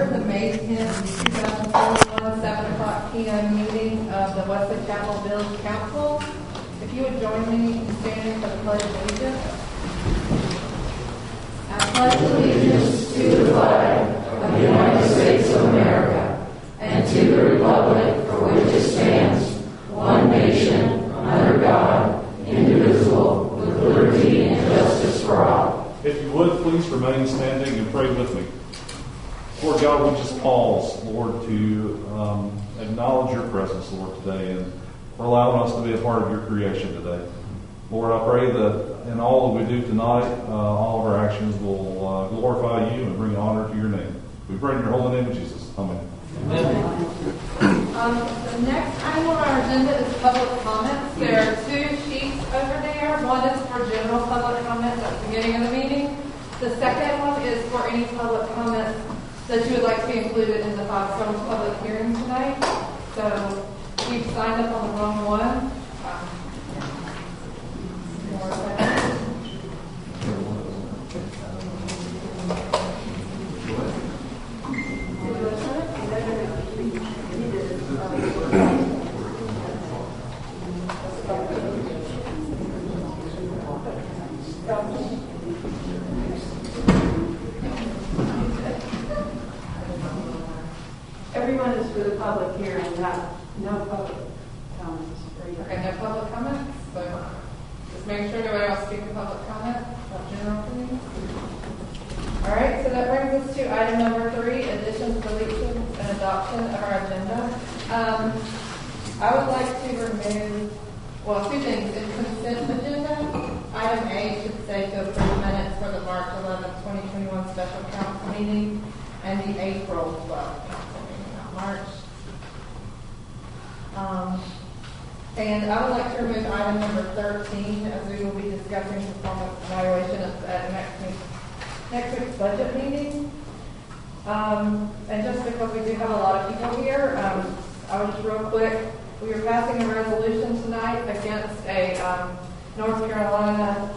the May 10th, 2021, 7 o'clock p.m. meeting of the Wesley Chapel Village Council. If you would join me in standing for the Pledge of Allegiance. I pledge allegiance to the flag of the United States of America and to the republic for which it stands, one nation, under God, indivisible, with liberty and justice for all. If you would, please remain standing and pray with me. Lord God, we just pause, Lord, to acknowledge your presence, Lord, today, and for allowing us to be a part of your creation today. Lord, I pray that in all that we do tonight, all of our actions will glorify you and bring honor to your name. We pray in your holy name of Jesus. Amen. The next item on our agenda is public comments. There are 2 sheets over there. One is for general public comments at the beginning of the meeting. The second one is for any public comments that you would like to be included in the Five Stones public hearing tonight. So you've signed up on the wrong one. Everyone is for the public hearing, no public comments. Okay, no public comments. So just make sure nobody else speaks public comment about general things. All right, so that brings us to item number 3, additions, deletions, and adoption of our agenda. I would like to remove, 2 things. In consent agenda, item A should say to approve minutes for the March 11th, 2021 special council meeting and the April 12th council meeting, not March. And I would like to remove item number 13, as we will be discussing performance evaluation at next week's budget meeting. And just because we do have a lot of people here, I was just real quick. We are passing a resolution tonight against a North Carolina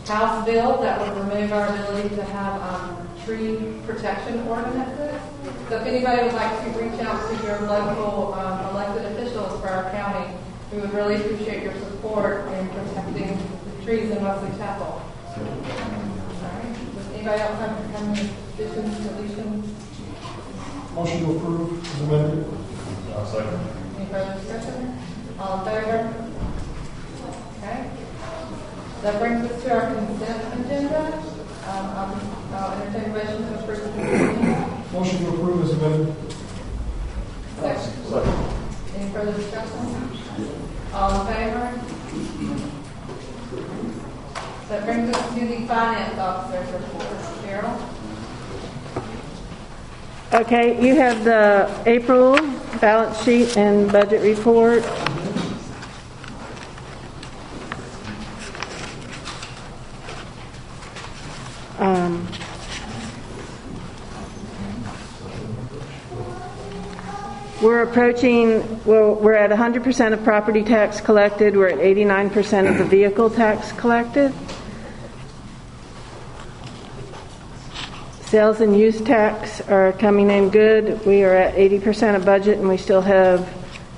House bill that would remove our ability to have tree protection ordinances. So if anybody would like to reach out to your local elected officials for our county, we would really appreciate your support in protecting the trees in Wesley Chapel. All right. Does anybody else have any additions, deletions? Motion to approve is amended. Second. Any further discussion? All in favor? Okay. That brings us to our consent agenda. I'll entertain a motion to approve the consent agenda. Motion to approve is amended. Second. Any further discussion? All in favor? That brings us to the finance officer's report. Cheryl? Okay, you have the April balance sheet and budget report. We're at 100% of property tax collected. We're at 89% of the vehicle tax collected. Sales and use tax are coming in good. We are at 80% of budget, and we still have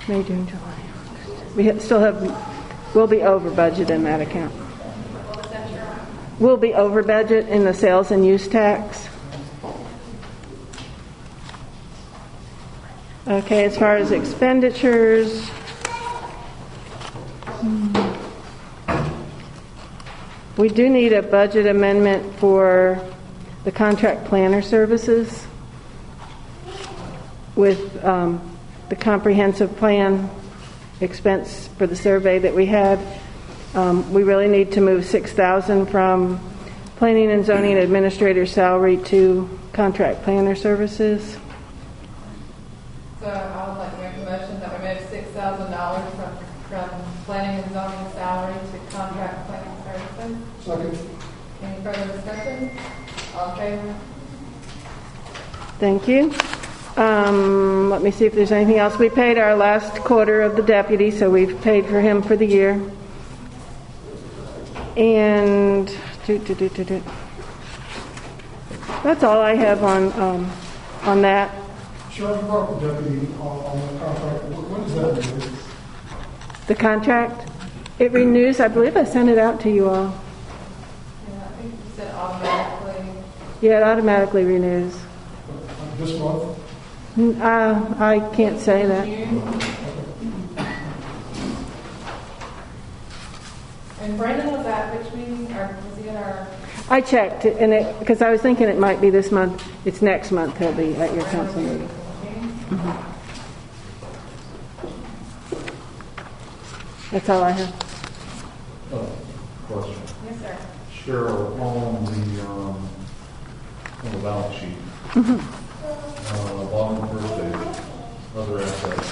May, June, July. We'll be over budget in that account. We'll be over budget in the sales and use tax. Okay, as far as expenditures, we do need a budget amendment for the contract planner services with the comprehensive plan expense for the survey that we had. We really need to move $6,000 from planning and zoning administrator salary to contract planner services. So I would like to make a motion that we move $6,000 from planning and zoning salary to contract planning services. Second. Any further discussion? All in favor? Thank you. Let me see if there's anything else. We paid our last quarter of the deputy, so we've paid for him for the year. And that's all I have on on that. Sheriff, you brought up the deputy on the contract. When does that renew? The contract, it renews, I believe I sent it out to you all. Yeah, I think you said automatically. Yeah, it automatically renews. This month? I can't say that. June. And Brandon was at which meeting, or was he at our? I checked, and because I was thinking it might be this month. It's next month he'll be at your council meeting. That's all I have. Question. Yes, sir. Cheryl, on the balance sheet, bottom first page, other assets,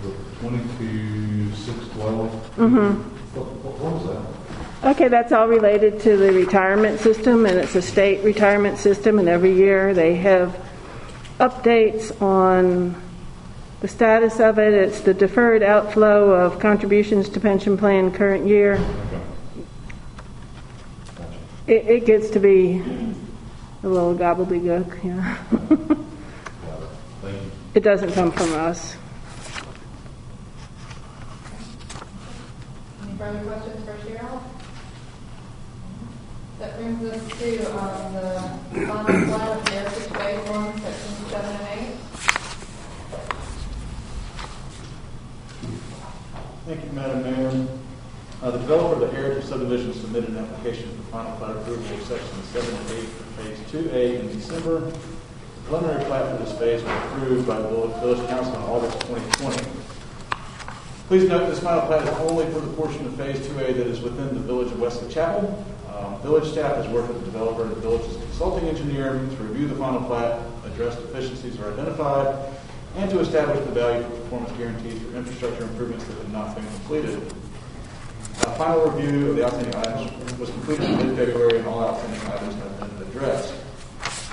the 22,612. What was that? Okay, that's all related to the retirement system, and it's a state retirement system, and every year they have updates on the status of it. It's the deferred outflow of contributions to pension plan current year. Okay. Gotcha. It gets to be a little gobbledygook, yeah. Got it. Thank you. It doesn't come from us. Any further questions for Cheryl? That brings us to the final slide of Heritage Phase 1, Sections 7 and 8. Thank you, Madam Mayor. The developer of the Heritage subdivision submitted an application for final plat approval of sections 7 and 8 for Phase 2A in December. The preliminary plat for this phase was approved by the Village Council in August 2020. Please note this final plat is only for the portion of Phase 2A that is within the Village of Wesley Chapel. Village staff has worked with the developer and the village's consulting engineer to review the final plat, address deficiencies are identified, and to establish the value for performance guarantees for infrastructure improvements that have not been completed. Final review of the outstanding items was completed in mid-February, and all outstanding items have been addressed.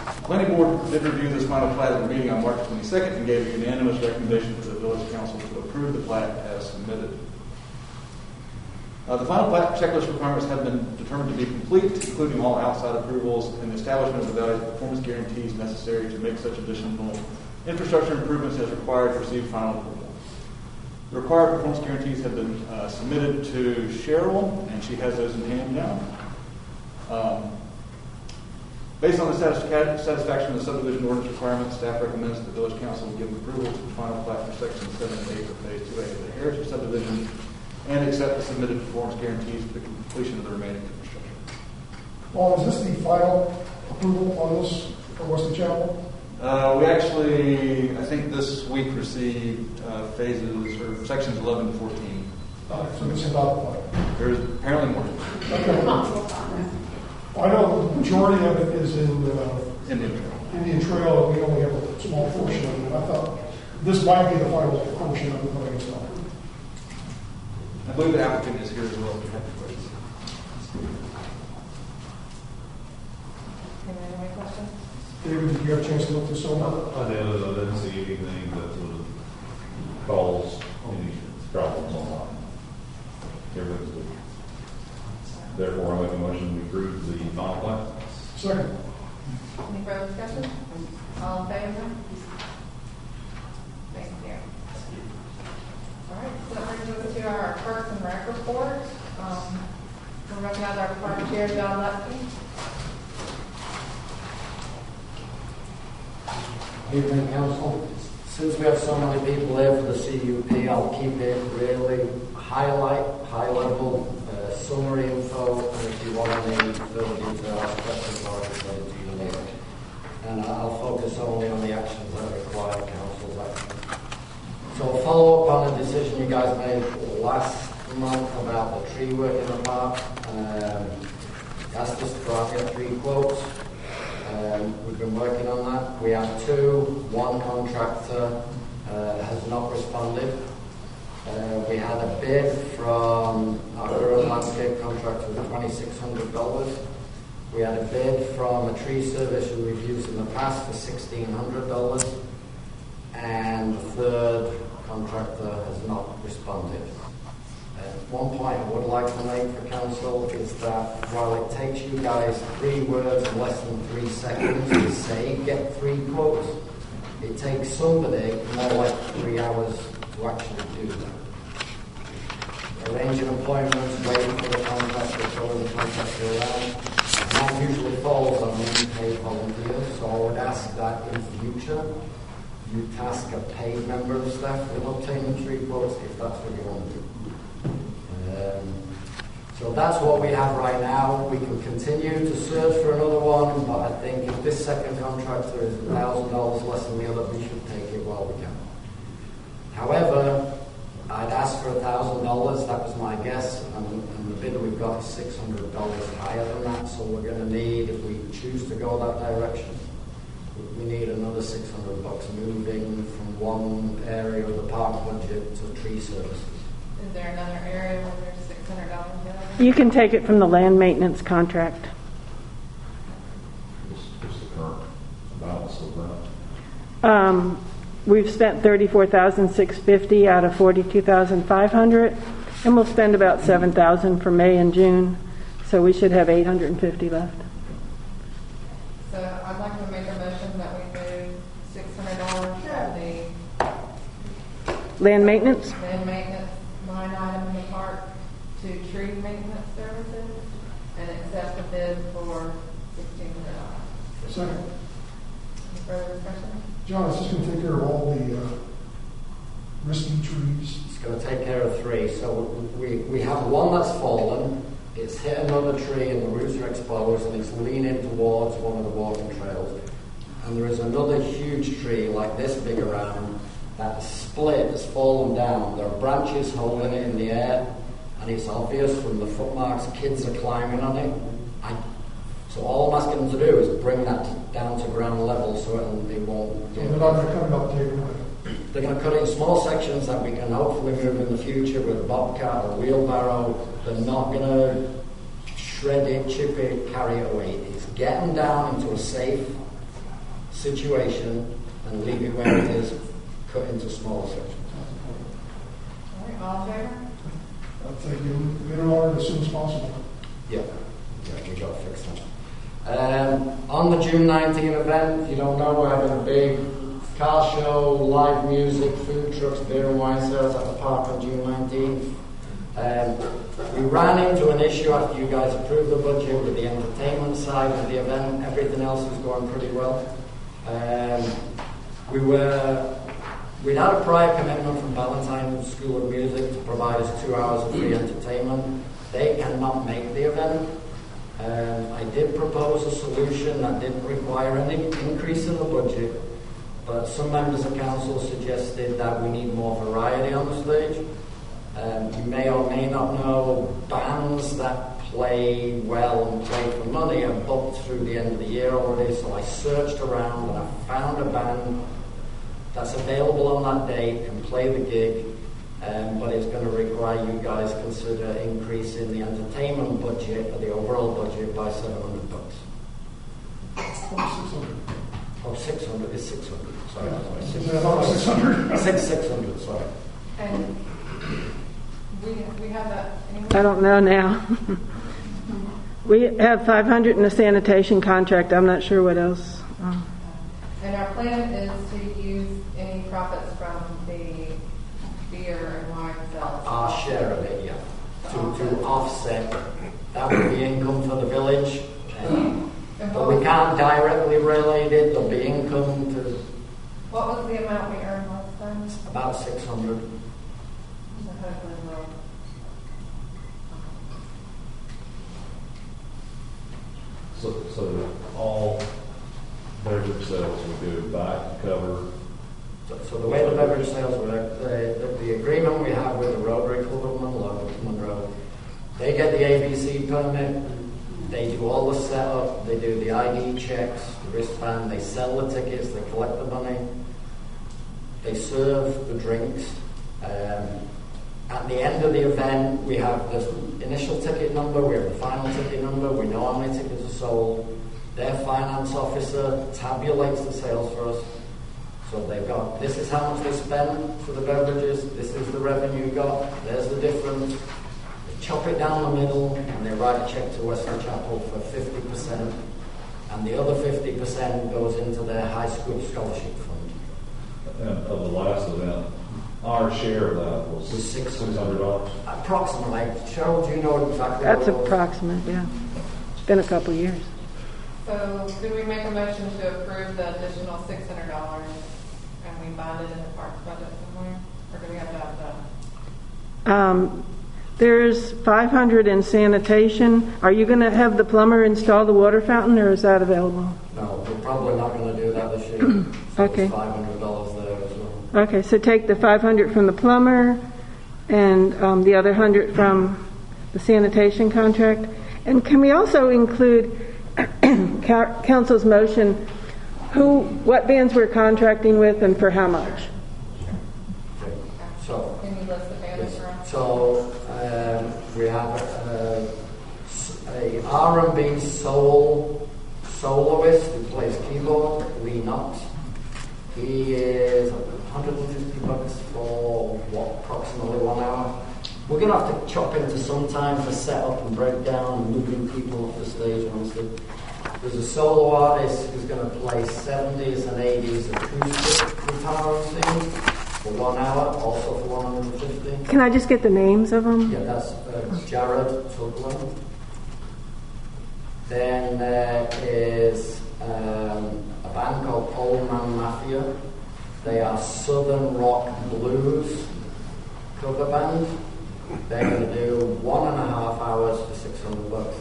The Planning Board did review this final plat at the meeting on March 22nd and gave a unanimous recommendation to the Village Council to approve the plat as submitted. The final plat checklist requirements have been determined to be complete, including all outside approvals and the establishment of the value of performance guarantees necessary to make such additional infrastructure improvements as required to receive final approval. The required performance guarantees have been submitted to Cheryl, and she has those in hand now. Based on the satisfaction of the subdivision ordinance requirements, staff recommends that the Village Council give approval to the final plat for Section 7 and 8 of Phase 2A of the Heritage subdivision and accept the submitted performance guarantees for the completion of the remaining infrastructure. Paul, is this the final approval on this for Wesley Chapel? We actually, I think this week received phases or sections 11 to 14. So this is not the plan. There is apparently more Okay. I know the majority of it is in in the intro. Indian Trail, and we only have a small portion of it. I thought this might be the final portion of it, but I guess not. I believe the applicant is here as well. If you have any questions. Any questions? David, did you have a chance to look this over? I didn't see anything that would cause any problems online. Everything's good. Therefore, I make a motion to approve the final plat. Second. Any further discussion? All in favor? Thank you. All right, so that brings us to our Parks and Rec report. We'll recognize our park chair, John Lutke. Evening, Council. Since we have so many people here for the CUP, I'll keep it really high level, summary info, and if you want any further detail, ask questions or related to you later. And I'll focus only on the actions that require Council's action. So I'll follow up on a decision you guys made last month about the tree work in the park. Asked us to try and get 3 quotes. We've been working on that. We have 2. One contractor has not responded. We had a bid from our current landscape contractor of $2,600. We had a bid from a tree service who we've used in the past for $1,600. And the third contractor has not responded. One point I would like to make for council is that while it takes you guys 3 words and less than 3 seconds to say get 3 quotes, it takes somebody more like 3 hours to actually do that. Arranging appointments, waiting for the contractor, showing the contractor around, and that usually falls on unpaid volunteers, so I would ask that in future you task a paid member of staff with obtaining 3 quotes if that's what you want to do. So that's what we have right now. We can continue to search for another one, but I think if this second contractor is $1,000 less than the other, we should take it while we can. However, I'd asked for $1,000, that was my guess, and the bid we've got is $600 higher than that, so we're going to need, if we choose to go that direction, we need another $600 moving from one area of the park budget to tree services. Is there another area where there's $600 available? You can take it from the land maintenance What's the current balance of that? We've spent $34,650 out of $42,500, and we'll spend about $7,000 for May and June, so we should have $850 left. So I'd like to make a motion that we move $600 from the Land maintenance? land maintenance line item in the park to tree maintenance services and accept the bid for $1,600. Second. Any further discussion? John, is this going to take care of all the risky trees? It's going to take care of 3. So we have one that's fallen, it's hit another tree and the roots are exposed and it's leaning towards one of the walking trails. And there is another huge tree like this big around that's split, has fallen down. There are branches holding it in the air and it's obvious from the footmarks kids are climbing on it. So all I'm asking them to do is bring that down to ground level so it won't... So they're not going to cut it up, take it away. They're going to cut it in small sections that we can hopefully move in the future with a bobcat or wheelbarrow. They're not going to shred it, chip it, carry it away. It's get them down into a safe situation and leave it where it is, cut into smaller sections. All right, all in favor? I'd say you get it ordered as soon as possible. Yeah, we got to fix that. On the June 19 event, if you don't know, we're having a big car show, live music, food trucks, beer and wine sales at the park on June 19th. We ran into an issue after you guys approved the budget with the entertainment side of the event. Everything else was going pretty well. We'd had a prior commitment from Valentine School of Music to provide us 2 hours of free entertainment. They cannot make the event. I did propose a solution that didn't require any increase in the budget, but some members of council suggested that we need more variety on the stage. You may or may not know bands that play well and play for money are booked through the end of the year already, so I searched around and I found a band that's available on that date, can play the gig, but it's going to require you guys consider increasing the entertainment budget, or the overall budget, by $700. Oh, 600 is 600. Sorry, About 600. 600. Sorry. And we have that anyway? I don't know now. We have $500 in the sanitation contract. I'm not sure what else. And our plan is to use any profits from the beer and wine sales. Our share of it, yeah. To offset. That would be income for the village. But we can't directly relate it. There'll be income to What was the amount we earned last time? about 600. So hopefully we'll- So all beverage sales we do back cover. So the way the beverage sales work, the agreement we have with the Rotary Club of Monroe, they get the ABC permit, they do all the setup, they do the ID checks, the wristband, they sell the tickets, they collect the money, they serve the drinks. At the end of the event, we have the initial ticket number, we have the final ticket number, we know how many tickets are sold. Their finance officer tabulates the sales for us, So they've got, this is how much they spend for the beverages, this is the revenue you got, there's the difference. They chop it down the middle and they write a check to Wesley Chapel for 50%, and the other 50% goes into their high school scholarship fund. And of the last event, our share of that was Was $600. Approximately. Cheryl, do you know exactly That's what it was? approximate, yeah. It's been a couple of years. So could we make a motion to approve the additional $600 and we bind it in the parks budget somewhere? Or do we have to have that? There's 500 in sanitation. Are you going to have the plumber install the water fountain, or is that available? No, we're probably not going to do that this year. So Okay. there's $500 there as well. Okay, so take the 500 from the plumber and the other 100 from the sanitation contract. And can we also include council's motion, what bands we're contracting with and for how much? Okay. So, Can you list the bands for us? so we have a R&B soul soloist who plays keyboard, Lee Knox. He is $150 for approximately 1 hour. We're going to have to chop into some time for setup and breakdown and moving people off the stage, honestly. There's a solo artist who's going to play 70s and 80s acoustic guitar and sing for 1 hour, also for 150. Can I just get the names of them? Yeah, that's Jared Tugland. Then there is a band called Old Man Mafia. They are Southern Rock Blues cover band. They're going to do 1.5 hours for $600.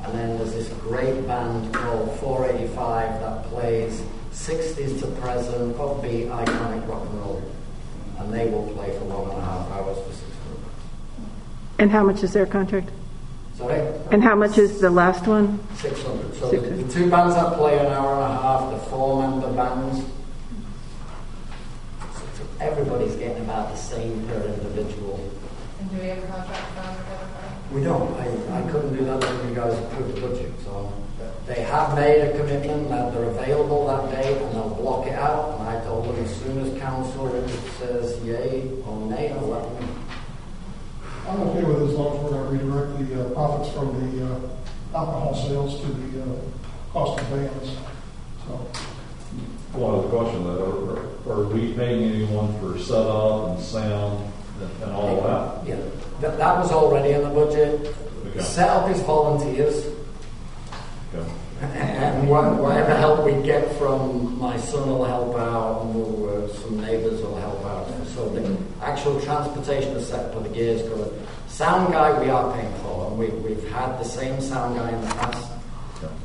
And then there's this great band called 485 that plays 60s to present, upbeat, iconic rock and roll. And they will play for 1.5 hours for $600. And how much is their contract? Sorry? And how much is the last one? 600. So 600. the two bands that play an hour and a half, the 4-member bands, so everybody's getting about the same per individual. And do we have a contract signed with everybody? We don't. I couldn't do that when you guys approved the budget. So they have made a commitment that they're available that day and they'll block it out. And I told them as soon as council says yay or nay, I'll let them know. I'm okay with it as long as we're going to redirect the profits from the alcohol sales to the cost of bands. So, One other question though, are we paying anyone for setup and sound and all that? Yeah, that was already in the budget. Okay. Setup is volunteers. Okay. And whatever help we get from my son will help out, and some neighbours will help out. So the actual transportation is set for the gears covered. Sound guy we are paying for, and we've had the same sound guy in the past.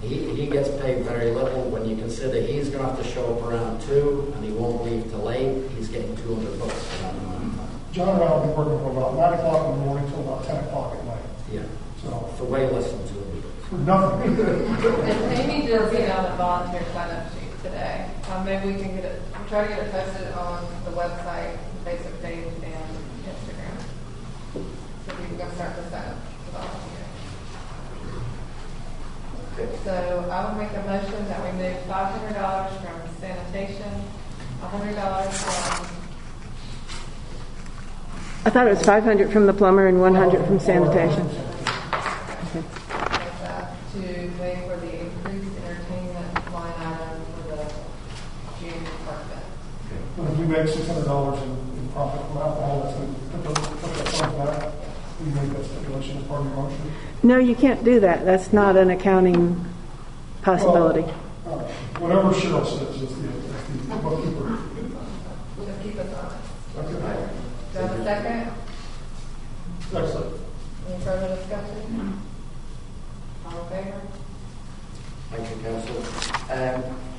He gets paid very little when you consider he's going to have to show up around 2 and he won't leave till 8. He's getting $200 for that amount of time. John and I will be working from about 9 o'clock in the morning till about 10 o'clock at night. Yeah, So, for way less than 200. for nothing. And Amy did send out a volunteer sign-up sheet today. Maybe we can get it, we'll try to get it posted on the website, Facebook page, and Instagram. So we can go start the sign-up to volunteer. Okay. So I will make a motion that we move $500 from sanitation, $100 from, I thought it was 500 from the plumber and 100 from sanitation. to pay for the increased entertainment line item for the June department. When we make $600 in profit from alcohol, that's going to put that fund back. We make that stipulation as part of your motion. No, you can't do that. That's not an accounting possibility. Whatever Cheryl says is the bookkeeper. Just keep us honest. Okay. Do I have a second? Excellent. Any further discussion? All in favor? Thank you, Council.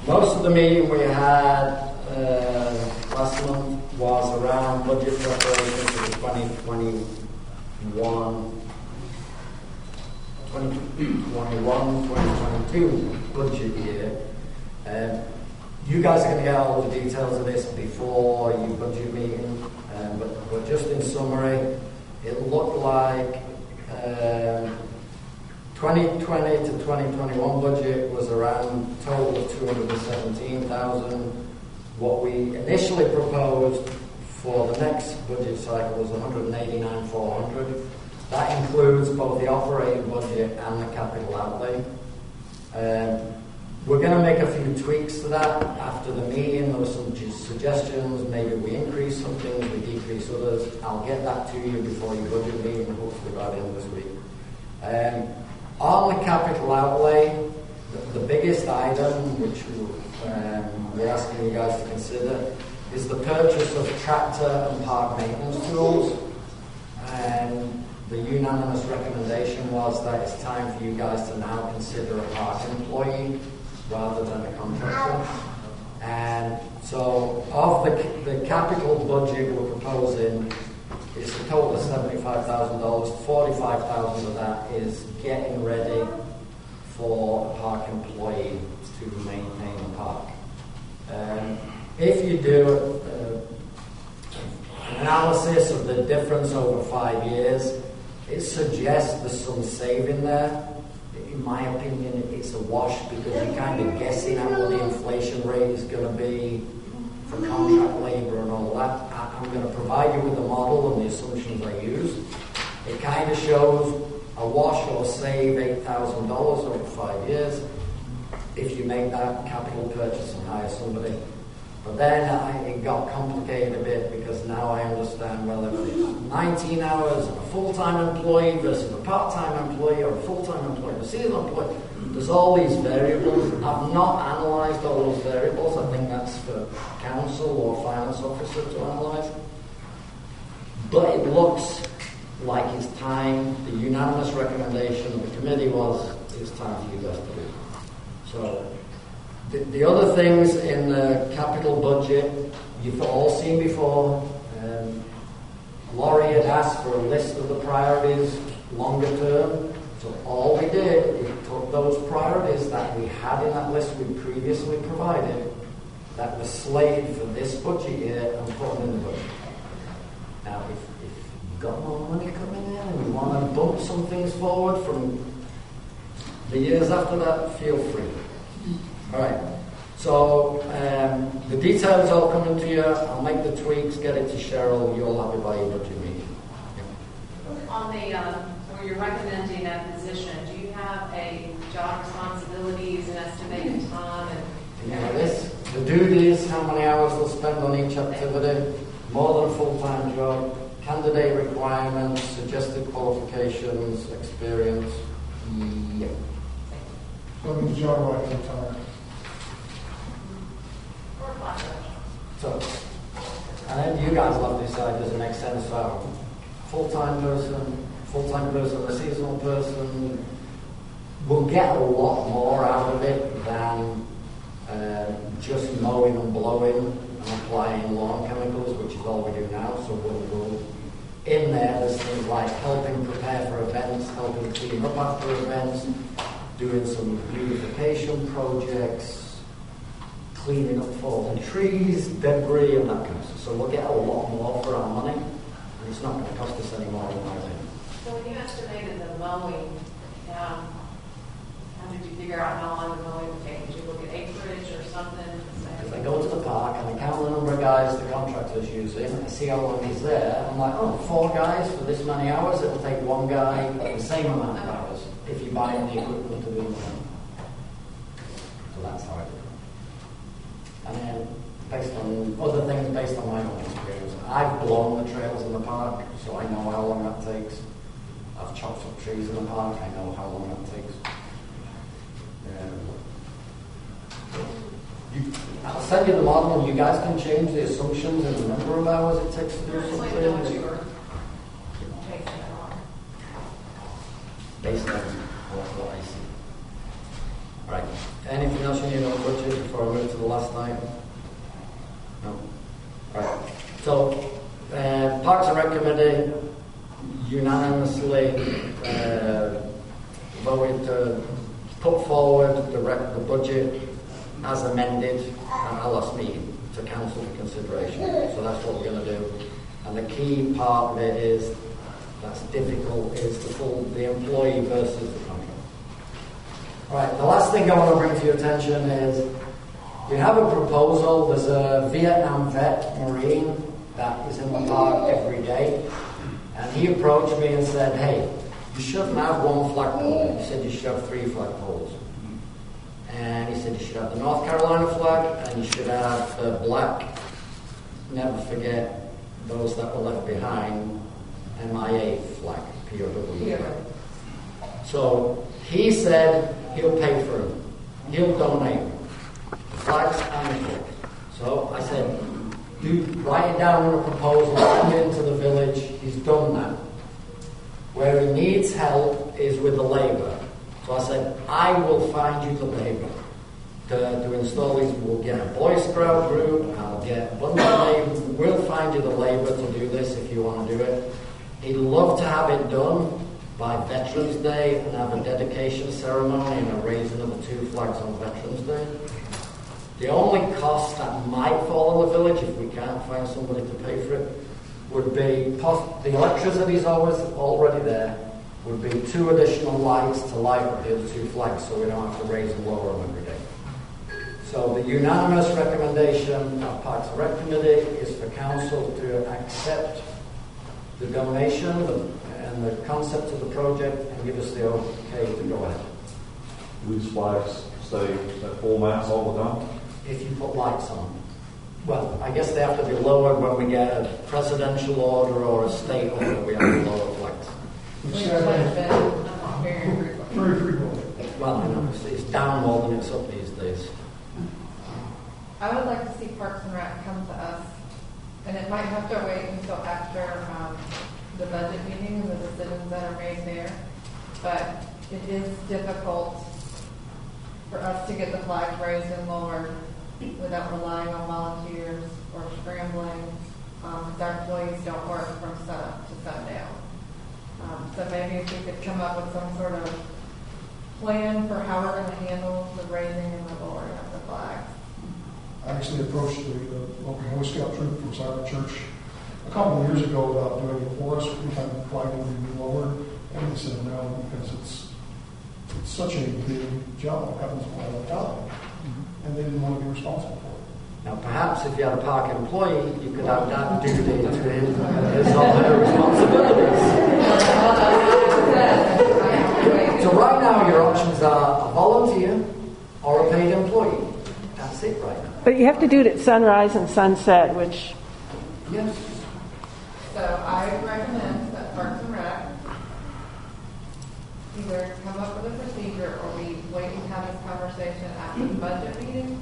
Most of the meeting we had last month was around budget preparation for the 2021 2022 budget year. You guys are going to get all the details of this before your budget meeting, but just in summary, it looked like 2020 to 2021 budget was around total of $217,000. What we initially proposed for the next budget cycle was 189,400. That includes both the operating budget and the capital outlay. We're going to make a few tweaks to that after the meeting. There were some suggestions. Maybe we increase some things, we decrease others. I'll get that to you before your budget meeting, hopefully by the end of this week. On the capital outlay, the biggest item, which we're asking you guys to consider, is the purchase of tractor and park maintenance tools. And the unanimous recommendation was that it's time for you guys to now consider a park employee rather than a contractor. And so of the capital budget we're proposing, it's a total of $75,000. 45,000 of that is getting ready for a park employee to maintain the park. If you do an analysis of the difference over 5 years, it suggests there's some saving there. In my opinion, it's a wash because you're kind of guessing at what the inflation rate is going to be for contract labor and all that. I'm going to provide you with the model and the assumptions I use. It kind of shows a wash or save $8,000 over 5 years if you make that capital purchase and hire somebody. But then it got complicated a bit because now I understand whether it's 19 hours and a full-time employee versus a part-time employee or a full-time employee and a seasonal employee. There's all these variables. I've not analysed all those variables. I think that's for council or finance officer to analyse. But it looks like it's time. The unanimous recommendation of the committee was it's time for you guys to do it. So the other things in the capital budget you've all seen before. Laurie had asked for a list of the priorities longer term. So all we did, we took those priorities that we had in that list we previously provided that were slated for this budget year and put them in the budget. Now, if you've got more money coming in and you want to bump some things forward from the years after that, feel free. All right. So the details all coming to you. I'll make the tweaks, get it to Cheryl. You'll have it by your budget meeting. Yeah. On the where you're recommending that position, do you have a job responsibilities and estimated time? And this, the duties, how many hours they'll spend on each activity, more than a full-time job, candidate requirements, suggested qualifications, experience. Yeah. So it means John right in time. So, and then you guys will have to decide, does it make sense for full-time person, a seasonal person? We'll get a lot more out of it than just mowing and blowing and applying lawn chemicals, which is all we do now. So we'll in there's things like helping prepare for events, helping clean up after events, doing some beautification projects, cleaning up fallen trees, debris, and that kind of stuff. So we'll get a lot more for our money, and it's not going to cost us any more than I think. so when you estimated the mowing, how did you figure out how long the mowing would take? Did you look at acreage or something? If I go to the park and I count the number of guys the contractor's using, and I see how long he's there, I'm like, 4 guys for this many hours, it'll take 1 guy the same amount of hours if you buy the equipment to do it. So that's how I do it. And then, based on other things, based on my own experience, I've blown the trails in the park, so I know how long that takes. I've chopped up trees in the park, I know how long that takes. I'll send you the model, and you guys can change the assumptions and the number of hours it takes to do Just something. like to know what you were basing it on. Based on what I see. All right. Anything else you need on the budget before I move to the last item? No. All right. So, Parks and Rec Committee unanimously voted to put forward the budget as amended at our last meeting to council for consideration. So that's what we're going to do. And the key part of it is that's difficult is the employee versus the contract. All right, the last thing I want to bring to your attention is We have a proposal. There's a Vietnam vet Marine that is in the park every day. And he approached me and said, hey, you shouldn't have one flagpole. He said you should have 3 flagpoles. And he said you should have the North Carolina flag and you should have the black, never forget those that were left behind, MIA flag, POW. So he said he'll pay for them. He'll donate flags and the flag. So I said, write it down in a proposal, send it into the village. He's done that. Where he needs help is with the labour. So I said, I will find you the labour. To install these, we'll get a Boy Scout group, I'll get a bunch of labour. We'll find you the labour to do this if you want to do it. He'd love to have it done by Veterans Day and have a dedication ceremony and a raising of the 2 flags on Veterans Day. The only cost that might fall on the village, if we can't find somebody to pay for it, would be the electricity is already there, would be 2 additional lights to light up the other 2 flags so we don't have to raise and lower them every day. So the unanimous recommendation of Parks and Rec Committee is for council to accept the donation and the concept of the project and give us the okay to go ahead. Do these flags stay at full mast all the time? If you put lights on. Well, I guess they have to be lowered when we get a presidential order or a state order. We have to lower flags. We have been very frequent. Very frequently. Well, I know it's down more than it's up these days. I would like to see Parks and Rec come to us, and it might have to wait until after the budget meeting and the decisions that are made there, but it is difficult for us to get the flags raised and lowered without relying on volunteers or scrambling, because our employees don't work from sunup to sundown. So maybe if we could come up with some sort of plan for how we're going to handle the raising and the lowering of the flags. I actually approached the local Boy Scout troop from Silent Church a couple of years ago about doing it for us. We had the flag would be lowered, and they said no because it's such a big job. It happens all the time, and they didn't want to be responsible for it. Now, perhaps if you had a park employee, you could have that duty to him. It's not their responsibilities. So right now, your options are a volunteer or a paid employee. That's it right now. But you have to do it at sunrise and sunset, which... Yes. So I recommend that Parks and Rec either come up with a procedure or we wait and have this conversation after the budget meeting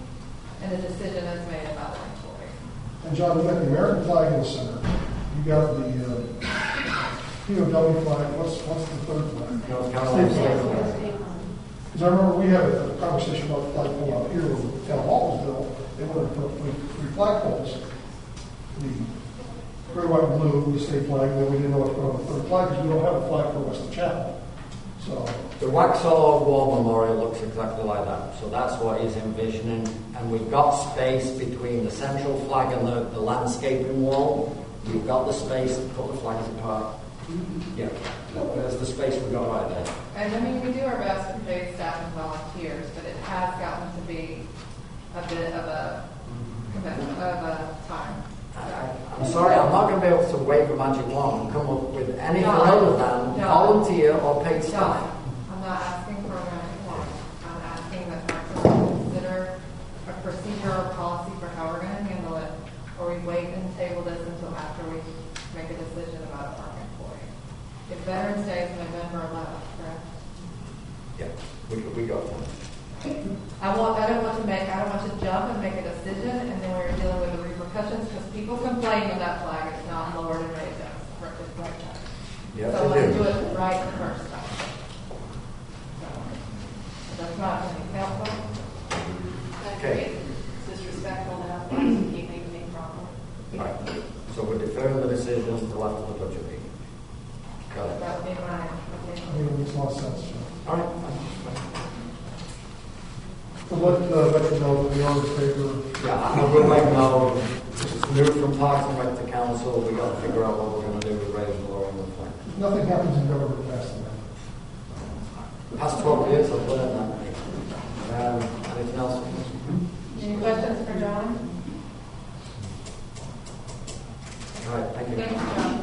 and a decision is made about the employee. And John, you got the American flag in the center. You got the POW flag. What's the third flag? North Carolina State Flag. Because I remember we had a conversation about the flagpole out here when the town hall was built. They wanted to put 3 flagpoles. The gray, white, and blue, the state flag, and then we didn't know what to put on the third flag because we don't have a flag for Weston Chapel. So The Waxhaw War Memorial looks exactly like that. So that's what he's envisioning. And we've got space between the central flag and the landscaping wall. We've got the space to put the flags apart. Yeah, there's the space we've got right there. And I mean, we do our best to pay staff and volunteers, but it has gotten to be a bit of a commitment of a time. I'm sorry, I'm not going to be able to wave a magic wand and come up with anything other than volunteer or paid staff. I'm not asking for a magic wand. I'm asking that Parks and Rec consider a procedure or policy for how we're going to handle it, or we wait and table this until after we make a decision about a park employee. If Veterans Day is November 11th, correct? Yeah, we got that. I don't want to jump and make a decision, and then we're dealing with the repercussions, because people complain when that flag is not lowered and raised up. Right now. Yeah, So they let's do. do it right the first time. So, that's not going to be helpful. Okay. It's disrespectful to have flags and keep anything properly. Right. So we're deferring the decision until after the budget meeting. Got it. That would be my I opinion. mean, it makes a lot of sense. John. All right. So let you know that we are in favor. Yeah, I will make no. It's new from Parks and Rec to Council. We got to figure out what we're going to do with raising and lowering the flag. Nothing happens in government fast enough. The past 12 years I've learned that. Anything else? Any questions for John? All right, thank you. Thank you, John.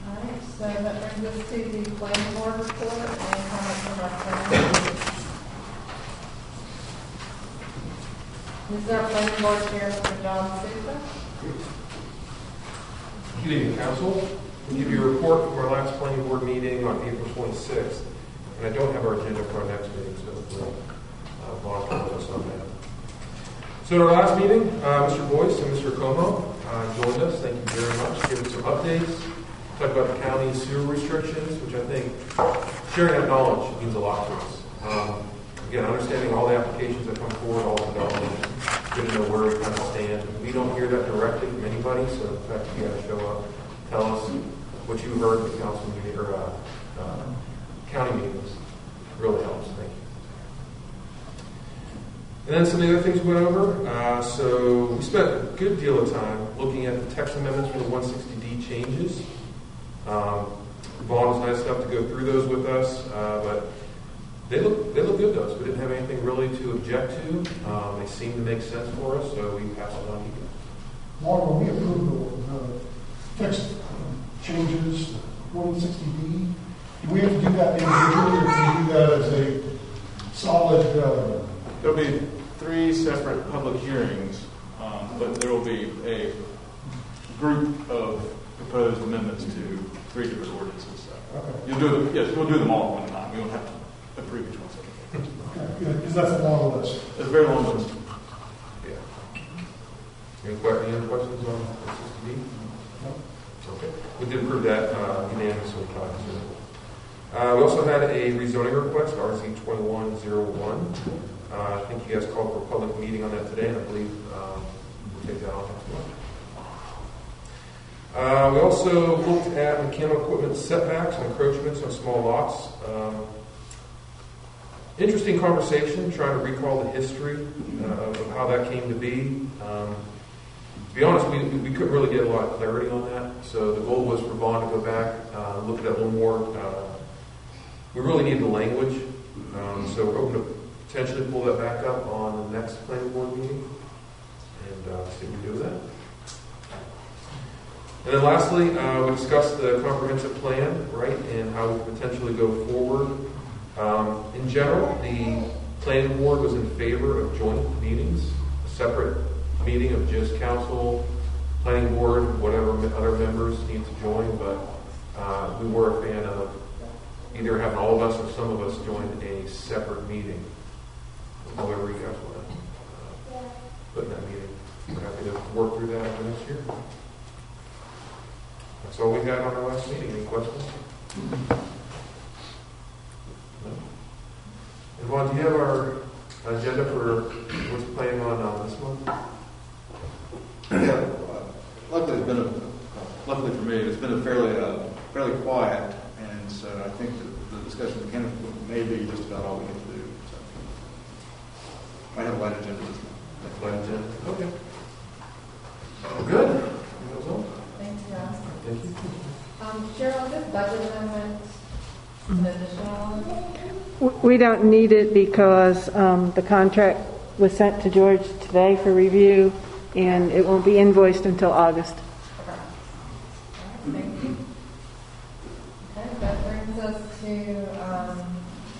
All right, so that brings us to the planning board report and comments from our planning. This is our planning board chair, Mr. John Souza. Good evening, Council. We'll give you a report from our last planning board meeting on April 26th. And I don't have our agenda for our next meeting, so Vaughn can let us on that. So in our last meeting, Mr. Boyce and Mr. Como joined us. Thank you very much. Gave us some updates. Talked about the county sewer restrictions, which I think sharing that knowledge means a lot to us. Again, understanding all the applications that come forward, all the development, good to know where we kind of stand. We don't hear that directly from anybody, so in fact, you got to show up, tell us what you heard at the council meeting or county meetings. It really helps. Thank you. And then some of the other things we went over. So we spent a good deal of time looking at the text amendments for the 160D changes. Vaughn was nice enough to go through those with us, but they look good to us. We didn't have anything really to object to. They seem to make sense for us, so we passed it on to you. Mark, when we approve the text changes, 160D, do we have to do that individually, or can we do that as a solid? There'll be 3 separate public hearings, but there will be a group of proposed amendments to 3 different ordinances. So Okay. we'll do them all at one time. We won't have to approve each one separately. Okay, because that's a long list. It's a very long list. Yeah. Any other questions on 160D? No. Okay. We did approve that unanimously. We also had a rezoning request, RZ 2101. I think you guys called for a public meeting on that today, and I believe we'll take that on next month. We also looked at mechanical equipment setbacks and encroachments on small lots. Interesting conversation, trying to recall the history of how that came to be. To be honest, we couldn't really get a lot of clarity on that. So the goal was for Vaughn to go back, look at it a little more. We really need the language. So we're hoping to potentially pull that back up on the next planning board meeting and see what we do with that. And then lastly, we discussed the comprehensive plan, right, and how we could potentially go forward. In general, the planning board was in favor of joint meetings, a separate meeting of just council, planning board, whatever other members need to join, but we were a fan of either having all of us or some of us join a separate meeting, however you guys want to put in that meeting. We're happy to work through that for next year. That's all we had on our last meeting. Any questions? No? And Vaughn, do you have our agenda for what's playing on this month? Yeah, luckily for me, it's been a fairly quiet, and so I think that the discussion of mechanical may be just about all we get to do. So I have a light agenda this month. Light agenda. Okay. Good. That was all. Thanks, John. Thank you. Cheryl, this budget amendment, an additional, We don't need it because the contract was sent to George today for review, and it won't be invoiced until August. okay. Thank you. Okay, that brings us to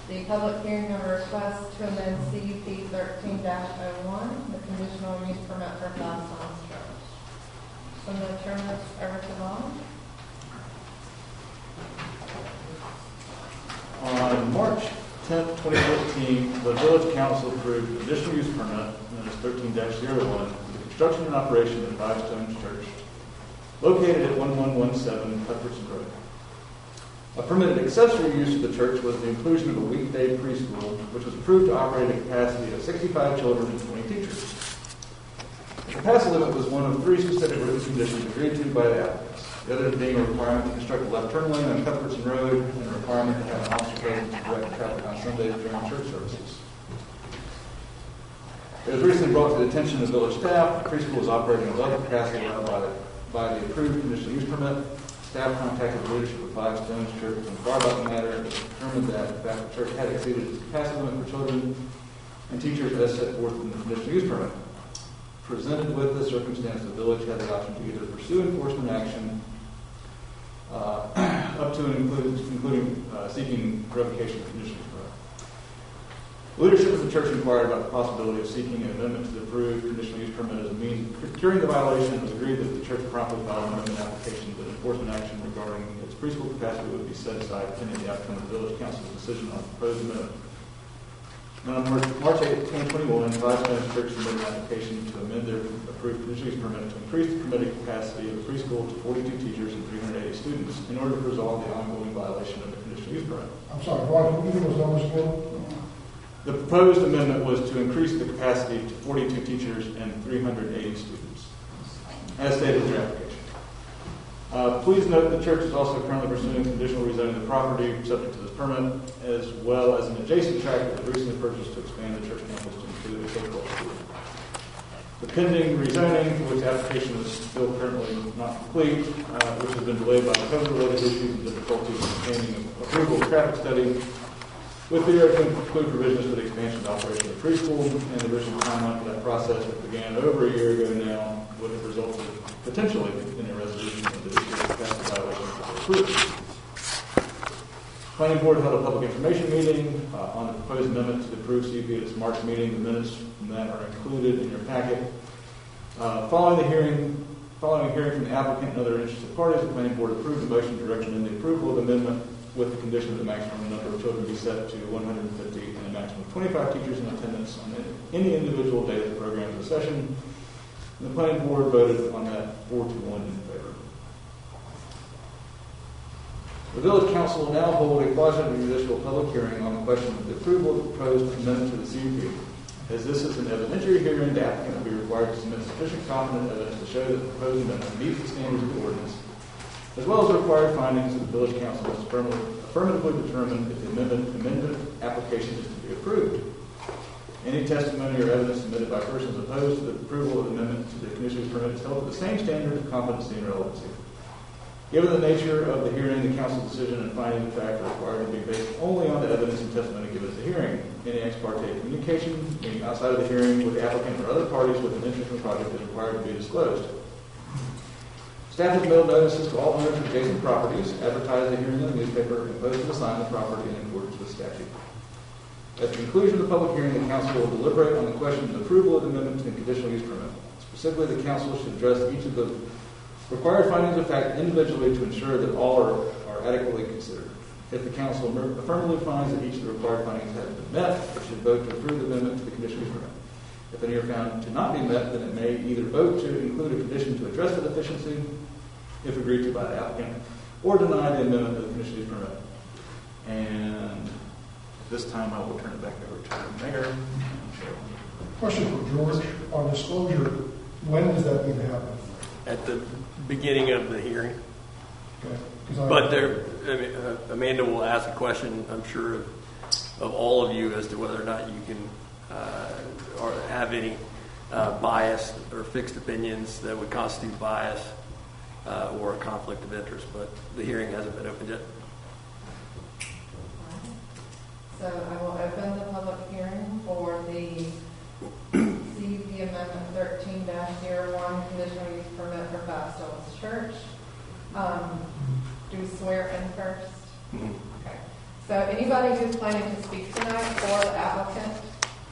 the public hearing of a request to amend CUP 13-01, the conditional use permit for Fast Times Church. So I'm going to turn this over to Vaughn. On March 10th, 2014, the Village Council approved a conditional use permit, known as 13-01, for the construction and operation of the Five Stones Church, located at 1117 Cuthbertson Road. A permitted accessory use of the church was the inclusion of a weekday preschool, which was approved to operate at a capacity of 65 children and 20 teachers. The capacity limit was one of 3 specific written conditions agreed to by the applicants. The other being a requirement to construct a left turn lane on Cuthbertson Road and a requirement to have an officer present to direct traffic on Sundays during church services. It was recently brought to the attention of the village staff. The preschool is operating above the capacity allowed by the approved conditional use permit. Staff contacted the leadership of Five Stones Church and inquired about the matter and determined that in fact the church had exceeded its capacity limit for children and teachers as set forth in the conditional use permit. Presented with this circumstance, the village had the option to either pursue enforcement action up to and including seeking revocation of conditional use permit. Leadership of the church inquired about the possibility of seeking an amendment to the approved conditional use permit as a means of curing the violation. It was agreed that the church promptly filed an amendment application, but enforcement action regarding its preschool capacity would be set aside pending the outcome of the village council's decision on the proposed amendment. On March 8, 2021, Vice Mayor's Church submitted an application to amend their approved conditional use permit to increase the permitted capacity of the preschool to 42 teachers and 380 students in order to resolve the ongoing violation of the conditional use permit. I'm sorry, Ron, can you give those numbers again? The proposed amendment was to increase the capacity to 42 teachers and 380 students, as stated in their application. Please note the church is also currently pursuing conditional rezoning the property subject to this permit, as well as an adjacent tract that was recently purchased to expand the church campus to include a K-12 school. The pending rezoning, for which application is still currently not complete, which has been delayed by COVID-related issues and difficulties in obtaining approval of traffic study, with theoretically include provisions for the expansion of operation of the preschool, and the original timeline for that process, which began over a year ago now, would have resulted potentially in a resolution of the capacity violation approved. Planning Board held a public information meeting on the proposed amendment to the approved CUP at its March meeting. The minutes from that are included in your packet. Following a hearing from the applicant and other interested parties, the Planning Board approved the motion to recommend the approval of the amendment with the condition that the maximum number of children be set to 150 and a maximum of 25 teachers in attendance on any individual day of the program of the session. And the Planning Board voted on that 4-1 in favor. The Village Council will now hold a quasi-judicial public hearing on the question of the approval of the proposed amendment to the CUP. As this is an evidentiary hearing, the applicant will be required to submit sufficient competent evidence to show that the proposed amendment meets the standards of the ordinance, as well as the required findings that the Village Council must affirmatively determine if the amendment application is to be approved. Any testimony or evidence submitted by persons opposed to the approval of the amendment to the conditional use permit is held to the same standard of competency and relevancy. Given the nature of the hearing, the Council's decision and finding of fact are required to be based only on the evidence and testimony given at the hearing. Any ex parte communication, meaning outside of the hearing with the applicant or other parties with an interest in the project, is required to be disclosed. Staff has mailed notices to all owners of adjacent properties, advertised the hearing in the newspaper, and posted a sign on the property in accordance with statute. At the conclusion of the public hearing, the Council will deliberate on the question of the approval of the amendment to the conditional use permit. Specifically, the Council should address each of the required findings of fact individually to ensure that all are adequately considered. If the Council affirmatively finds that each of the required findings has been met, it should vote to approve the amendment to the conditional use permit. If any are found to not be met, then it may either vote to include a condition to address the deficiency, if agreed to by the applicant, or deny the amendment to the conditional use permit. And at this time, I will turn it back over to the Mayor. Question for George. On disclosure, when does that need to happen? At the beginning of the hearing. Okay. But there, Amanda will ask a question, I'm sure, of all of you as to whether or not you can or have any bias or fixed opinions that would constitute bias or a conflict of interest. But the hearing hasn't been opened yet. So I will open the public hearing for the CUP Amendment 13-01 conditional use permit for Baptist Church. Do we swear in first? Okay. So anybody who's planning to speak tonight for the applicant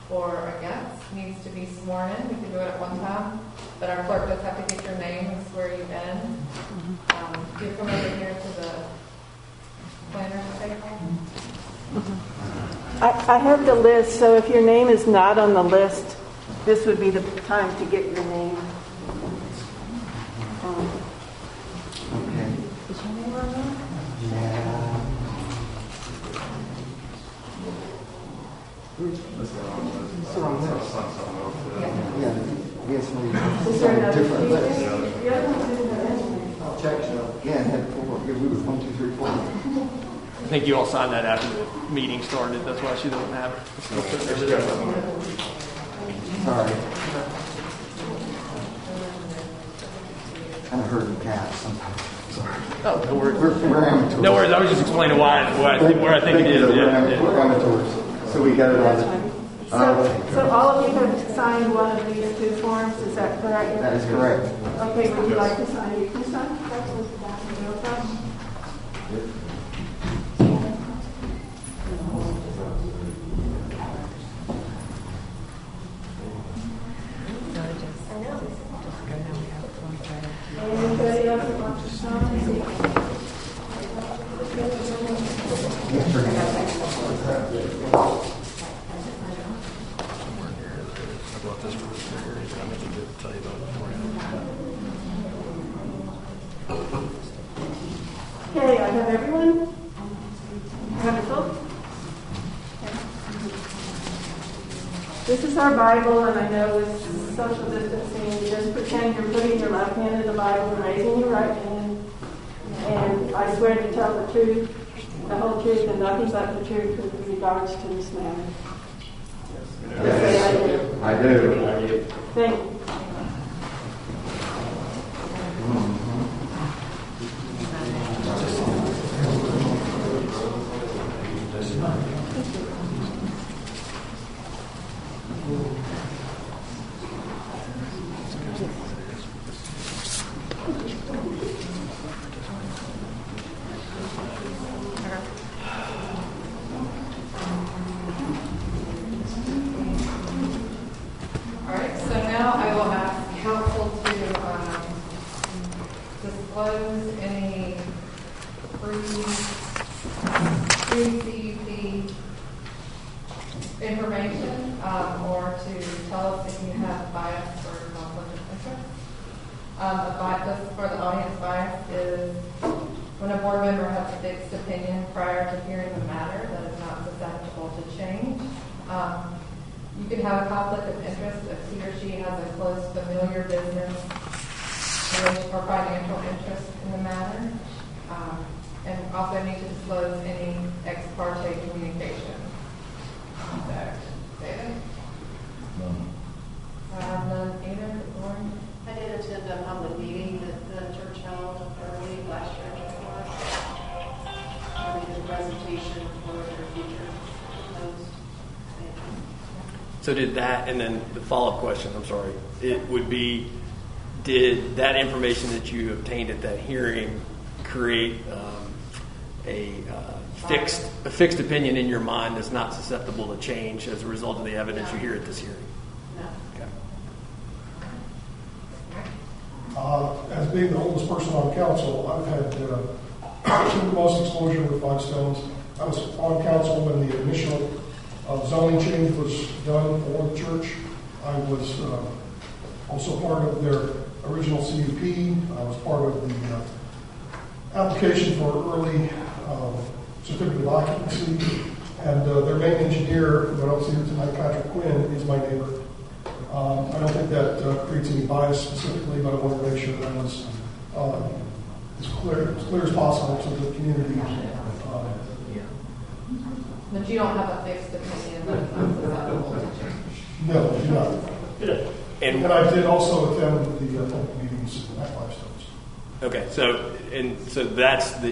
or against needs to be sworn in. We can do it at one time, but our clerk does have to get your name and swear you in. Do you come over here to the planner's table? I have the list, so if your name is not on the list, this would be the time to get your name. Okay. Is your name on there? Yeah. Yeah. Yes, Is there another different sheet? list. The other one didn't have anything. I'll check. Yeah, it had 4. Yeah, we were 1, 2, 3, 4. I think you all signed that after the meeting started. That's why she doesn't have it. Sorry. Kind of herding cats sometimes. Sorry. Oh, no worries. We're amateurs. No worries. I was just explaining where I think it is. We're amateurs. So we got it on the So all of you have signed one of these two forms, is that correct? That is correct. Okay, would you like to sign? You can sign. No problem. Anybody else that wants to sign? Okay, I have everyone. Wonderful. This is our Bible, and I know with social distancing, just pretend you're putting your left hand in the Bible and raising your right hand. And I swear to tell the truth, the whole truth, and nothing but the truth with regards to this matter. Yes. I do. Thank you. All right, so now I will ask council to disclose any pre-CUP information, or to tell us if you have bias or conflict of interest. Just for the audience, bias is when a board member has a fixed opinion prior to hearing the matter that is not susceptible to change. You can have a conflict of interest if he or she has a close familiar business or financial interest in the matter. And also need to disclose any ex parte communication. David? I have none either. Lauren? I did attend a public meeting that the church held early last year, July. We did a presentation for their future proposed. So did that, and then the follow-up question, I'm sorry, it would be, did that information that you obtained at that hearing create a fixed opinion in your mind that's not susceptible to change as a result of the evidence you hear at this hearing? No. Okay. As being the oldest person on council, I've had the most exposure with Five Stones. I was on council when the initial zoning change was done for the church. I was also part of their original CUP. I was part of the application for early certificate of occupancy. And their main engineer, who I don't see here tonight, Patrick Quinn, is my neighbor. I don't think that creates any bias specifically, but I want to make sure that I was as clear as possible to the community. But you don't have a fixed opinion that is not susceptible to change. No, I do not. And I did also attend the public meetings at Five Stones. Okay, so that's the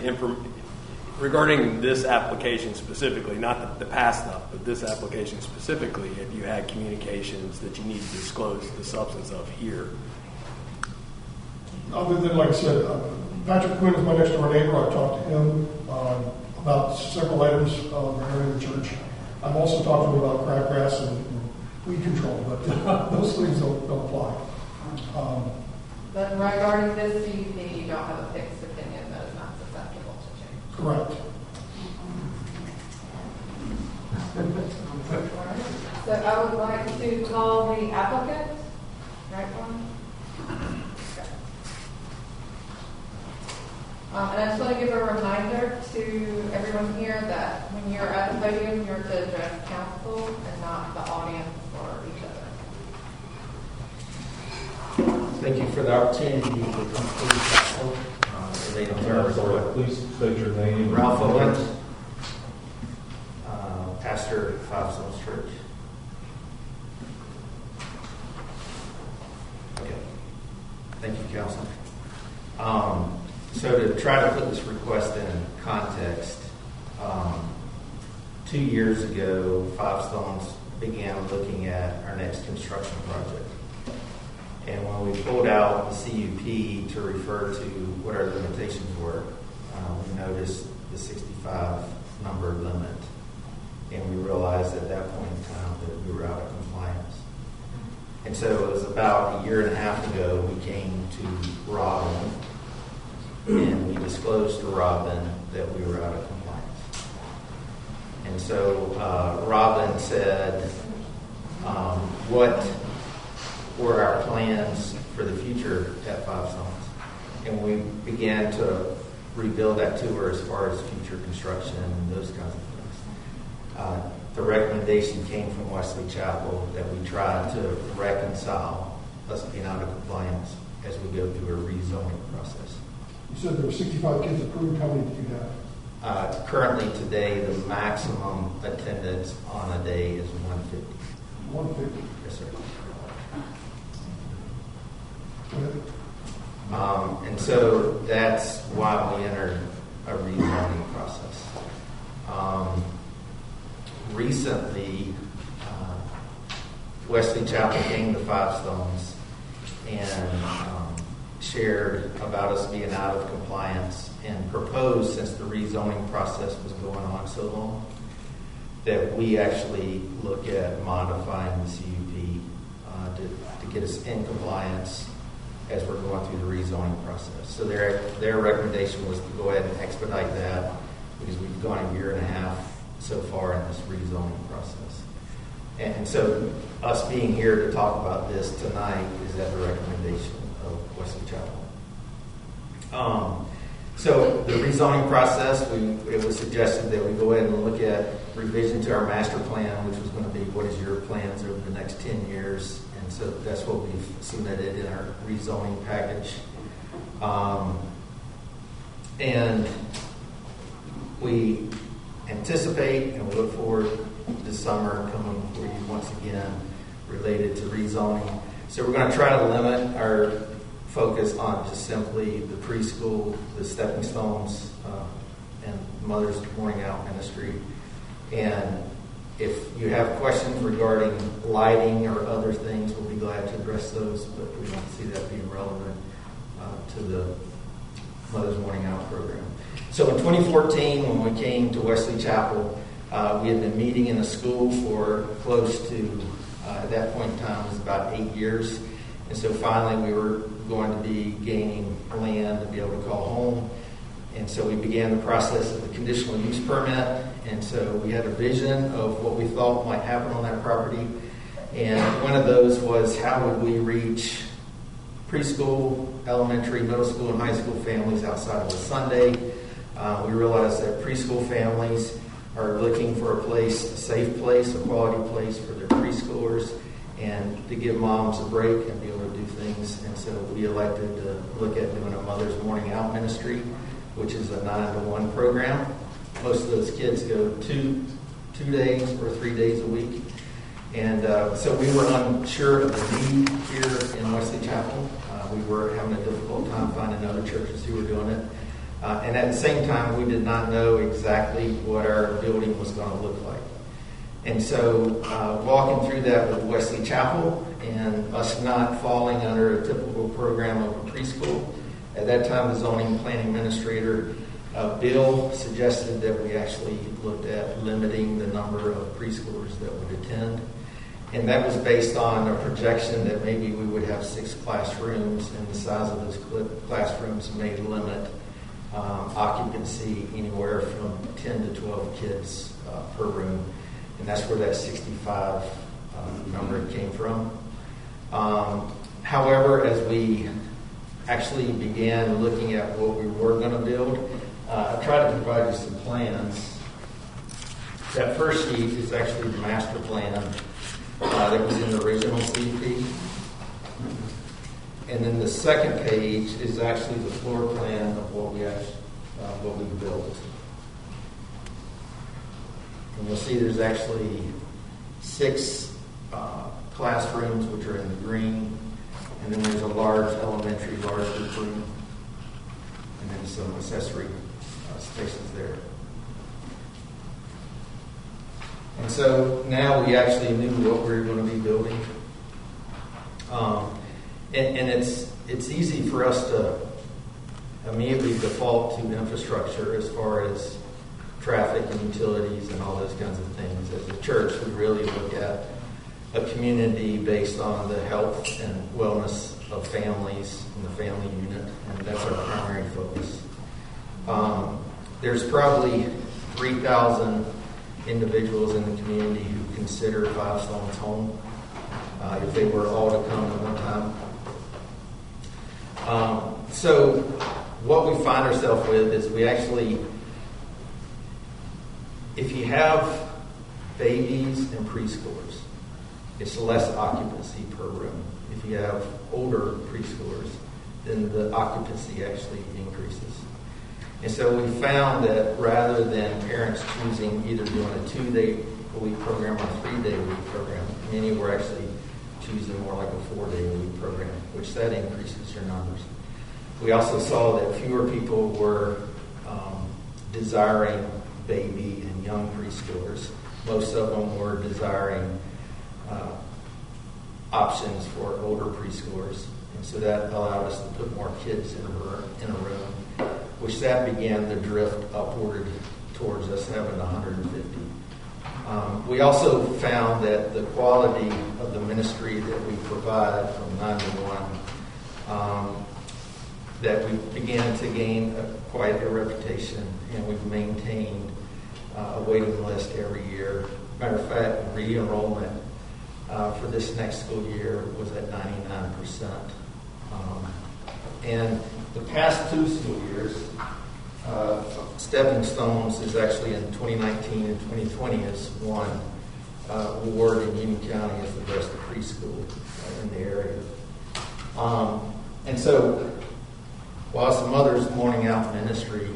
regarding this application specifically, not the past stuff, but this application specifically, if you had communications that you need to disclose the substance of here. Other than, like I said, Patrick Quinn is my next door neighbor. I've talked to him about several items regarding the church. I've also talked to him about crabgrass and weed control, but those things don't apply. But regarding this CUP, you don't have a fixed opinion that is not susceptible to change. Correct. So I would like to call the applicant. Right one? Okay. And I just want to give a reminder to everyone here that when you're at the podium, you're to address council and not the audience or each other. Thank you for the opportunity to complete council. Please state your name. Ralph Owens, pastor at Five Stones Church. Okay. Thank you, Council. So to try to put this request in context, 2 years ago, Five Stones began looking at our next construction project. And when we pulled out the CUP to refer to what our limitations were, we noticed the 65 number limit. And we realized at that point in time that we were out of compliance. And so it was about a year and a half ago we came to Robin and we disclosed to Robin that we were out of compliance. And so Robin said, what were our plans for the future at Five Stones? And we began to rebuild that to her as far as future construction and those kinds of things. The recommendation came from Wesley Chapel that we try to reconcile us being out of compliance as we go through a rezoning process. You said there were 65 kids approved. How many do you have? Currently today, the maximum attendance on a day is 150. 150. Yes, sir. Go ahead. And so that's why we entered a rezoning process. Recently, Wesley Chapel came to Five Stones and shared about us being out of compliance and proposed, since the rezoning process was going on so long, that we actually look at modifying the CUP to get us in compliance as we're going through the rezoning process. So their recommendation was to go ahead and expedite that because we've gone a year and a half so far in this rezoning process. And so us being here to talk about this tonight is at the recommendation of Wesley Chapel. So the rezoning process, it was suggested that we go ahead and look at revision to our master plan, which was going to be what is your plans over the next 10 years. And so that's what we've submitted in our rezoning package. And we anticipate and we look forward this summer coming before you once again related to rezoning. So we're going to try to limit our focus on just simply the preschool, the stepping stones, and Mother's Morning Out Ministry. And if you have questions regarding lighting or other things, we'll be glad to address those, but we don't see that being relevant to the Mother's Morning Out program. So in 2014, when we came to Wesley Chapel, we had been meeting in a school for close to, at that point in time, it was about 8 years. And so finally we were going to be gaining land to be able to call home. And so we began the process of the conditional use permit. And so we had a vision of what we thought might happen on that property. And one of those was, how would we reach preschool, elementary, middle school, and high school families outside of a Sunday? We realized that preschool families are looking for a place, a safe place, a quality place for their preschoolers, and to give moms a break and be able to do things. And so we elected to look at doing a Mother's Morning Out Ministry, which is a 9-to-1 program. Most of those kids go two days or 3 days a week. And so we were unsure of the need here in Wesley Chapel. We were having a difficult time finding other churches who were doing it. And at the same time, we did not know exactly what our building was going to look like. And so walking through that with Wesley Chapel and us not falling under a typical program of a preschool, at that time the zoning and planning administrator, Bill, suggested that we actually looked at limiting the number of preschoolers that would attend. And that was based on a projection that maybe we would have 6 classrooms, and the size of those classrooms may limit occupancy anywhere from 10 to 12 kids per room. And that's where that 65 number came from. However, as we actually began looking at what we were going to build, I tried to provide you some plans. That first sheet is actually the master plan that was in the original CP. And then the second page is actually the floor plan of what we built. And you'll see there's actually 6 classrooms, which are in the green, and then there's a large elementary, large group room, and then some accessory spaces there. And so now we actually knew what we were going to be building. And it's easy for us to immediately default to infrastructure as far as traffic and utilities and all those kinds of things. As a church, we really look at a community based on the health and wellness of families and the family unit, and that's our primary focus. There's probably 3,000 individuals in the community who consider Five Stones home, if they were all to come at one time. So what we find ourselves with is we actually, if you have babies and preschoolers, it's less occupancy per room. If you have older preschoolers, then the occupancy actually increases. And so we found that rather than parents choosing either doing a 2-day-a-week program or a 3-day-a-week program, many were actually choosing more like a 4-day-a-week program, which that increases your numbers. We also saw that fewer people were desiring baby and young preschoolers. Most of them were desiring options for older preschoolers. And so that allowed us to put more kids in a room, which that began to drift upward towards us having 150. We also found that the quality of the ministry that we provide from 911, that we began to gain quite a reputation, and we've maintained a waiting list every year. Matter of fact, re-enrollment for this next school year was at 99%. And the past 2 school years, Stepping Stones is actually in 2019 and 2020 has won award in Union County as the best preschool in the area. And so while it's a Mother's Morning Out ministry,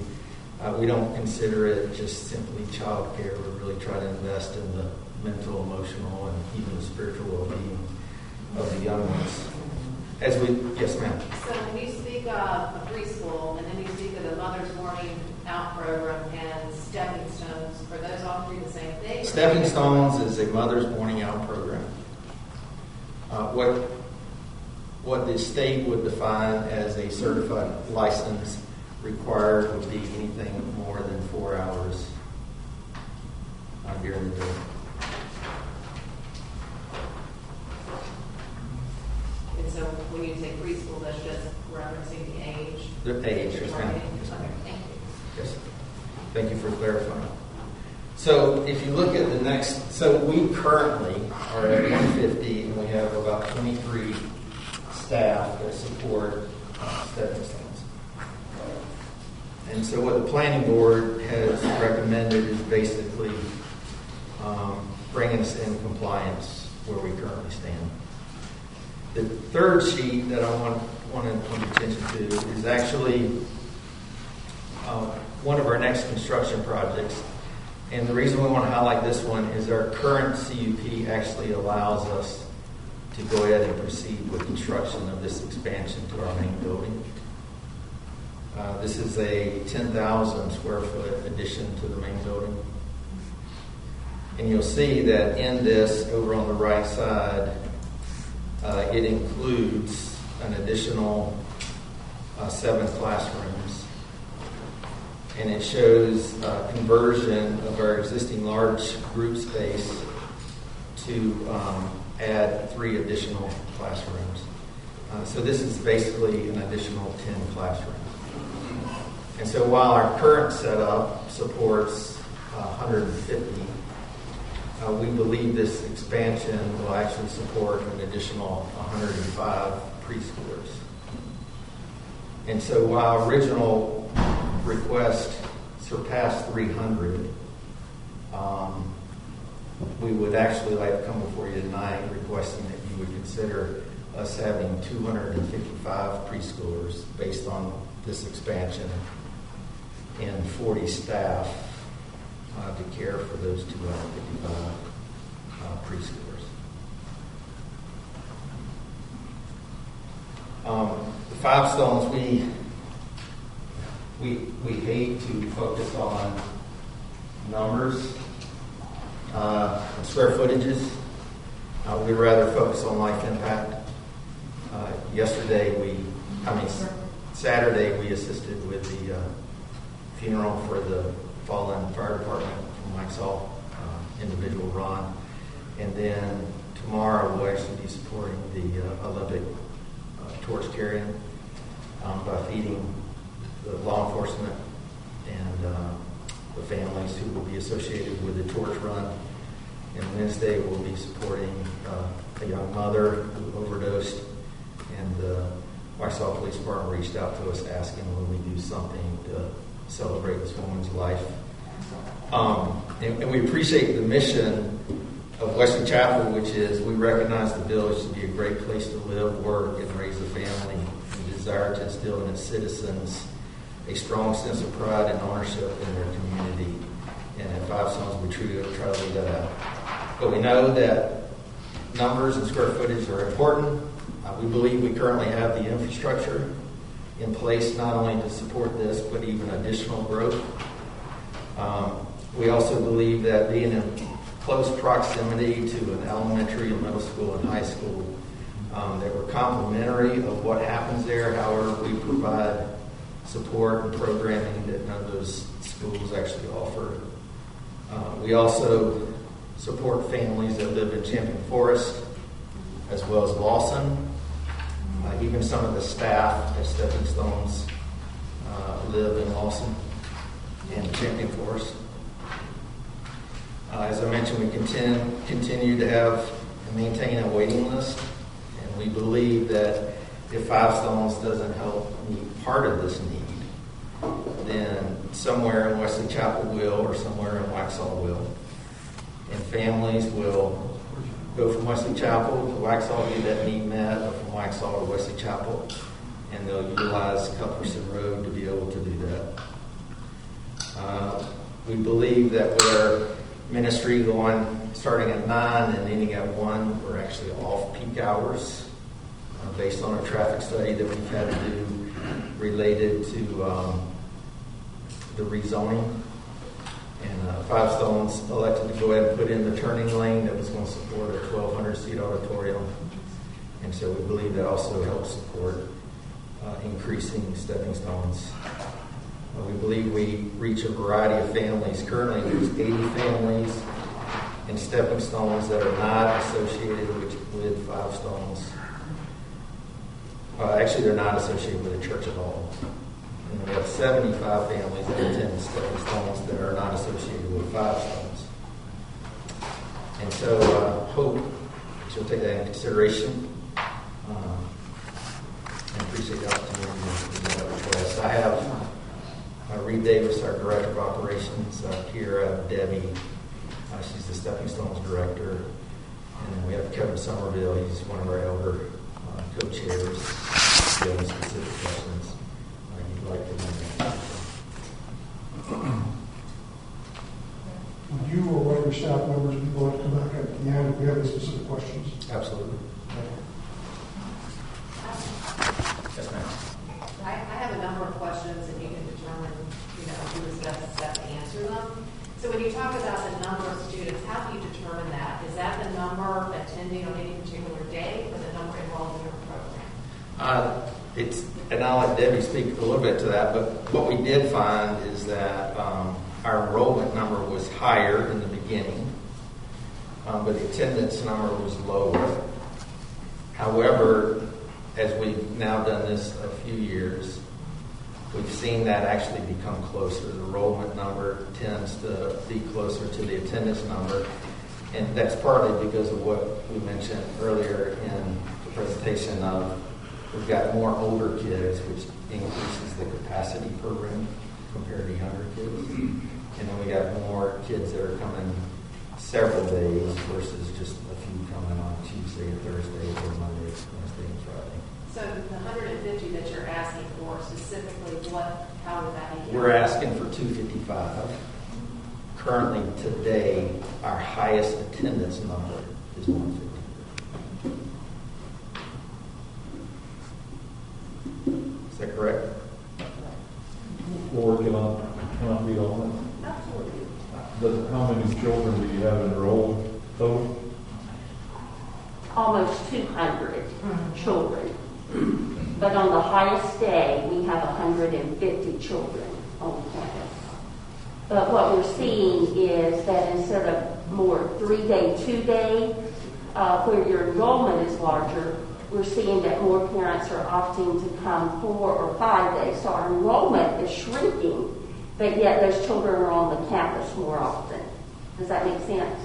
we don't consider it just simply child care. We really try to invest in the mental, emotional, and even the spiritual well-being of the young ones. Yes, ma'am. So when you speak of a preschool, and then you speak of the Mother's Morning Out program and Stepping Stones, are those all three the same thing? Stepping Stones is a Mother's Morning Out program. What the state would define as a certified license required would be anything more than 4 hours during the day. And so when you say preschool, that's just referencing the age? The age, yes, ma'am. Okay, thank you. Yes. Thank you for clarifying. So if you look at the next, so we currently are at 150, and we have about 23 staff that support Stepping Stones. And so what the planning board has recommended is basically bringing us in compliance where we currently stand. The third sheet that I want to put attention to is actually one of our next construction projects. And the reason we want to highlight this one is our current CUP actually allows us to go ahead and proceed with construction of this expansion to our main building. This is a 10,000 square foot addition to the main building. And you'll see that in this, over on the right side, it includes an additional 7 classrooms. And it shows conversion of our existing large group space to add 3 additional classrooms. So this is basically an additional 10 classrooms. And so while our current setup supports 150, we believe this expansion will actually support an additional 105 preschoolers. And so while original request surpassed 300, we would actually like to come before you tonight requesting that you would consider us having 255 preschoolers based on this expansion and 40 staff to care for those 255 preschoolers. The Five Stones, we hate to focus on numbers, Square footages, we'd rather focus on life impact. Saturday, we assisted with the funeral for the fallen fire department from Waxhaw, individual Ron. And then tomorrow, we'll actually be supporting the Olympic torch carrying by feeding the law enforcement and the families who will be associated with the torch run. And Wednesday, we'll be supporting a young mother who overdosed, and the Waxhaw Police Department reached out to us asking when we do something to celebrate this woman's life. And we appreciate the mission of Wesley Chapel, which is we recognize the village to be a great place to live, work, and raise a family. We desire to instill in its citizens a strong sense of pride and ownership in their community. And at Five Stones, we truly try to leave that out. But we know that numbers and square footage are important. We believe we currently have the infrastructure in place not only to support this, but even additional growth. We also believe that being in close proximity to an elementary, a middle school, and high school, that we're complementary of what happens there. However, we provide support and programming that none of those schools actually offer. We also support families that live in Champion Forest, as well as Lawson. Even some of the staff at Stepping Stones live in Lawson and Champion Forest. As I mentioned, we continue to have and maintain a waiting list, and we believe that if Five Stones doesn't help meet part of this need, then somewhere in Wesley Chapel will, or somewhere in Waxhaw will, and families will go from Wesley Chapel to Waxhaw to get that need met, or from Waxhaw to Wesley Chapel, and they'll utilize Cuthbertson Road to be able to do that. We believe that with our ministry starting at 9 and ending at 1, we're actually off peak hours based on a traffic study that we've had to do related to the rezoning. And Five Stones elected to go ahead and put in the turning lane that was going to support a 1,200-seat auditorium. And so we believe that also helps support increasing Stepping Stones. We believe we reach a variety of families. Currently, there's 80 families in Stepping Stones that are not associated with Five Stones. Actually, they're not associated with a church at all. And we have 75 families that attend Stepping Stones that are not associated with Five Stones. And so I hope that you'll take that into consideration. And appreciate the opportunity to do that request. I have Reed Davis, our Director of Operations, Kira, Debbie, she's the Stepping Stones Director. And then we have Kevin Somerville, he's one of our elder co-chairs. If you have any specific questions you'd like to know. Would you or one of your staff members be willing to come back at the end if we have any specific questions? Absolutely. Yes, ma'am. I have a number of questions, and you can determine, who is best to answer them. So when you talk about the number of students, how do you determine that? Is that the number attending on any particular day, or the number involved in your program? And I'll let Debbie speak a little bit to that, but what we did find is that our enrollment number was higher in the beginning, but the attendance number was lower. However, as we've now done this a few years, we've seen that actually become closer. The enrollment number tends to be closer to the attendance number, and that's partly because of what we mentioned earlier in the presentation of we've got more older kids, which increases the capacity per room compared to younger kids. And then we got more kids that are coming several days versus just a few coming on Tuesday and Thursday or Monday, Wednesday, and Friday. So the 150 that you're asking for, specifically, how would that be? We're asking for 255. Currently, today, our highest attendance number is 150. Is that correct? Lord, can I be on Absolutely. that? How many children do you have enrolled total? Almost 200 children. But on the highest day, we have 150 children on campus. But what we're seeing is that instead of more 3-day, 2-day, where your enrollment is larger, we're seeing that more parents are opting to come 4 or 5 days. So our enrollment is shrinking, but yet those children are on the campus more often. Does that make sense?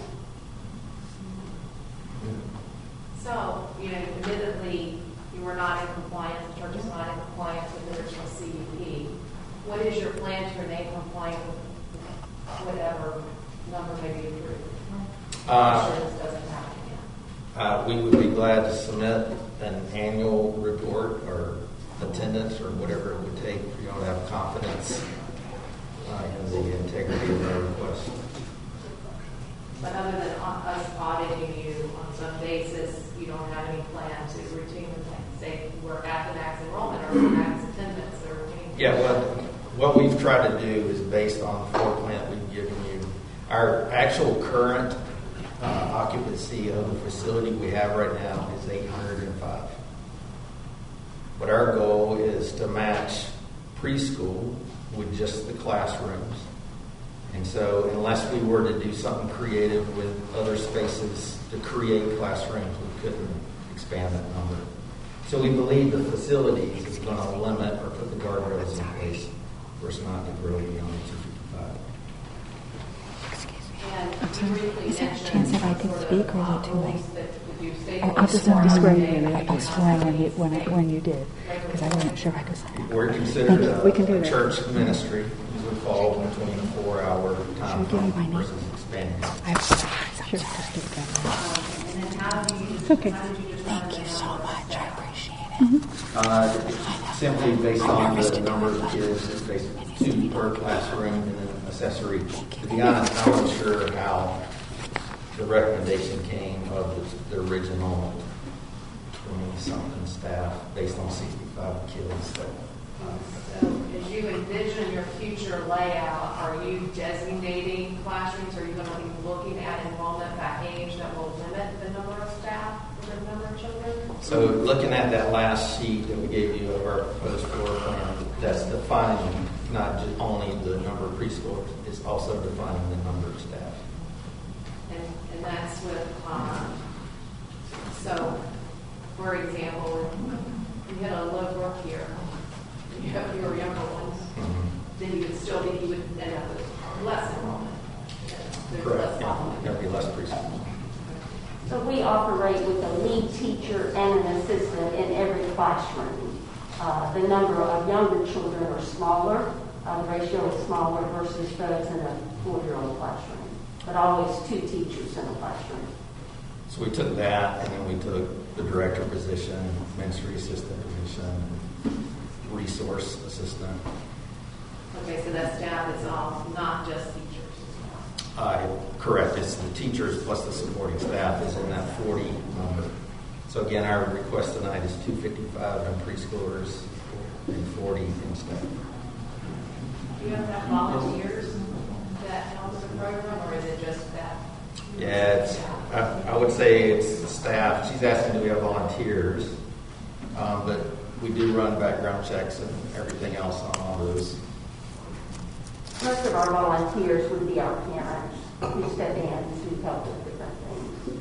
So, admittedly, you were not in compliance, the church is not in compliance with the original CUP. What is your plan to remain compliant with whatever number may be approved? I'm sure this doesn't happen again. We would be glad to submit an annual report or attendance or whatever it would take for you all to have confidence in the integrity of our request. But other than us auditing you on some basis, you don't have any plan to routinely say we're at the max enrollment or the max attendance or anything? Yeah, what we've tried to do is based on the floor plan we've given you. Our actual current occupancy of the facility we have right now is 805. But our goal is to match preschool with just the classrooms. And so unless we were to do something creative with other spaces to create classrooms, we couldn't expand that number. So we believe the facility is going to limit or put the guardrails in place for us not to grow beyond 255. Is there a chance that I could speak, or is it too late? I'll just swear you in. I swore when you did, because I wasn't sure I could say it. We're considered We can do a that. church ministry. We would fall between a 4-hour time Should we give you my name? versus expanding. Sure. And then how do you, It's okay. how did you determine Thank you the so number of much. I staff? appreciate it. Simply based on the number of kids, it's basically 2 per classroom and then accessory. To be honest, I'm not sure how the recommendation came of the original 20-something staff based on 65 kids. So as you envision your future layout, are you designating classrooms? Are you going to be looking at enrollment by age that will limit the number of staff or the number of children? So looking at that last sheet that we gave you of our proposed floor plan, that's defining not just only the number of preschoolers, it's also defining the number of staff. And that's with, so, for example, if you had a low work here, you have your younger ones, then you would still be, you would end up with less enrollment. There's less enrollment. There'll be less preschoolers. So we operate with a lead teacher and an assistant in every classroom. The number of younger children are smaller. The ratio is smaller versus those in a 4-year-old classroom. But always 2 teachers in a classroom. So we took that, and then we took the director position, ministry assistant position, resource assistant. Okay, so that staff is all, not just teachers. Correct. It's the teachers plus the supporting staff is in that 40 number. So again, our request tonight is 255 in preschoolers and 40 in staff. Do you have to have volunteers that help with the program, or is it just that? Yeah, it's, I would say it's staff. She's asking do we have volunteers, but we do run background checks and everything else on all those. Most of our volunteers would be our parents who step in to help with different things.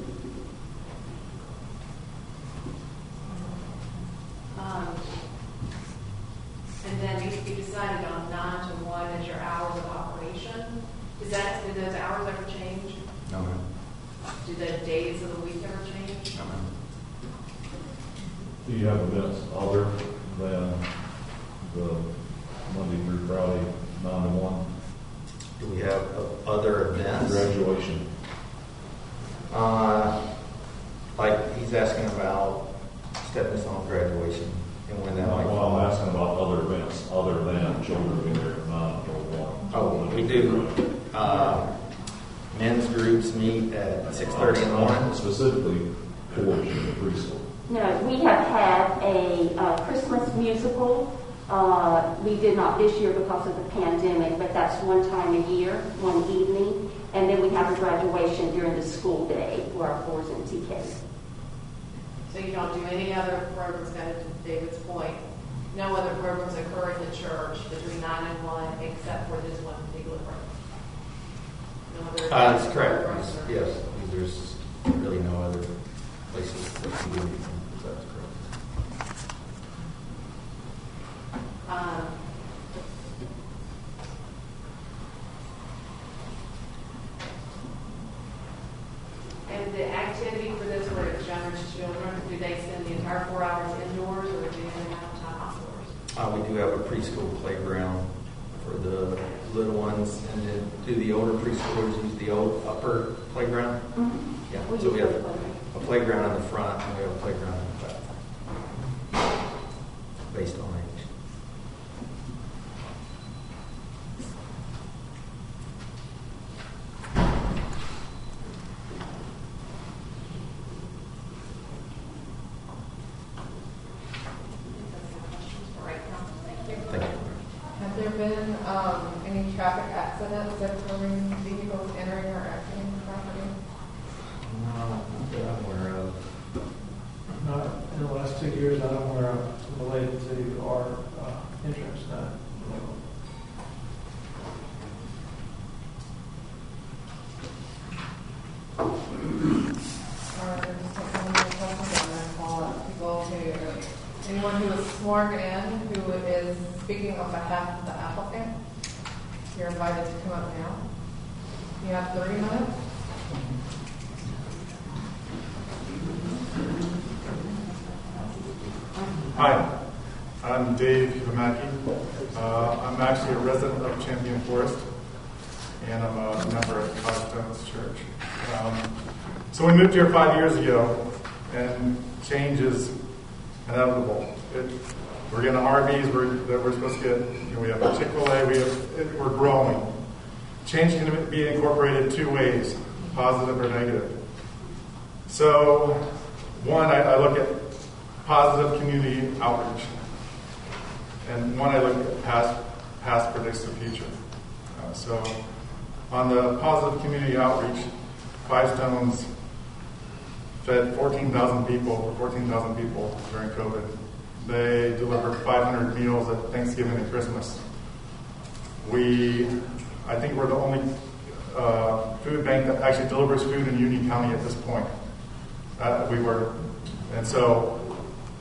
And then you decided on 9 to 1 as your hours of operation. Did those hours ever change? No, ma'am. Do the days of the week ever change? No, ma'am. Do you have events other than the Monday through Friday, 9 to 1? Do we have other events? Graduation. Like he's asking about stepping stone graduation and when that might Well, fall. I'm asking about other events other than children being there at 9 to 1. Oh, we do. Men's groups meet at 6:30 in the morning. Specifically for the preschool. No, we have had a Christmas musical We did not this year because of the pandemic, but that's one time a year, one evening. And then we have a graduation during the school day for our 4s and TKs. So you don't do any other programs, kind of to David's point, no other programs occur in the church between 9 and 1 except for this one particular program? No other That's correct. programs or- Yes, there's really no other places that we do anything. That's correct. And the activity for this where it's younger children, do they spend the entire 4 hours indoors or do they have time outdoors? We do have a preschool playground for the little ones, and then do the older preschoolers use the old upper playground? Mm-hmm. Yeah, We so use we have the playground. a playground in the front, and we have a playground in the back, based on age. All right, now, thank you. Thank you. Have there been any traffic accidents occurring, vehicles entering or exiting the property? Not that I'm aware of. Not in the last 2 years that I'm aware of related to our entrance. Anyone who is sworn in who is speaking on behalf of the applicant, you're invited to come up now. You have 30 minutes. Hi, I'm Dave Hamaki. I'm actually a resident of Champion Forest, and I'm a member of Five Stones Church. So we moved here 5 years ago, and change is inevitable. We're getting Arby's that we're supposed to get. We have Chick-fil-A. We're growing. Change can be incorporated 2 ways, positive or negative. So, one, I look at positive community outreach, and one, I look at past predicts the future. So, on the positive community outreach, Five Stones fed 14,000 people during COVID. They delivered 500 meals at Thanksgiving and Christmas. I think we're the only food bank that actually delivers food in Union County at this point. And so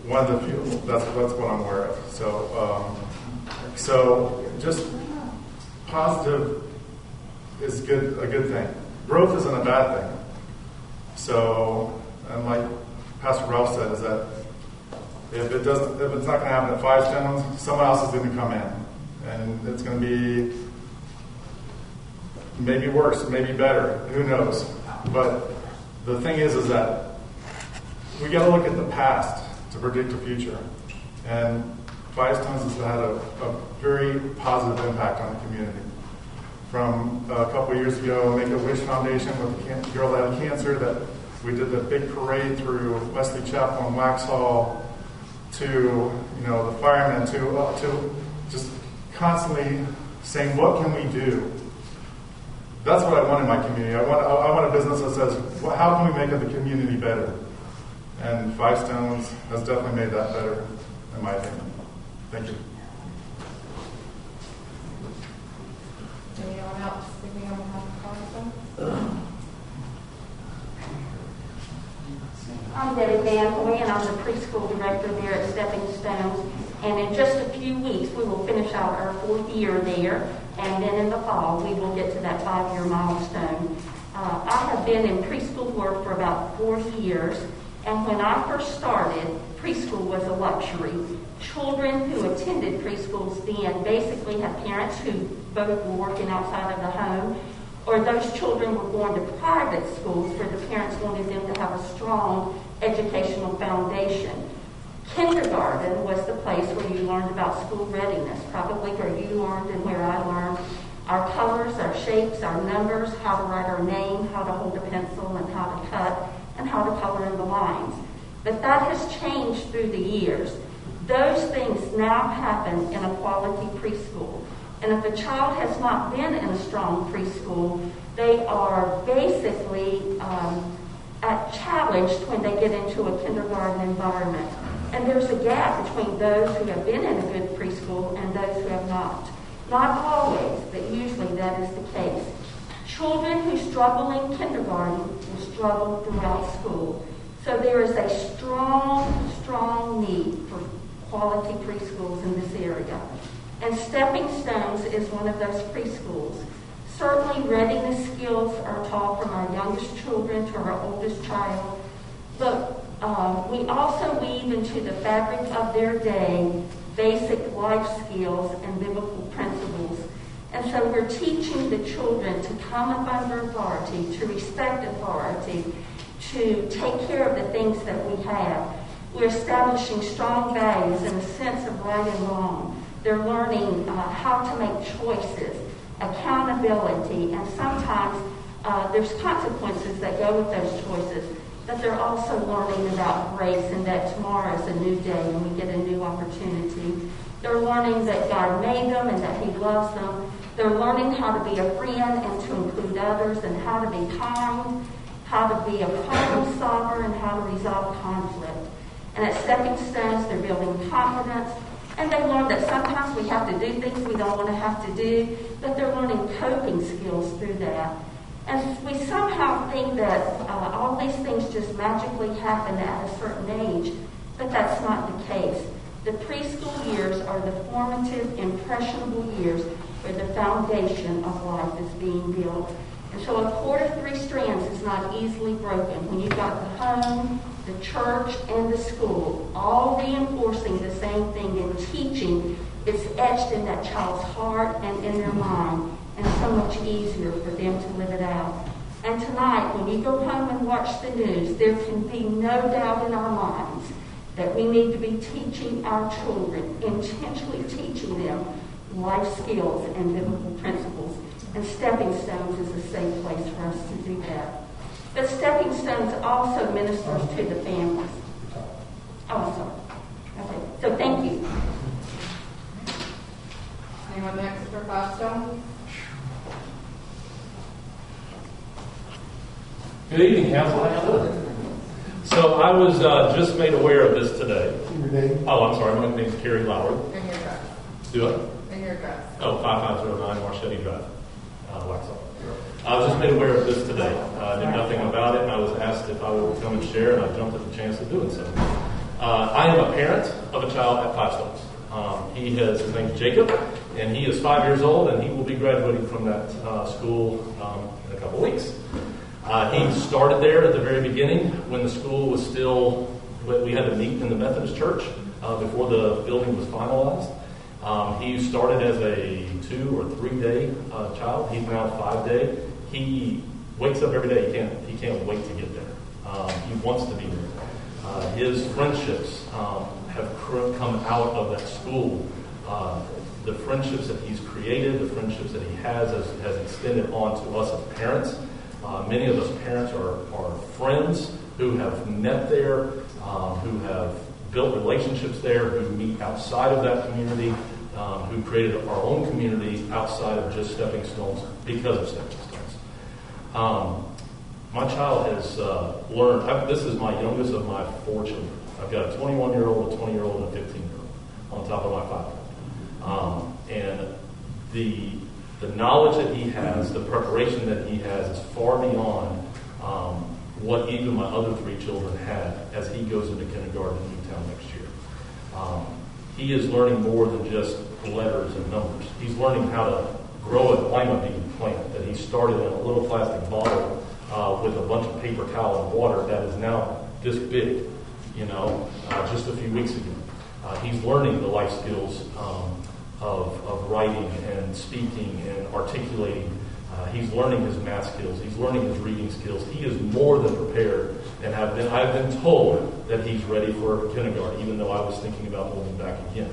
one of the few, that's what I'm aware of. So just positive is a good thing. Growth isn't a bad thing. So, and like Pastor Ralph said, is that if it's not going to happen at Five Stones, someone else is going to come in, and it's going to be maybe worse, maybe better, who knows? But the thing is that we got to look at the past to predict the future, and Five Stones has had a very positive impact on the community. From a couple of years ago, Make-A-Wish Foundation with a girl that had cancer, that we did the big parade through Wesley Chapel and Waxhaw, to the firemen, to just constantly saying, what can we do? That's what I want in my community. I want a business that says, well, how can we make the community better? And Five Stones has definitely made that better, in my opinion. Thank you. Anyone else speaking on behalf of Five Stones? I'm Debbie Manley, and I'm the preschool director there at Stepping Stones. And in just a few weeks, we will finish out our 4th year there. And then in the fall, we will get to that 5-year milestone. I have been in preschool work for about 4 years. And when I first started, preschool was a luxury. Children who attended preschools then basically had parents who both were working outside of the home, or those children were going to private schools where the parents wanted them to have a strong educational foundation. Kindergarten was the place where you learned about school readiness, probably where you learned and where I learned our colors, our shapes, our numbers, how to write our name, how to hold a pencil, and how to cut, and how to color in the lines. But that has changed through the years. Those things now happen in a quality preschool. And if a child has not been in a strong preschool, they are basically challenged when they get into a kindergarten environment. And there's a gap between those who have been in a good preschool and those who have not. Not always, but usually that is the case. Children who struggle in kindergarten will struggle throughout school. So there is a strong need for quality preschools in this area. And Stepping Stones is one of those preschools. Certainly readiness skills are taught from our youngest children to our oldest child. But we also weave into the fabric of their day basic life skills and biblical principles. And so we're teaching the children to come up under authority, to respect authority, to take care of the things that we have. We're establishing strong values and a sense of right and wrong. They're learning how to make choices, accountability, and sometimes there's consequences that go with those choices. But they're also learning about grace and that tomorrow is a new day and we get a new opportunity. They're learning that God made them and that He loves them. They're learning how to be a friend and to include others and how to be kind, how to be a problem solver, and how to resolve conflict. And at Stepping Stones, they're building confidence. And they learn that sometimes we have to do things we don't want to have to do, but they're learning coping skills through that. And we somehow think that all these things just magically happen at a certain age, but that's not the case. The preschool years are the formative, impressionable years where the foundation of life is being built. And so a cord of 3 strands is not easily broken. When you've got the home, the church, and the school all reinforcing the same thing and teaching, it's etched in that child's heart and in their mind, and so much easier for them to live it out. And tonight, when you go home and watch the news, there can be no doubt in our minds that we need to be teaching our children, intentionally teaching them life skills and biblical principles. And Stepping Stones is a safe place for us to do that. But Stepping Stones also ministers to the families. Oh, sorry. Okay, so thank you. Anyone next for Five Stones? Good evening, Council. How you doing? So I was just made aware of this today. Your name? Oh, I'm sorry. My name's Kerry Lowry. And your address. Do it? And your address. Oh, 5509 Marchetti Drive, Waxhaw. I was just made aware of this today. I knew nothing about it, and I was asked if I would come and share, and I jumped at the chance of doing so. I am a parent of a child at Five Stones. His name's Jacob, and he is 5 years old, and he will be graduating from that school in a couple weeks. He started there at the very beginning when the school was still, we had to meet in the Methodist Church before the building was finalized. He started as a 2 or 3 day child. He's now 5 day. He wakes up every day. He can't wait to get there. He wants to be there. His friendships have come out of that school. The friendships that he's created, the friendships that he has extended on to us as parents. Many of us parents are friends who have met there, who have built relationships there, who meet outside of that community, who created our own community outside of just Stepping Stones because of Stepping Stones. My child has learned, this is my youngest of my 4 children. I've got a 21-year-old, a 20-year-old, and a 15-year-old on top of my 5. And the knowledge that he has, the preparation that he has is far beyond what even my other 3 children had as he goes into kindergarten in Newtown next year. He is learning more than just letters and numbers. He's learning how to grow a lima bean plant that he started in a little plastic bottle with a bunch of paper towel and water that is now this big, just a few weeks ago. He's learning the life skills of writing and speaking and articulating. He's learning his math skills. He's learning his reading skills. He is more than prepared, and I've been told that he's ready for kindergarten, even though I was thinking about moving back again.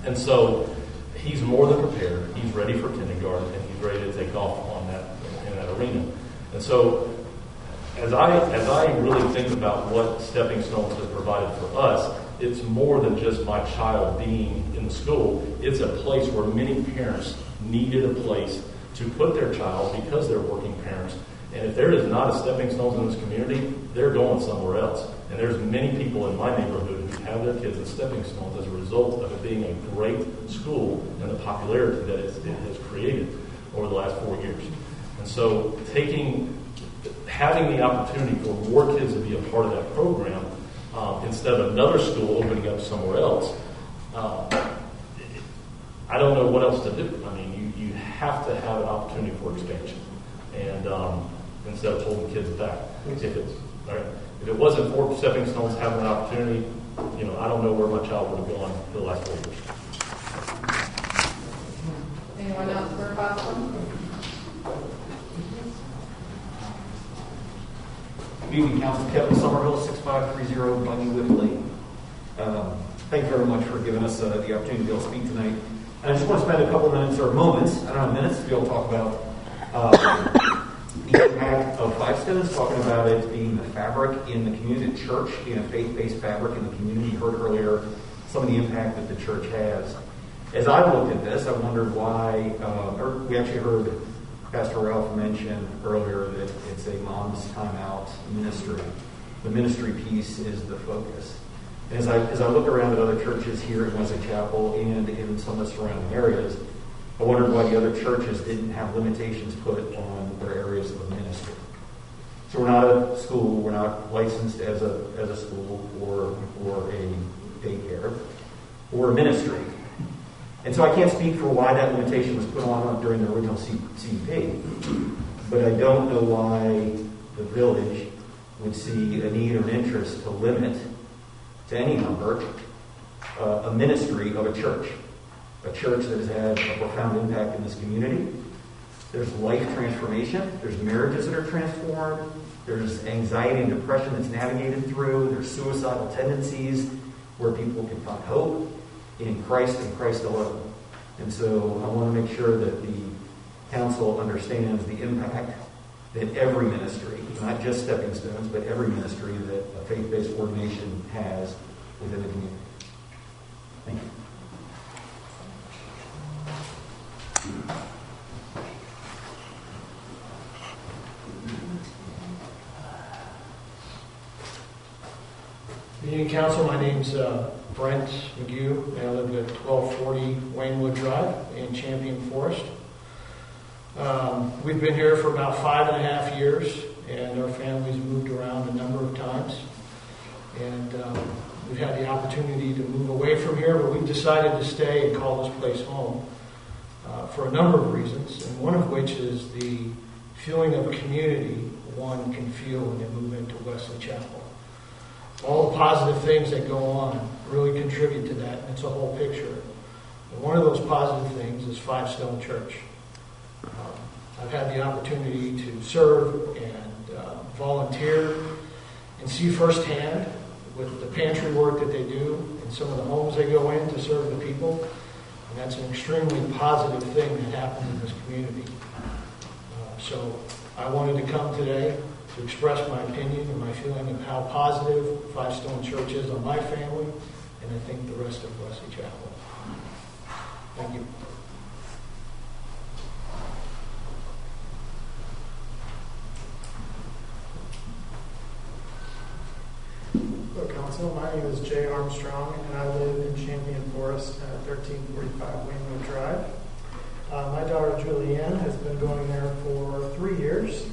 And so he's more than prepared. He's ready for kindergarten, and he's ready to take off on that in that arena. And so, as I really think about what Stepping Stones has provided for us, it's more than just my child being in the school. It's a place where many parents needed a place to put their child because they're working parents. And if there is not a stepping stone in this community, they're going somewhere else. And there's many people in my neighborhood who have their kids at stepping stones as a result of it being a great school and the popularity that it has created over the last 4 years. And so having the opportunity for more kids to be a part of that program, instead of another school opening up somewhere else, I don't know what else to do. I mean, you have to have an opportunity for expansion, and instead of holding kids back. If it wasn't for stepping stones having an opportunity, I don't know where my child would have gone for the last 4 years. Anyone else for a question? Good evening, Council. Kevin Summerhill, 6530 Bunnywood Lane. Thank you very much for giving us the opportunity to be able to speak tonight. And I just want to spend a couple minutes, or moments, I don't have minutes, to be able to talk about the impact of Five Stones, talking about it being the fabric in the community, church being a faith-based fabric in the community. You heard earlier some of the impact that the church has. As I looked at this, I wondered why, we actually heard Pastor Ralph mention earlier that it's a mom's timeout ministry. The ministry piece is the focus. As I look around at other churches here at Wesley Chapel and in some of the surrounding areas, I wondered why the other churches didn't have limitations put on their areas of ministry. So we're not a school, we're not licensed as a school or a daycare or a ministry. And so I can't speak for why that limitation was put on during the original CUP, but I don't know why the village would see a need or an interest to limit to any number a ministry of a church that has had a profound impact in this community. There's life transformation, there's marriages that are transformed, there's anxiety and depression that's navigated through, there's suicidal tendencies where people can find hope in Christ and Christ alone. And so I want to make sure that the council understands the impact that every ministry, not just Stepping Stones, but every ministry that a faith-based ordination has within the community. Thank you. Good evening, Council. My name's Brent McGue, and I live at 1240 Waynewood Drive in Champion Forest. We've been here for about 5.5 years, and our family's moved around a number of times. And we've had the opportunity to move away from here, but we've decided to stay and call this place home for a number of reasons, and one of which is the feeling of a community one can feel when they move into Wesley Chapel. All the positive things that go on really contribute to that, and it's a whole picture. And one of those positive things is Five Stone Church. I've had the opportunity to serve and volunteer and see firsthand with the pantry work that they do and some of the homes they go in to serve the people. And that's an extremely positive thing that happens in this community. So I wanted to come today to express my opinion and my feeling of how positive Five Stone Church is on my family, and I think the rest of Wesley Chapel. Thank you. Hello, Council. My name is Jay Armstrong, and I live in Champion Forest at 1345 Waynewood Drive. My daughter Julianne has been going there for 3 years.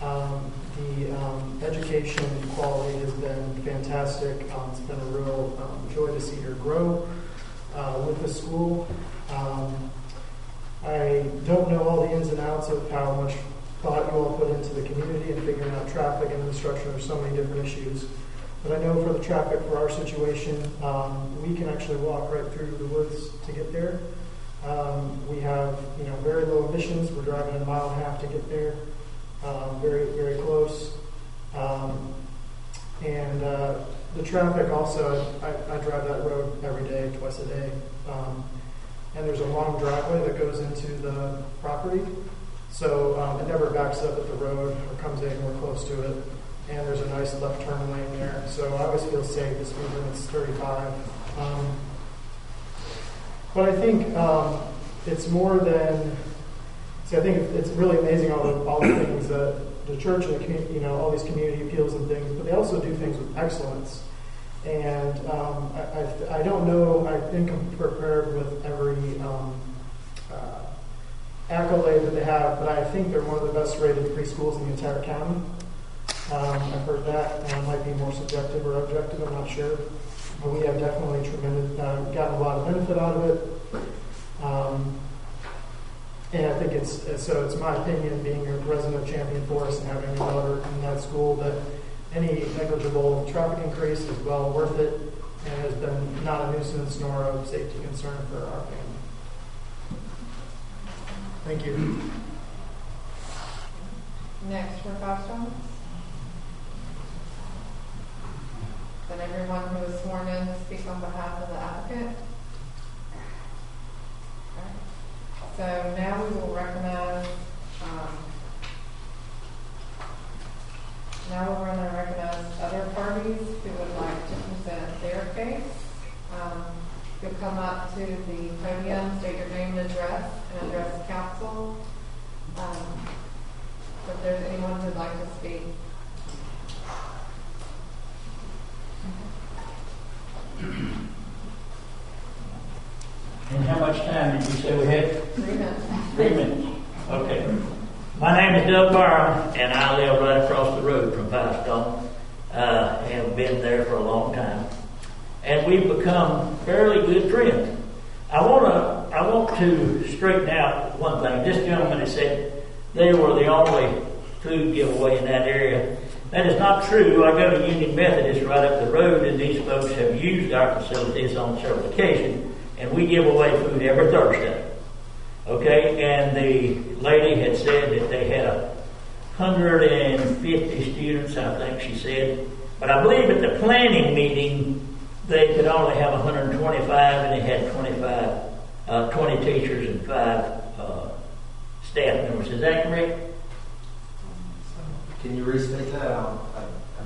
The education quality has been fantastic. It's been a real joy to see her grow with the school. I don't know all the ins and outs of how much thought you all put into the community and figuring out traffic and instruction. There's so many different issues. But I know for the traffic for our situation, we can actually walk right through the woods to get there. We have, very low emissions. We're driving 1.5 miles to get there. Very, very close. And the traffic also, I drive that road every day, twice a day. And there's a long driveway that goes into the property. So it never backs up at the road or comes anywhere close to it. and there's a nice left turn lane there. So I always feel safe. The speed limit's 35. But I think it's more than. See, I think it's really amazing all the things that the church and the community, all these community appeals and things, but they also do things with excellence. And I don't know. I think I'm prepared with every accolade that they have, but I think they're one of the best rated preschools in the entire county. I've heard that, and it might be more subjective or objective, I'm not sure. But we have definitely gotten a lot of benefit out of it. And I think it's my opinion, being a resident of Champion Forest and having a daughter in that school, that any negligible traffic increase is well worth it and has been not a nuisance nor a safety concern for our family. Thank you. Next for Five Stones. Then everyone who is sworn in to speak on behalf of the applicant. Okay. So now we will recognize. Now we're going to recognize other parties who would like to present their case. You'll come up to the podium, state your name and address, and address the council. If there's anyone who'd like to speak. And how much time did you say we had? 3 minutes. 3 minutes. Okay. My name is Doug Byron, and I live right across the road from Firestone. Have been there for a long time, and we've become fairly good friends. I want to straighten out one thing. This gentleman has said they were the only food giveaway in that area. That is not true. I go to Union Methodist right up the road, and these folks have used our facilities on several occasions, and we give away food every Thursday. Okay, and the lady had said that they had 150 students, I think she said. But I believe at the planning meeting, they could only have 125, and they had 20 teachers and 5 staff members. Is that correct? Can you restate that? I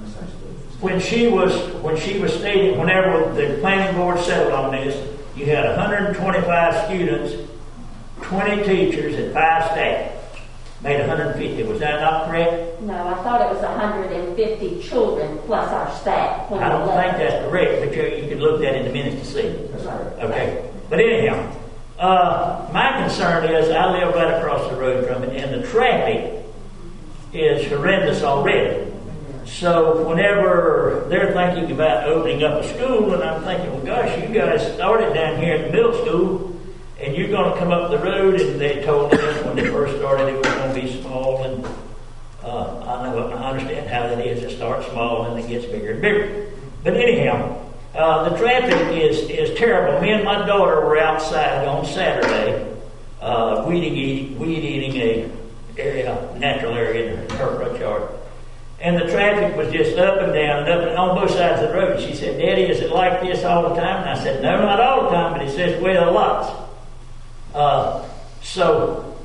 misunderstood. When she was stating, whenever the planning board settled on this, you had 125 students, 20 teachers, and 5 staff. Made 150. Was that not correct? No, I thought it was 150 children plus our staff. I don't think that's correct, but you can look that in a minute to see. Okay. But anyhow, my concern is I live right across the road from it, and the traffic is horrendous already. So whenever they're thinking about opening up a school, and I'm thinking, well, gosh, you guys started down here at the middle school, and you're going to come up the road, and they told us when they first started it was going to be small, and I understand how that is. It starts small and it gets bigger and bigger. But anyhow, the traffic is terrible. Me and my daughter were outside on Saturday weed eating a natural area in her front yard. And the traffic was just up and down and up and on both sides of the road. She said, "Daddy, is it like this all the time?" And I said, "No, not all the time, but it says, well, lots."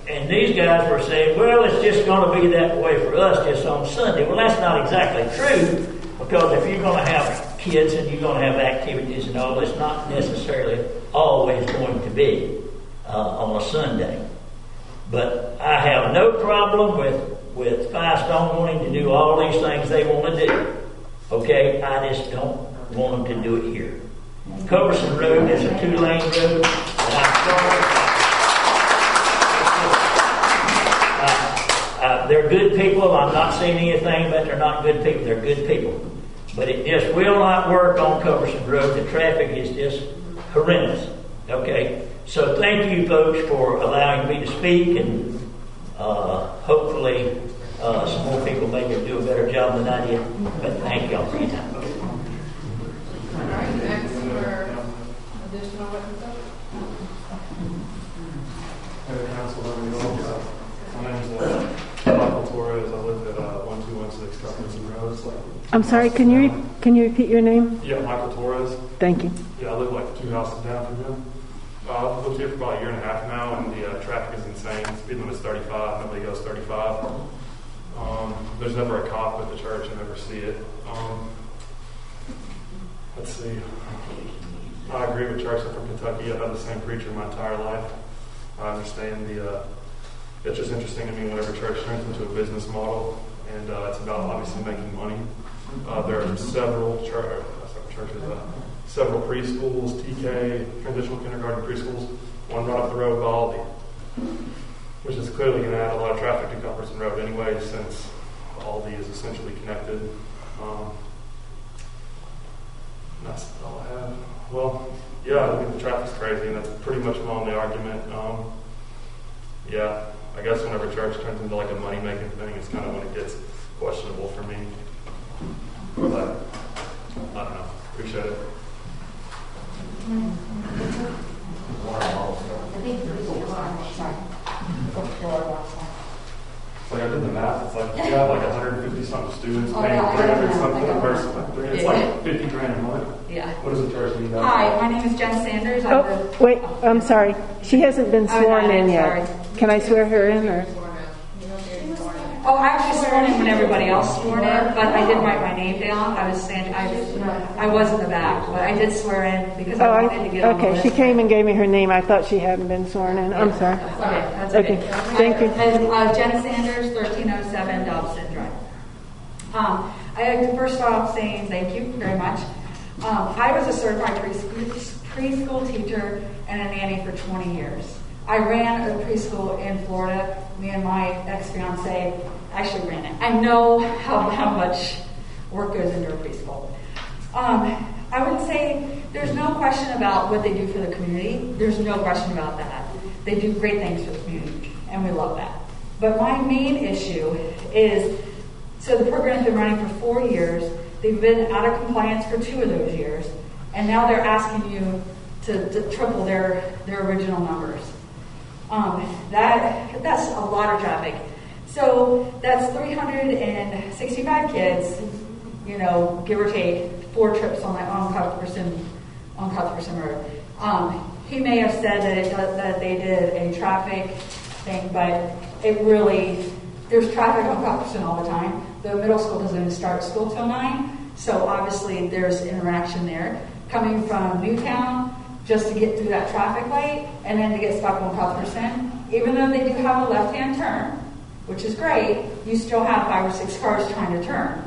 And these guys were saying, well, it's just going to be that way for us just on Sunday. Well, that's not exactly true, because if you're going to have kids and you're going to have activities and all, it's not necessarily always going to be on a Sunday. But I have no problem with Firestone wanting to do all these things they want to do. Okay? I just don't want them to do it here. Culberson Road is a 2-lane road, and I'm sorry. They're good people. I'm not saying anything but they're not good people. They're good people. But it just will not work on Culberson Road. The traffic is just horrendous. Okay? So thank you, folks, for allowing me to speak, and hopefully some more people maybe do a better job than I did. But thank y'all for your time. All right, next for additional witnesses. My name is Michael Torres. I live at 1216 Culberson Road. I'm sorry, can you repeat your name? Yeah, Michael Torres. Thank you. Yeah, I live like 2 houses down from him. I've lived here for about 1.5 years now, and the traffic is insane. Speed limit is 35. Nobody goes 35. There's never a cop at the church. I never see it. Let's see. I agree with church. I'm from Kentucky. I've had the same preacher my entire life. I understand it's just interesting to me whenever church turns into a business model, and it's about obviously making money. There are several churches, several preschools, TK, transitional kindergarten preschools, one right up the road, Aldi, which is clearly going to add a lot of traffic to Culbertson Road anyway, since Aldi is essentially connected. That's all I have. Well, yeah, I think the traffic's crazy, and that's pretty much my only argument. Yeah, I guess whenever church turns into like a money-making thing, it's kind of when it gets questionable for me. But, I don't know. Appreciate it. Like I did the math, it's like you have like 150 something students paying 300 something versus it's like 50 grand a month. Yeah. What does the church need? Hi, my name is Jen Sanders. Wait, I'm sorry. She hasn't been sworn in yet. Can I swear her in or? Oh, I was sworn in when everybody else sworn in, but I did write my name down. I was in the back, but I did swear in because I wanted to get on the list. She came and gave me her name. I thought she hadn't been sworn in. I'm sorry. Okay, that's okay. Thank you. Jen Sanders, 1307 Dobson Drive. I like to first off saying thank you very much. I was a certified preschool teacher and a nanny for 20 years. I ran a preschool in Florida. Me and my ex-fiance actually ran it. I know how much work goes into a preschool. I would say there's no question about what they do for the community. There's no question about that. They do great things for the community, and we love that. But my main issue is, so the program's been running for 4 years. They've been out of compliance for 2 of those years, and now they're asking you to triple their original numbers. That's a lot of traffic. So that's 365 kids, give or take 4 trips on Cuthbertson Road. He may have said that they did a traffic thing, but there's traffic on Cuthbertson all the time. The middle school doesn't even start school till 9, so obviously there's interaction there. Coming from Newtown, just to get through that traffic light and then to get stuck on Cuthbertson, even though they do have a left-hand turn, which is great, you still have 5 or 6 cars trying to turn.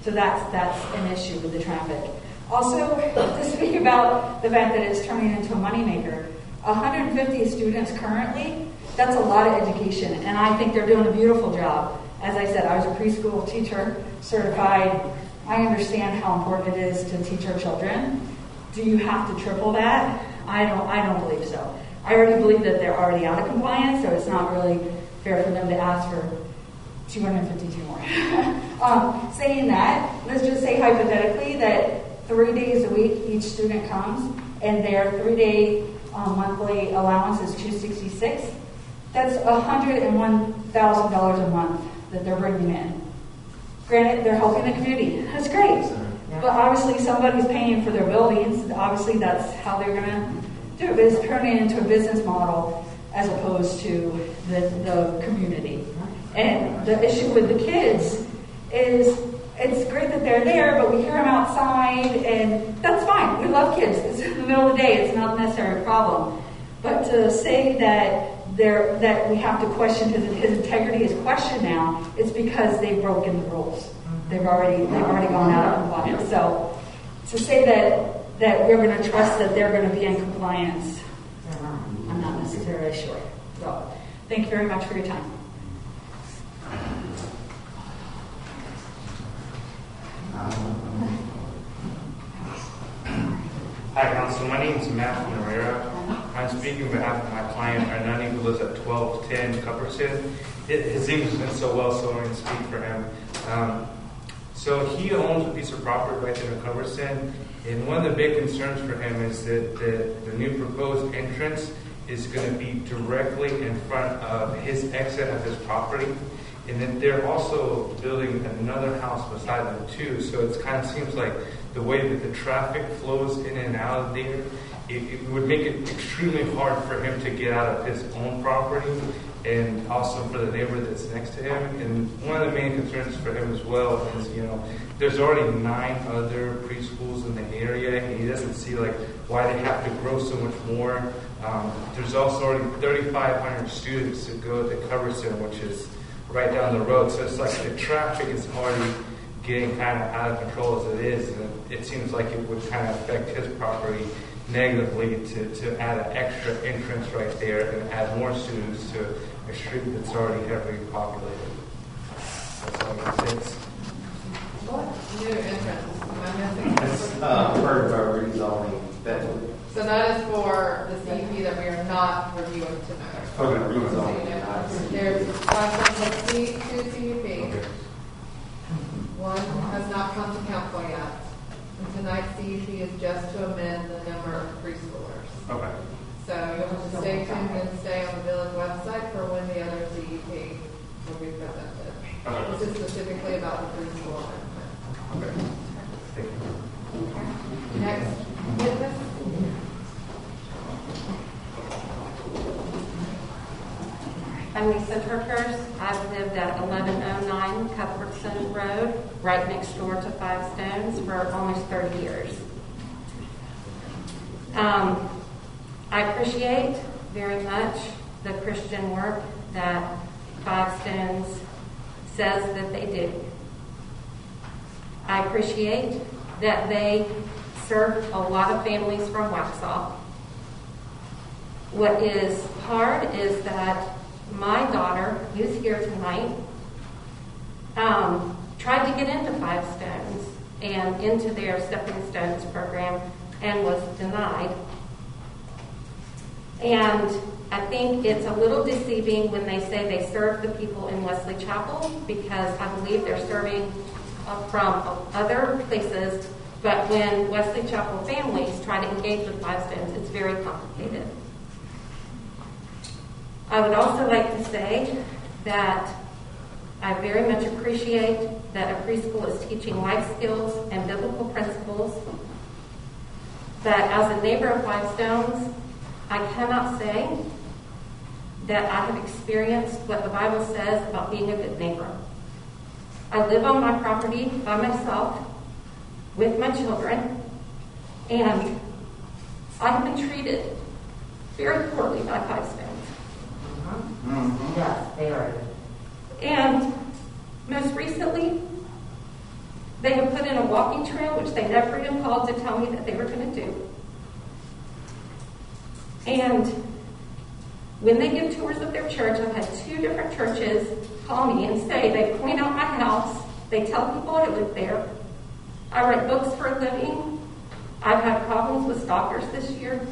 So that's an issue with the traffic. Also, to speak about the fact that it's turning into a moneymaker, 150 students currently, that's a lot of education, and I think they're doing a beautiful job. As I said, I was a preschool teacher, certified. I understand how important it is to teach our children. Do you have to triple that? I don't believe so. I already believe that they're already out of compliance, so it's not really fair for them to ask for 252 more. Saying that, let's just say hypothetically that 3 days a week each student comes, and their 3-day monthly allowance is $266. That's $101,000 a month that they're bringing in. Granted, they're helping the community. That's great. But obviously somebody's paying for their buildings. Obviously that's how they're going to do it. But it's turning into a business model as opposed to the community. And the issue with the kids is it's great that they're there, but we hear them outside, and that's fine. We love kids. It's in the middle of the day. It's not necessarily a problem. But to say that we have to question his integrity is questioned now, it's because they've broken the rules. They've already gone out of compliance. So to say that we're going to trust that they're going to be in compliance, I'm not necessarily sure. So thank you very much for your time. Hi, Council. My name is Matthew Herrera. I'm speaking on behalf of my client, Arnani, who lives at 1210 Cuthbertson. His English isn't so well, so I'm going to speak for him. So he owns a piece of property right there in Cuthbertson, and one of the big concerns for him is that the new proposed entrance is going to be directly in front of his exit of his property, and then they're also building another house beside them too. So it kind of seems like the way that the traffic flows in and out of there it would make it extremely hard for him to get out of his own property, and also for the neighbor that's next to him. And one of the main concerns for him as well is, there's already 9 other preschools in the area, and he doesn't see like why they have to grow so much more. There's also already 3,500 students to go to Cumberson, which is right down the road. So it's like the traffic is already getting kind of out of control as it is, and it seems like it would kind of affect his property negatively to add an extra entrance right there and add more students to a street that's already heavily populated. That's all it is. What new entrance? Am I missing? It's part of our rezoning. So that is for the CUP that we are not reviewing tonight. Okay, rezoning. There's 5.2 CUP. One has not come to council yet. And tonight's CUP is just to amend the number of preschoolers. Okay. So you'll have to stay tuned and stay on the village website for when the other CUP will be presented. Okay. This is specifically about the preschool. Okay. Thank you. Next witness. I'm Lisa Turkers. I've lived at 1109 Cuthbertson Road, right next door to Five Stones, for almost 30 years. I appreciate very much the Christian work that Five Stones says that they do. I appreciate that they serve a lot of families from Waxhaw. What is hard is that my daughter, who's here tonight, tried to get into Five Stones and into their Stepping Stones program and was denied. And I think it's a little deceiving when they say they serve the people in Wesley Chapel, because I believe they're serving from other places, but when Wesley Chapel families try to engage with Five Stones, it's very complicated. I would also like to say that I very much appreciate that a preschool is teaching life skills and biblical principles. But as a neighbor of Five Stones, I cannot say that I have experienced what the Bible says about being a good neighbor. I live on my property by myself with my children, and I have been treated very poorly by Five Stones. Yes, very. And most recently, they have put in a walking trail, which they never even called to tell me that they were going to do. And when they give tours of their church, I've had 2 different churches call me and say they point out my house, they tell people I live there. I write books for a living. I've had problems with stalkers this year.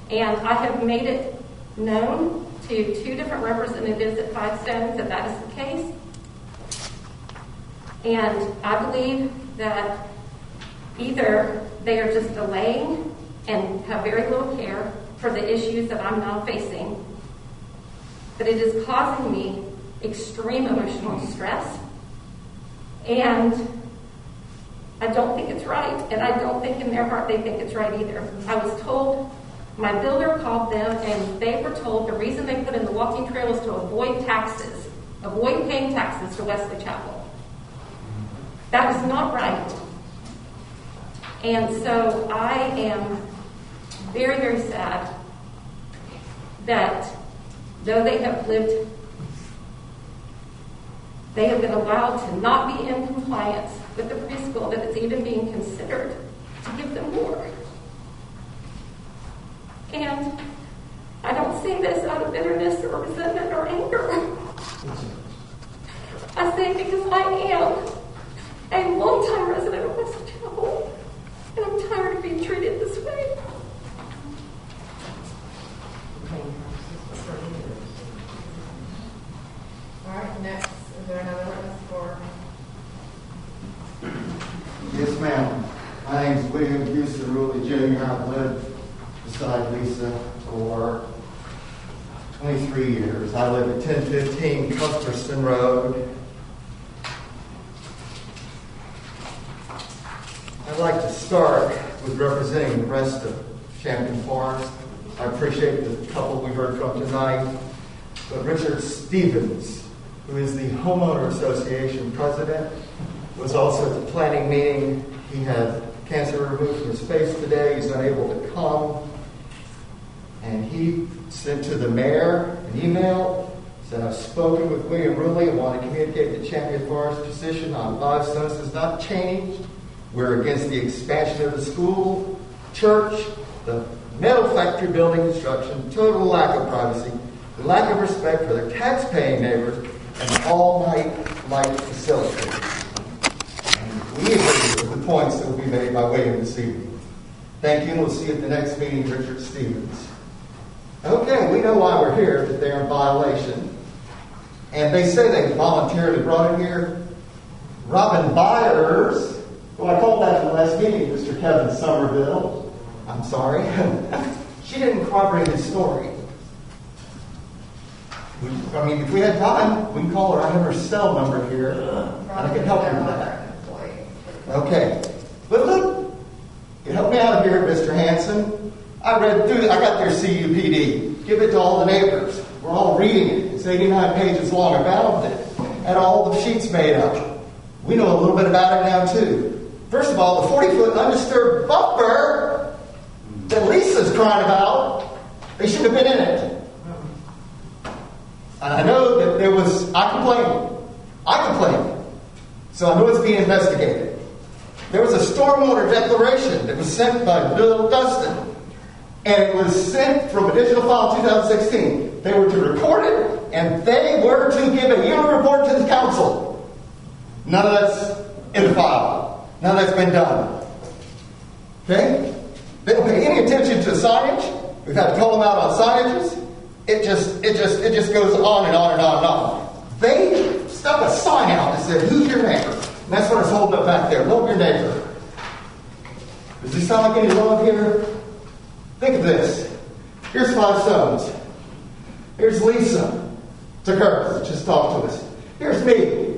And I have made it known to 2 different representatives at Five Stones that is the case. And I believe that either they are just delaying and have very little care for the issues that I'm now facing, but it is causing me extreme emotional stress, and I don't think it's right, and I don't think in their heart they think it's right either. I was told, my builder called them, and they were told the reason they put in the walking trail is to avoid taxes, avoid paying taxes to Wesley Chapel. That is not right. And so I am very, very sad that though they have lived, they have been allowed to not be in compliance with the preschool, that it's even being considered to give them more. And I don't say this out of bitterness or resentment or anger. I say it because I am a longtime resident of Wesley Chapel, and I'm tired of being treated this way. All right, next, is there another witness for? Yes, ma'am. My name is William Houston Ruley Jr. I've lived beside Lisa for 23 years. I live at 1015 Cuthbertson Road. I'd like to start with representing the rest of Champion Forest. I appreciate the couple we heard from tonight. But Richard Stevens, who is the Homeowner Association president, was also at the planning meeting. He had cancer removed from his face today. He's unable to come. And he sent to the mayor an email, said, I've spoken with William Ruley and want to communicate the Champion Forest position on 5 Stones has not changed. We're against the expansion of the school, church, the metal factory building construction, total lack of privacy, the lack of respect for their tax-paying neighbors, and all-night light facilities. And we agree with the points that will be made by William this evening. Thank you, and we'll see you at the next meeting, Richard Stevens. Okay, we know why we're here, that they're in violation. And they say they voluntarily brought it here. Robin Byers, who I called that in the last meeting, Mr. Kevin Somerville. I'm sorry. She didn't corroborate his story. If we had time, we can call her. I have her cell number here, and I can help you with that. Okay. But look, you help me out here, Mr. Hanson. I got their CUPD. Give it to all the neighbors. We're all reading it. It's 89 pages long. I bound it. And all the sheets made up. We know a little bit about it now, too. First of all, the 40-foot undisturbed buffer that Lisa's crying about, they should have been in it. And I know that I complained. So I know it's being investigated. There was a stormwater declaration that was sent by Bill Dustin. And it was sent from a digital file in 2016. They were to record it, and they were to give a yearly report to the council. None of that's in the file. None of that's been done. Okay? They don't pay any attention to signage. We've had to call them out on signages. It just goes on and on and on and on. They stuck a sign out that said, "Who's your neighbor?" And that's what it's holding up back there. Love your neighbor. Does this sound like any love here? Think of this. Here's 5 Stones. Here's Lisa to Kirk, just talked to us. Here's me.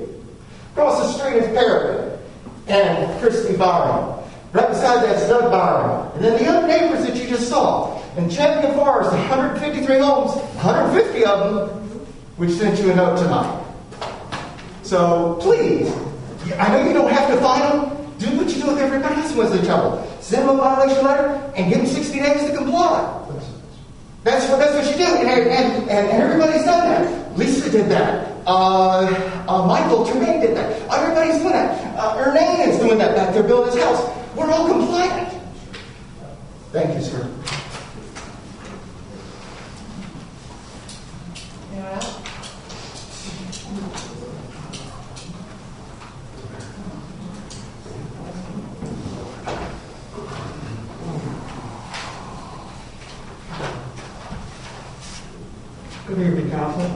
Across the street is Peregrine and Christy Byron. Right beside that's Doug Byron. And then the other neighbors that you just saw. In Champion Forest, 153 homes, 150 of them, which sent you a note tonight. So please, I know you don't have to fight them. Do what you do with everybody else who was in trouble. Send them a violation letter and give them 60 days to comply. That's what you do. And everybody's done that. Lisa did that. Michael Tremaine did that. Everybody's doing that. Ernane is doing that back there building his house. We're all compliant. Thank you, sir. Good evening, Council.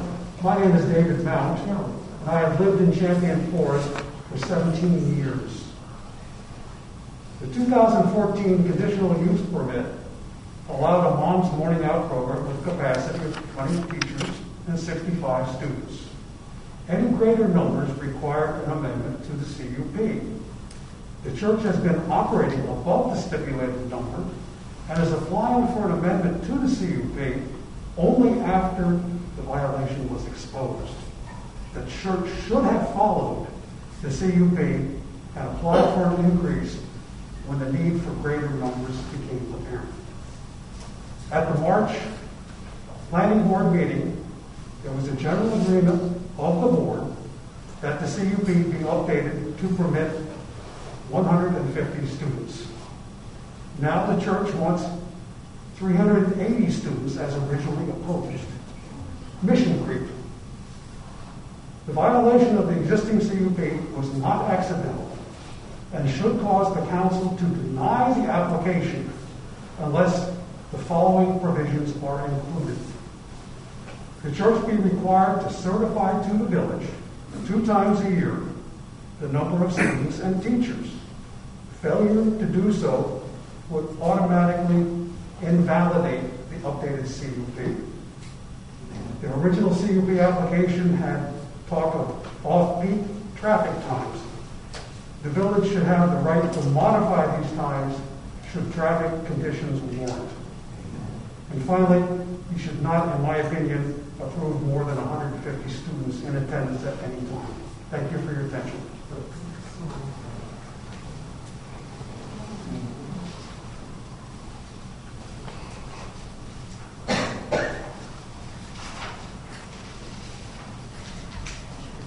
My name is David Mount, and I have lived in Champion Forest for 17 years. The 2014 conditional use permit allowed a mom's morning out program with capacity of 20 teachers and 65 students. Any greater numbers require an amendment to the CUP. The church has been operating above the stipulated number and is applying for an amendment to the CUP only after the violation was exposed. The church should have followed the CUP and applied for an increase when the need for greater numbers became apparent. At the March Planning Board meeting, there was a general agreement of the board that the CUP be updated to permit 150 students. Now the church wants 380 students as originally opposed. Mission creep. The violation of the existing CUP was not accidental and should cause the council to deny the application unless the following provisions are included. The church be required to certify to the village 2 times a year the number of students and teachers. Failure to do so would automatically invalidate the updated CUP. The original CUP application had talk of off-peak traffic times. The village should have the right to modify these times should traffic conditions warrant. And finally, you should not, in my opinion, approve more than 150 students in attendance at any time. Thank you for your attention.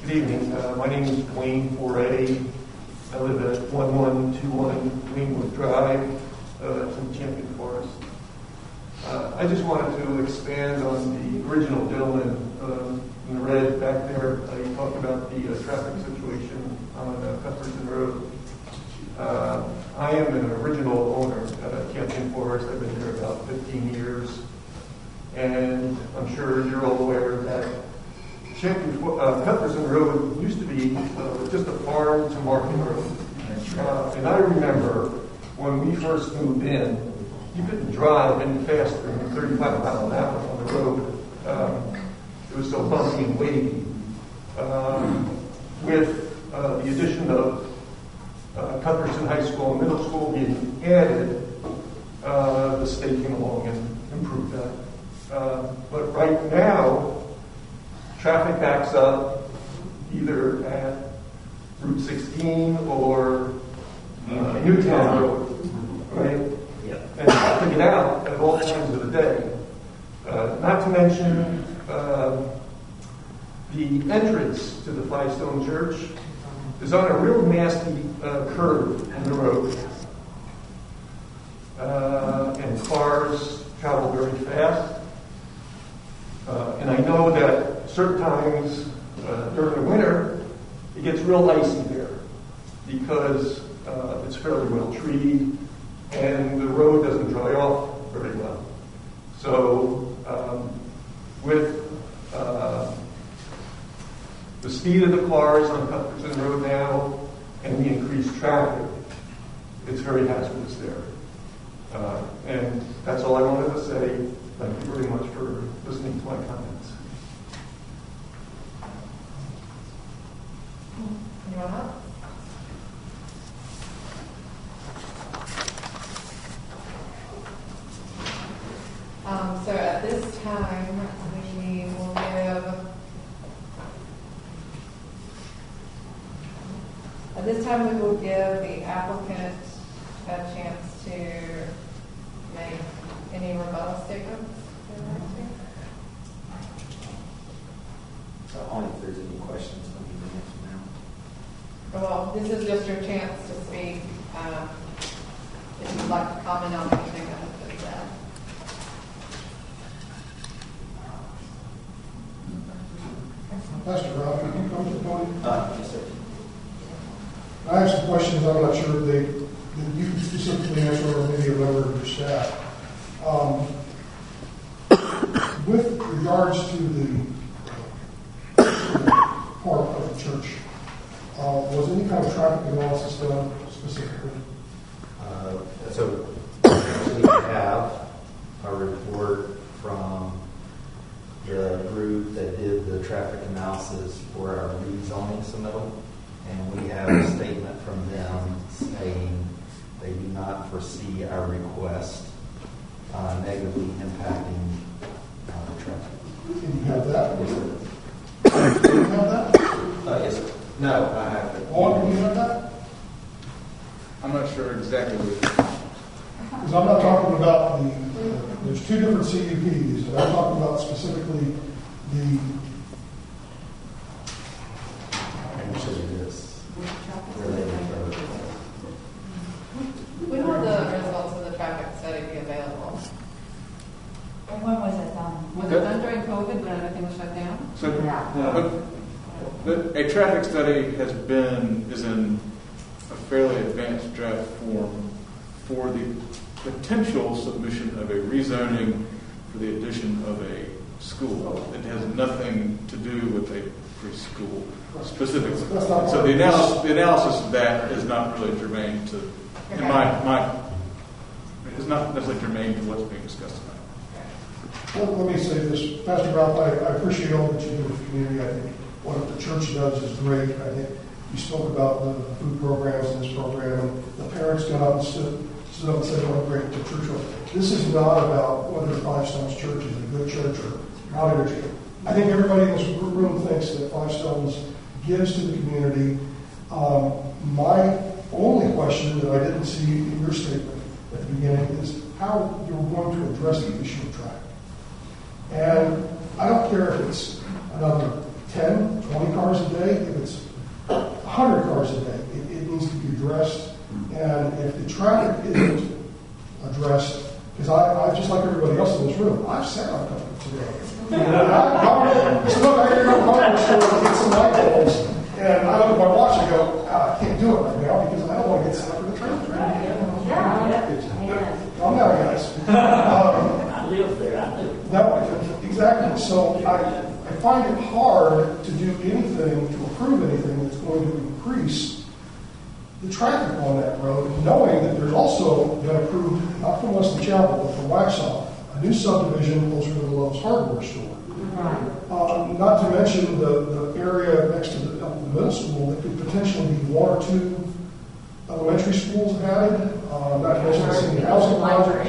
Good evening. My name is Dwayne Foretti. I live at 1121 Greenwood Drive in Champion Forest. I just wanted to expand on the original gentleman in the red back there. He talked about the traffic situation on Cuthbertson Road. I am an original owner at Champion Forest. I've been there about 15 years. And I'm sure you're all aware that Cuthbertson Road used to be just a farm to market road. And I remember when we first moved in, you couldn't drive any faster than 35 miles an hour on the road. It was so bumpy and wavy. With the addition of Cuthbertson High School and Middle School being added, the state came along and improved that. But right now, traffic backs up either at Route 16 or Newtown Road, right? Yep. And you have to get out at all times of the day. Not to mention the entrance to the Five Stone Church is on a real nasty curve in the road. And cars travel very fast. And I know that certain times during the winter, it gets real icy there because it's fairly well treed and the road doesn't dry off very well. So with the speed of the cars on Cuthbertson Road now and the increased traffic, it's very hazardous there. And that's all I wanted to say. Thank you very much for listening to my comments. Anyone else? So at this time, we will give the applicant a chance to make any rebuttal statements. So only if there's any questions, let me answer now. Well, this is just your chance to speak. If you'd like to comment on anything that has been said. Pastor Rob, can you come to the podium? Yes, sir. I have some questions. I'm not sure that you specifically answer or maybe a member of your staff. With regards to the part of the church, was any kind of traffic analysis done specifically? So we have a report from the group that did the traffic analysis for our rezoning submittal, and we have a statement from them saying they do not foresee our request negatively impacting the traffic. Can you have that? Yes, sir. Can you have that? Yes, sir. No, I haven't. Paul, can you have that? I'm not sure exactly what. Because I'm not talking about there's two different CUPs, and I'm talking about specifically the. I can show you this. Related road. When will the results of the traffic study be available? And when was it done? Was it done during COVID when everything was shut down? So, a traffic study is in a fairly advanced draft form for the potential submission of a rezoning for the addition of a school. It has nothing to do with a preschool specifically. So the analysis of that is not really germane to, in my is not necessarily germane to what's being discussed tonight. Well, let me say this, Pastor Ralph, I appreciate all that you do with the community. I think what the church does is great. I think you spoke about the food programs in this program, and the parents got out and stood so don't say what a great church was. This is not about whether Five Stones Church is a good church or not a good church. I think everybody in this room thinks that Five Stones gives to the community. My only question that I didn't see in your statement at the beginning is how you're going to address the issue of traffic. And I don't care if it's another 10, 20 cars a day, if it's 100 cars a day, it needs to be addressed. And if the traffic isn't addressed, because I just like everybody else in this room, I've sat on a couple today. So look, I gotta go to the hardware store and get some light bulbs, and I look at my watch and go, I can't do it right now because I don't want to get stuck in the traffic. Calm down, guys. I live there, I do. No, exactly. So I find it hard to do anything, to approve anything that's going to increase the traffic on that road, knowing that there's also been approved, not from Wesley Chapel, but from Waxhaw, a new subdivision closer to the Lowe's hardware store. Not to mention the area next to the middle school that could potentially be 1 or 2 elementary schools added. Not to mention the senior housing project.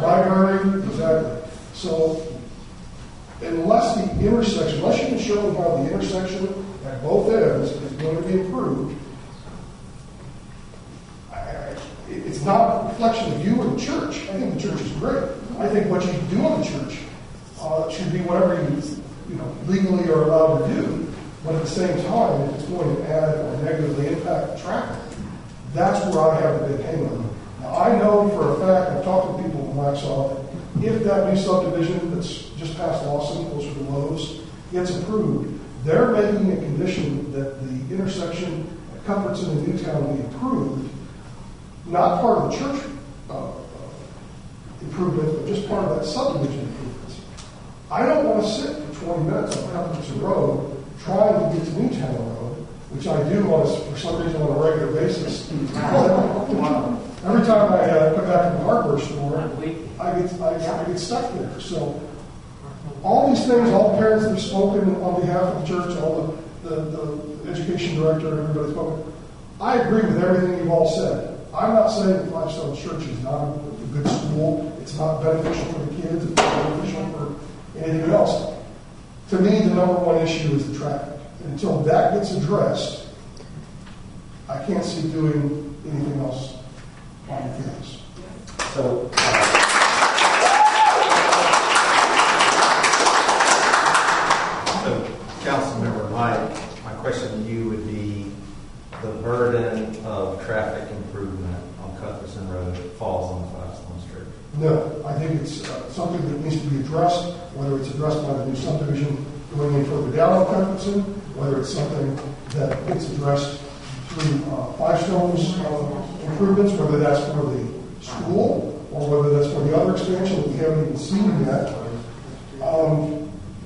Library, exactly. So unless you can show how the intersection at both ends is going to be improved, it's not a reflection of you or the church. I think the church is great. I think what you do in the church should be whatever you legally are allowed to do. But at the same time, if it's going to add or negatively impact the traffic, that's where I have a big hang on. Now, I know for a fact, I've talked to people from Waxhaw, that if that new subdivision that's just past Lawson, closer to Lowe's, gets approved, they're making a condition that the intersection at Comfortson and Newtown be approved, not part of the church improvement, but just part of that subdivision improvements. I don't want to sit for 20 minutes on Comfortson Road trying to get to Newtown Road, which I do for some reason on a regular basis. Every time I come back from the hardware store, I get stuck there. So all these things, all the parents that have spoken on behalf of the church, all the education director, and everybody spoken, I agree with everything you've all said. I'm not saying that Five Stones Church is not a good school. It's not beneficial for the kids. It's not beneficial for anything else. To me, the number one issue is the traffic. And until that gets addressed, I can't see doing anything else on the campus. So, Councilmember, my question to you would be the burden of traffic improvement on Cuthbertson Road falls on the Five Stones Church. No, I think it's something that needs to be addressed, whether it's addressed by the new subdivision going in further down on Cuthbertson, whether it's something that gets addressed through Five Stones improvements, whether that's for the school or whether that's for the other expansion that we haven't even seen yet.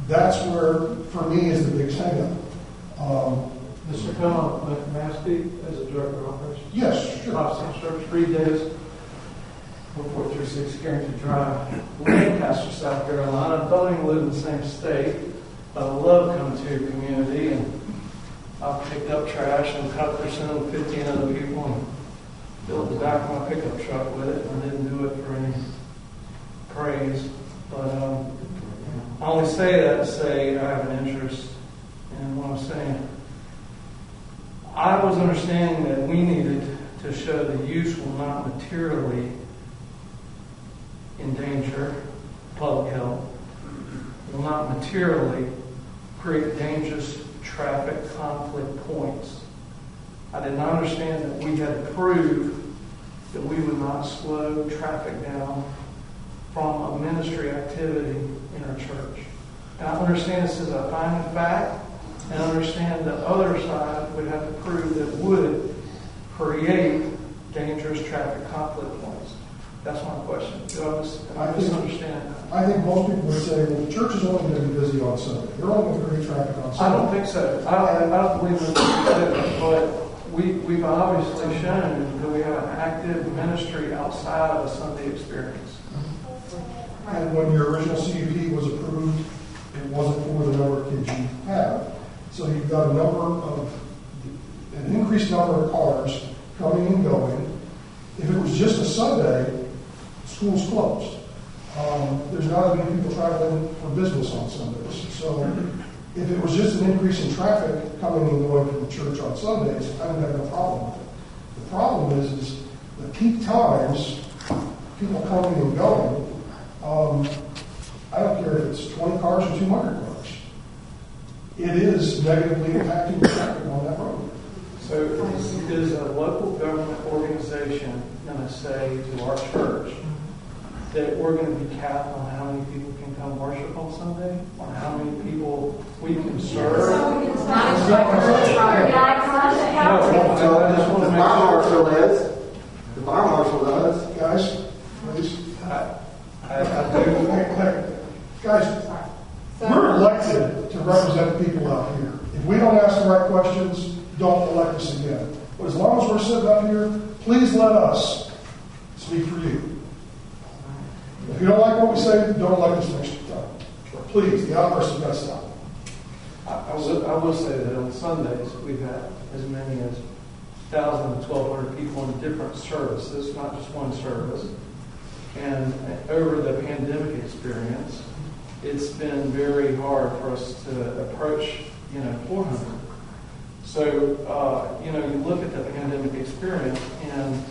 That's where, for me, is the biggest hang-up. Mr. Cohen, may I speak as a director of operations? Yes, sure. Five Stones Church, 3 days, 1436 Carrington Drive, Lancaster, South Carolina. Don't even live in the same state, but I love coming to your community, and I've picked up trash and Cuthbertson with 15 other people and filled the back of my pickup truck with it, and I didn't do it for any praise. But I only say that to say I have an interest in what I'm saying. I was understanding that we needed to show the use will not materially endanger public health, will not materially create dangerous traffic conflict points. I did not understand that we had to prove that we would not slow traffic down from a ministry activity in our church. And I understand this is a finding fact, and I understand the other side would have to prove that would create dangerous traffic conflict points. That's my question. I misunderstand that? I think most people would say, well, the church is only going to be busy on Sunday. They're only going to create traffic on Sunday. I don't think so. I don't believe that, but we've obviously shown that we have an active ministry outside of a Sunday experience. And when your original CUP was approved, it wasn't for the number of kids you have. So you've got an increased number of cars coming and going. If it was just a Sunday, school's closed. There's not going to be people traveling for business on Sundays. So if it was just an increase in traffic coming and going from the church on Sundays, I don't have no problem with it. The problem is the peak times, people coming and going, I don't care if it's 20 cars or 200 cars. It is negatively impacting the traffic on that road. So is a local government organization going to say to our church that we're going to be capped on how many people can come worship on Sunday, on how many people we can serve? The fire marshal is. The fire marshal does. Guys, please. I do. Guys, we're elected to represent people out here. If we don't ask the right questions, don't elect us again. But as long as we're sitting up here, please let us speak for you. If you don't like what we say, don't elect us next time. Please, the outbursts have got to stop. I will say that on Sundays, we've had as many as 1,000 to 1,200 people in different services, not just one service. And over the pandemic experience, it's been very hard for us to approach, 400. So, you look at the pandemic experience, and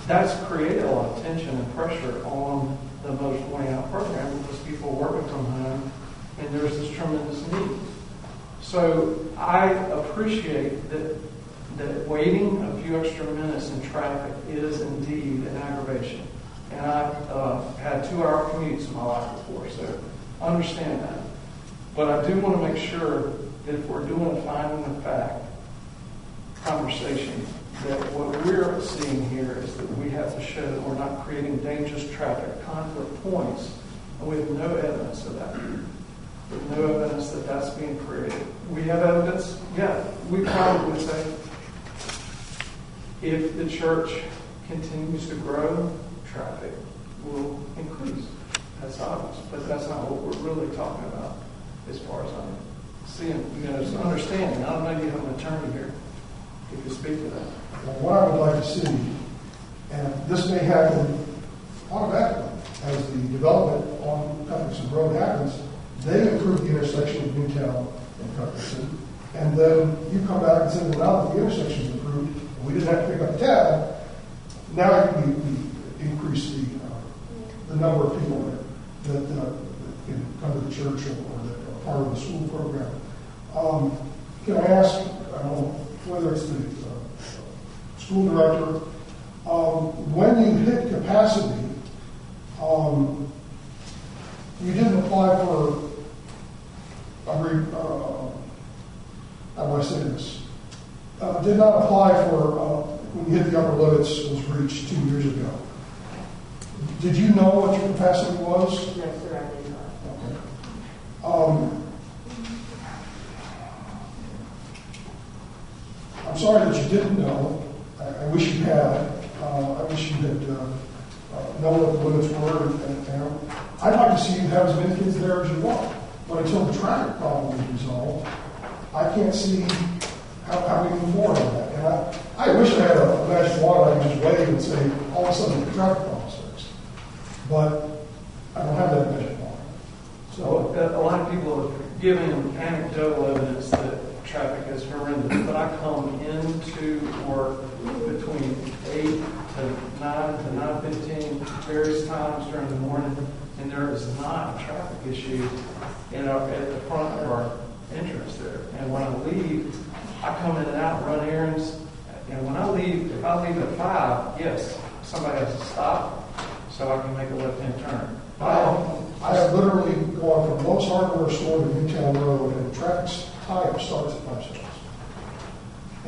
that's created a lot of tension and pressure on the Mothers 20-hour program because people are working from home, and there's this tremendous need. So I appreciate that waiting a few extra minutes in traffic is indeed an aggravation. And I've had 2-hour commutes in my life before, so I understand that. But I do want to make sure that if we're doing a finding of fact conversation, that what we're seeing here is that we have to show that we're not creating dangerous traffic conflict points, and we have no evidence of that. We have no evidence that that's being created. We have evidence, we probably would say if the church continues to grow, traffic will increase. That's obvious, but that's not what we're really talking about as far as I'm seeing. It's understanding. I don't know if you have an attorney here. If you speak to that. Well, what I would like to see, and this may happen automatically, as the development on Cuthbertson Road happens, they improve the intersection of Newtown and Cuthbertson, and then you come back and say, well, now that the intersection's improved, and we didn't have to pick up the tab, now we increase the number of people that can come to the church or that are part of the school program. Can I ask, I don't know whether it's the school director, when you hit capacity, you didn't apply for how do I say this? Did not apply for when you hit the upper limits was reached 2 years ago. Did you know what your capacity was? Yes, sir, I did not. Okay. I'm sorry that you didn't know. I wish you had. I wish you had known what the limits were. And I'd like to see you have as many kids there as you want. But until the traffic problem is resolved, I can't see how we move forward on that. And I wish I had a magic wand I could just wave and say, all of a sudden the traffic problem is fixed. But I don't have that magic wand. So a lot of people have given anecdotal evidence that traffic is horrendous, but I come into work between 8 to 9 to 9:15 various times during the morning, and there is not a traffic issue at the front of our entrance there. And when I leave, I come in and out and run errands. And when I leave, if I leave at 5, yes, somebody has to stop so I can make a left-hand turn. I have literally gone from Lowe's Hardware store to Newtown Road, and the traffic tie-up starts at 5 seconds.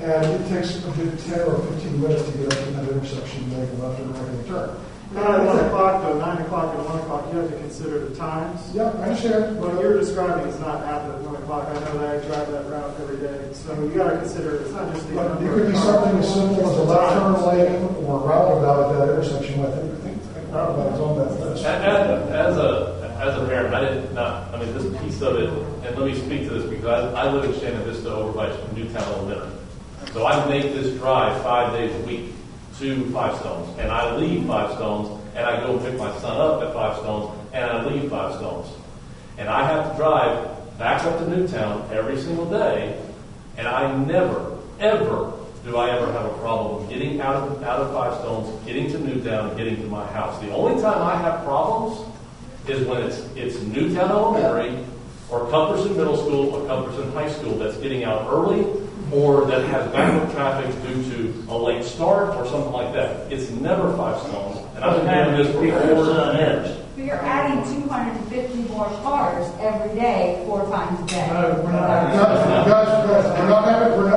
And it takes a good 10 or 15 minutes to get up to that intersection and make a left and right-hand turn. Not at 1 o'clock, though, 9 o'clock and 1 o'clock, you have to consider the times. Yeah, I understand. What you're describing is not happening at 1 o'clock. I know that I drive that route every day. So you got to consider it's not just the But it could be something as simple as a left turn lane or a roundabout at that intersection. I think roundabout is on that list. As a parent, I did not, this piece of it, and let me speak to this because I live in Shannon Vista over by Newtown Elementary. So I make this drive 5 days a week to Five Stones, and I leave Five Stones, and I go pick my son up at Five Stones, and I leave Five Stones. And I have to drive back up to Newtown every single day, and I never, ever do I ever have a problem getting out of Five Stones, getting to Newtown, and getting to my house. The only time I have problems is when it's Newtown Elementary or Cuthbertson Middle School or Cuthbertson High School that's getting out early or that has backup traffic due to a late start or something like that. It's never Five Stones. And I've been doing this for 4 years. But you're adding 250 more cars every day, 4 times a day. We're not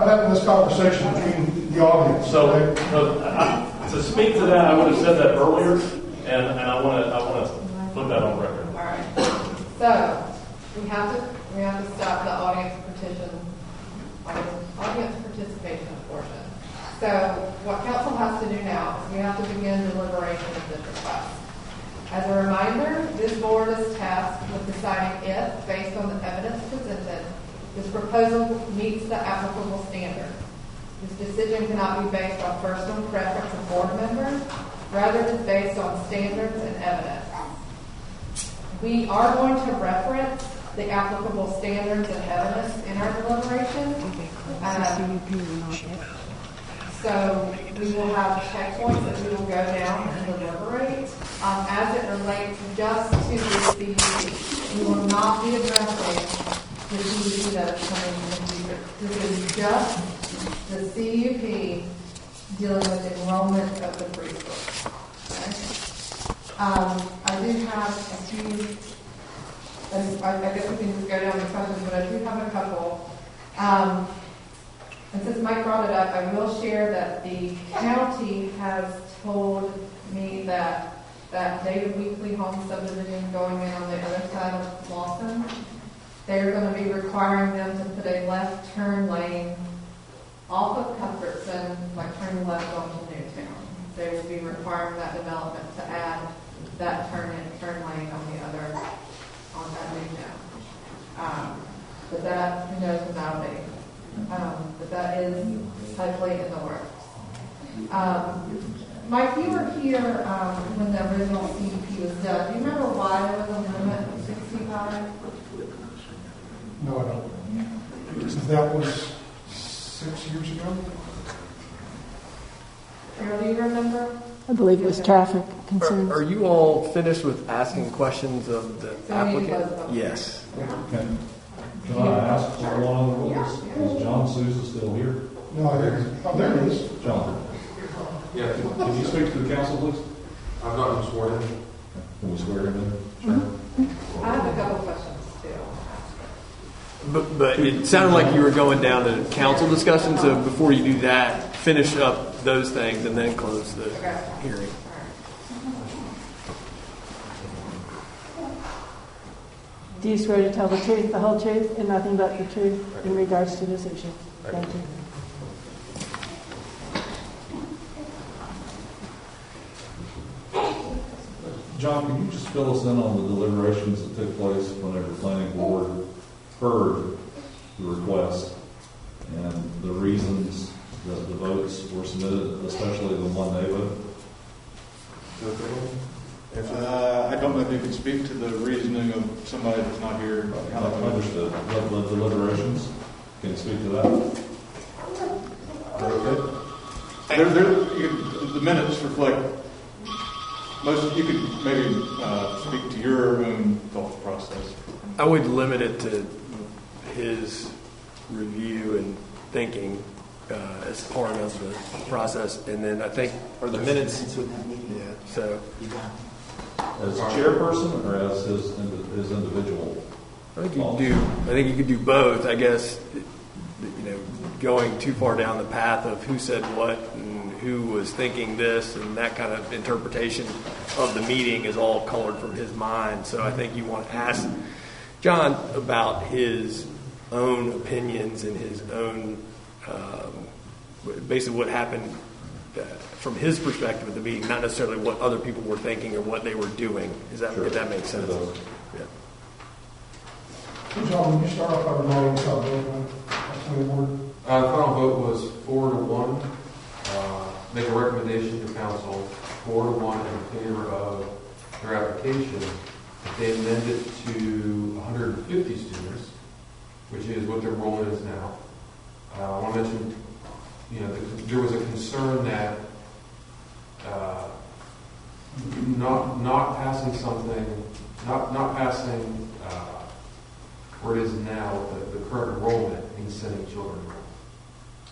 having this conversation between the audience. So to speak to that, I would have said that earlier, and I want to put that on record. All right. So we have to stop the audience participation portion. So what council has to do now is we have to begin deliberation of this request. As a reminder, this board is tasked with deciding if, based on the evidence presented, this proposal meets the applicable standard. This decision cannot be based on personal preference of board members, rather it is based on standards and evidence. We are going to reference the applicable standards and evidence in our deliberation. So we will have checkpoints that we will go down and deliberate. As it relates just to the CUP, we will not be addressing the CUP that is coming in the future. This is just the CUP dealing with enrollment of the preschool. Okay? I do have a few, I guess we can just go down the questions, but I do have a couple. And since Mike brought it up, I will share that the county has told me that David Weekly home subdivision going in on the other side of Lawson, they're going to be requiring them to put a left turn lane off of Cuthbertson, like turning left onto Newtown. They will be requiring that development to add that turn lane on the other, on that Newtown. But that, who knows about it. But that is hopefully in the works. Mike, you were here when the original CDP was done. Do you remember why there was a limit of 65? No, I don't. Because that was 6 years ago. Carol, do you remember? I believe it was traffic concerns. Are you all finished with asking questions of the applicant? Yes. Okay. Can I ask for one of the rules? Is John Sousa still here? No, there he is. John. Yeah. Can you speak to the council, please? I've not been sworn in. Can we swear him in? Sure. I have a couple questions too. But it sounded like you were going down to council discussion, so before you do that, finish up those things and then close the hearing. Do you swear to tell the truth, the whole truth, and nothing but the truth in regards to this issue? Thank you. John, can you just fill us in on the deliberations that took place whenever the planning board heard the request and the reasons that the votes were submitted, especially the one day vote? I don't know if you could speak to the reasoning of somebody that's not here. I understood. The deliberations, can you speak to that? The minutes reflect most. You could maybe speak to your own thought process. I would limit it to his review and thinking as part of the process, and then I think are the minutes. Yeah. So. As chairperson or as his individual? I think you could do both. I guess, going too far down the path of who said what and who was thinking this and that kind of interpretation of the meeting is all colored from his mind. So I think you want to ask John about his own opinions and his own, basically what happened from his perspective of the meeting, not necessarily what other people were thinking or what they were doing. If that makes sense? Yeah. John, when you start off by reminding us how the vote went? Final vote was 4-1. make a recommendation to council 4-1 in favor of their application. They amend it to 150 students, which is what their enrollment is now. I want to mention, there was a concern that not passing something, not passing where it is now, the current enrollment means sending children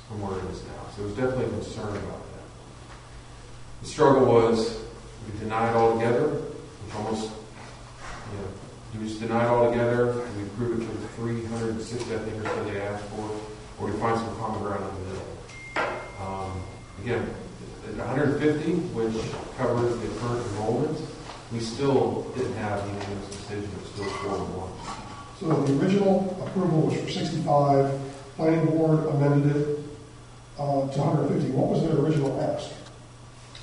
from where it is now. So there was definitely a concern about that. The struggle was we deny it altogether, which almost, do we just deny it altogether and we approve it for the 360, I think, or so they asked for, or we find some common ground in the middle. Again, at 150, which covers the current enrollment, we still didn't have a unanimous decision. It was still 4-1. So the original approval was for 65. Planning board amended it to 150. What was their original ask?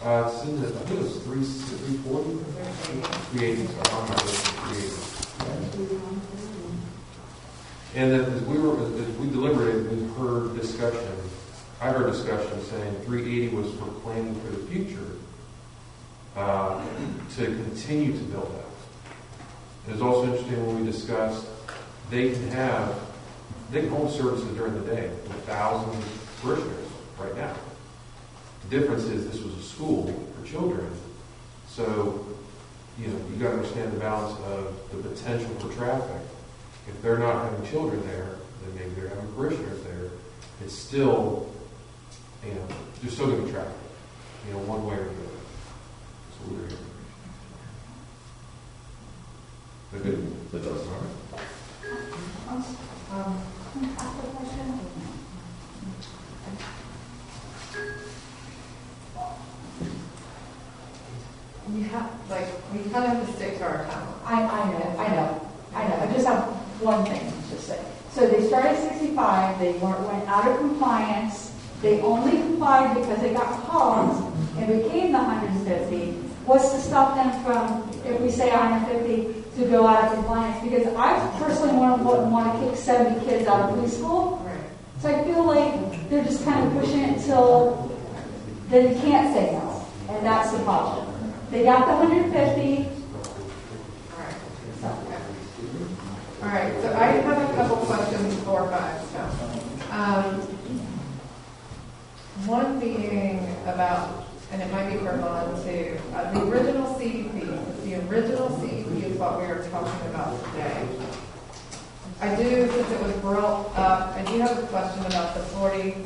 It's in the, I think it was 340, 380. So I'm not list 380. And as we deliberated, we heard discussion. I heard discussion saying 380 was for planning for the future to continue to build out. It was also interesting when we discussed they can hold services during the day with thousands of parishioners right now. The difference is this was a school for children, so you got to understand the balance of the potential for traffic. If they're not having children there, then maybe they're having parishioners there. It's still, there's still going to be traffic, one way or the other. So we're here. That does. We kind of have to stick to our time. I know. I just have one thing to say. So they started 65, they went out of compliance, they only complied because they got calls and became the 150. What's to stop them from, if we say 150, to go out of compliance? Because I personally wouldn't want to kick 70 kids out of preschool. Right. So I feel like they're just kind of pushing it until then you can't say no. And that's the problem. They got the 150. All right, so I have a couple questions for Council. One being about, and it might be for Vaughn too, the original CDP. The original CDP is what we are talking about today. I do, since it was brought up, I do have a question about the 40. Is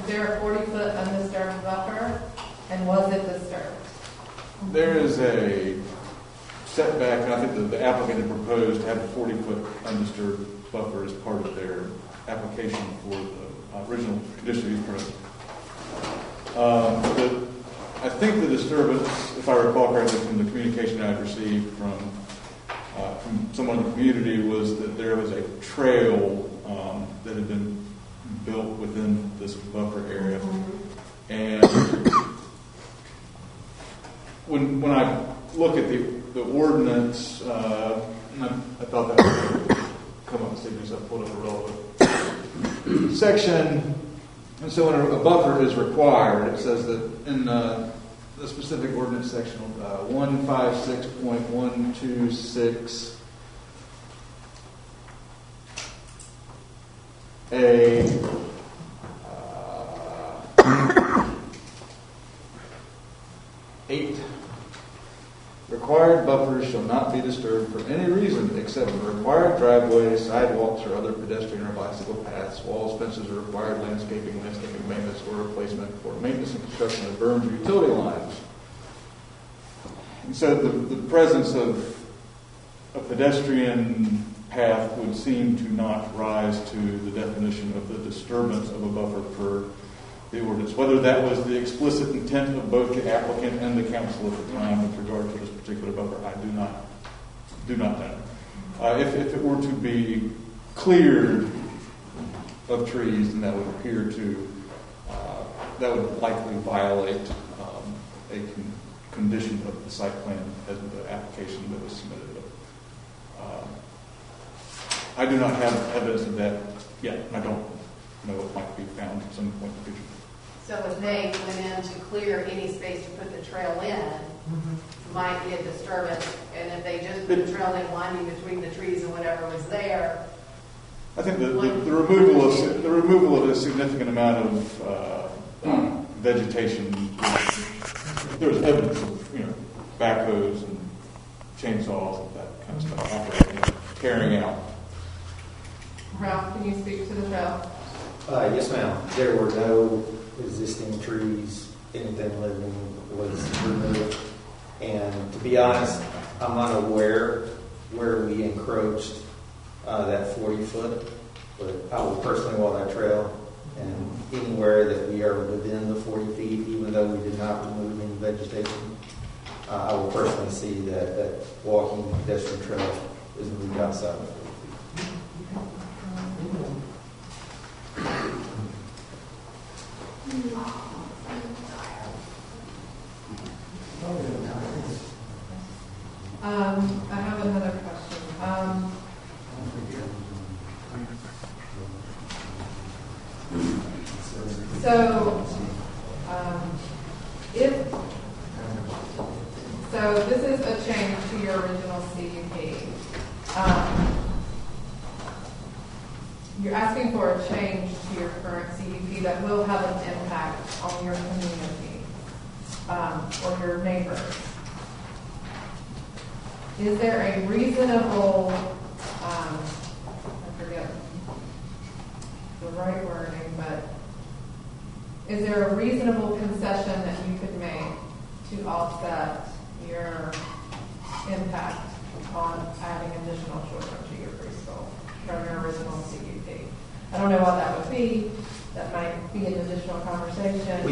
there a 40-foot undisturbed buffer, and was it disturbed? There is a setback, and I think the applicant had proposed to have a 40-foot undisturbed buffer as part of their application for the original conditional use permit. I think the disturbance, if I recall correctly from the communication I received from someone in the community, was that there was a trail that had been built within this buffer area. And when I look at the ordinance, and I thought that would come up, see if I pulled up a relevant section. And so when a buffer is required, it says that in the specific ordinance section 156.126 8. Required buffers shall not be disturbed for any reason except for required driveways, sidewalks, or other pedestrian or bicycle paths. Walls, fences, or required landscaping, maintenance, or replacement for maintenance and construction of berms or utility lines. And so the presence of a pedestrian path would seem to not rise to the definition of the disturbance of a buffer per the ordinance. Whether that was the explicit intent of both the applicant and the council at the time with regard to this particular buffer, I do not know. If it were to be cleared of trees, then that would appear to that would likely violate a condition of the site plan as the application that was submitted. I do not have evidence of that yet. I don't know what might be found at some point in the future. So if they went in to clear any space to put the trail in, might be a disturbance. And if they just put a trail in winding between the trees and whatever was there. I think the removal of a significant amount of vegetation. There's evidence of backhoes and chainsaws and that kind of stuff operating, carrying out. Ralph, can you speak to the trail? Yes, ma'am. There were no existing trees, anything living was removed. And to be honest, I'm unaware where we encroached that 40-foot, but I will personally walk that trail, and anywhere that we are within the 40 feet, even though we did not remove any vegetation, I will personally see that walking pedestrian trail is moved outside of 40 feet. I have another question. So this is a change to your original CUP. You're asking for a change to your current CUP that will have an impact on your community or your neighbors. Is there a reasonable, I forget the right wording, but is there a reasonable concession that you could make to offset your impact on adding additional children to your preschool from your original CUP? I don't know what that would be. That might be an additional conversation.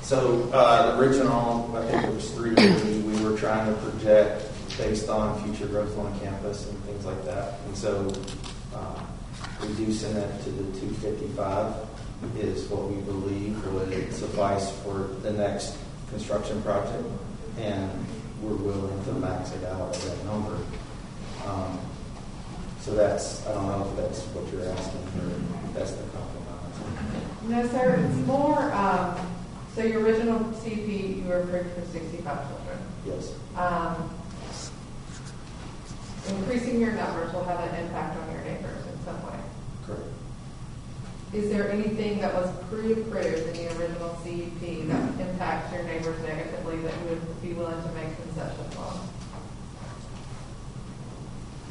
The original, I think it was 380, we were trying to project based on future growth on campus and things like that. And so reducing it to the 255 is what we believe would suffice for the next construction project. And we're willing to max it out at that number. So that's, I don't know if that's what you're asking or if that's the compromise. No, sir. It's more, so your original CUP, you were approved for 65 children. Yes. Increasing your numbers will have an impact on your neighbors in some way. Correct. Is there anything that was pre-approved in the original CUP that impacts your neighbors negatively that you would be willing to make concessions on?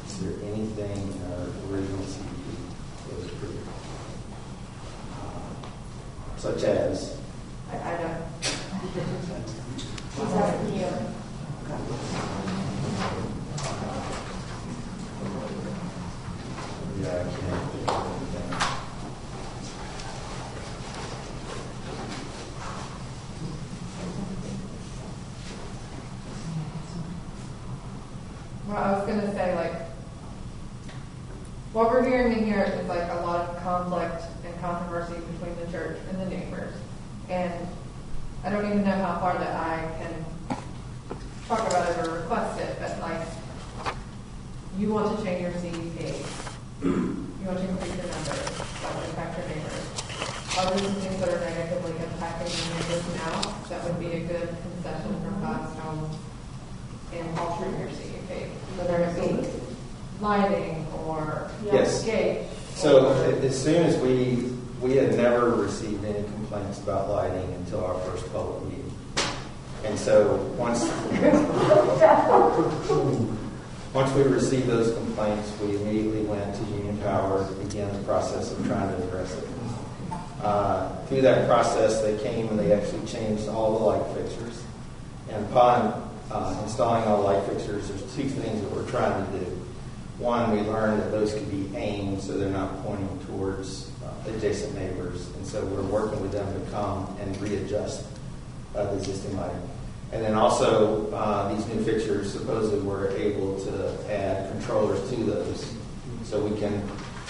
Is there anything in our original CUP that was approved? Such as? I don't. She's asking you. Yeah, I can't think of anything. Well, I was going to say, what we're hearing in here is a lot of conflict and controversy between the church and the neighbors. And I don't even know how far that I can talk about it or request it, but you want to change your CUP. You want to increase your numbers that would impact your neighbors. Are there some things that are negatively impacting your neighbors now that would be a good concession from Gladstone in altering your CUP? Whether it be lighting or yes. gate. So as soon as we had never received any complaints about lighting until our first public meeting. And so once we received those complaints, we immediately went to Union Power to begin the process of trying to address it. Through that process, they came and they actually changed all the light fixtures. And upon installing all the light fixtures, there's two things that we're trying to do. One, we learned that those could be aimed so they're not pointing towards adjacent neighbors. And so we're working with them to come and readjust the existing lighting. And then also, these new fixtures, supposedly we're able to add controllers to those. So we can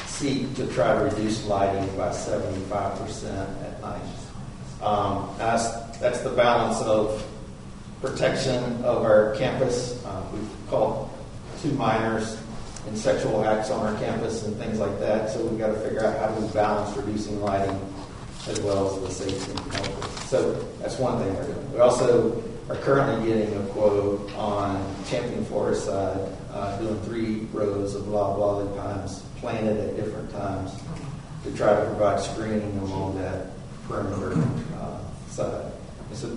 seek to try to reduce lighting by 75% at night. That's the balance of protection of our campus. We've caught 2 minors in sexual acts on our campus and things like that. So we've got to figure out how do we balance reducing lighting as well as the safety and health. So that's one thing we're doing. We also are currently getting a quote on Champion Forest side, doing 3 rows of loblolly pines planted at different times to try to provide screening along that perimeter side. And so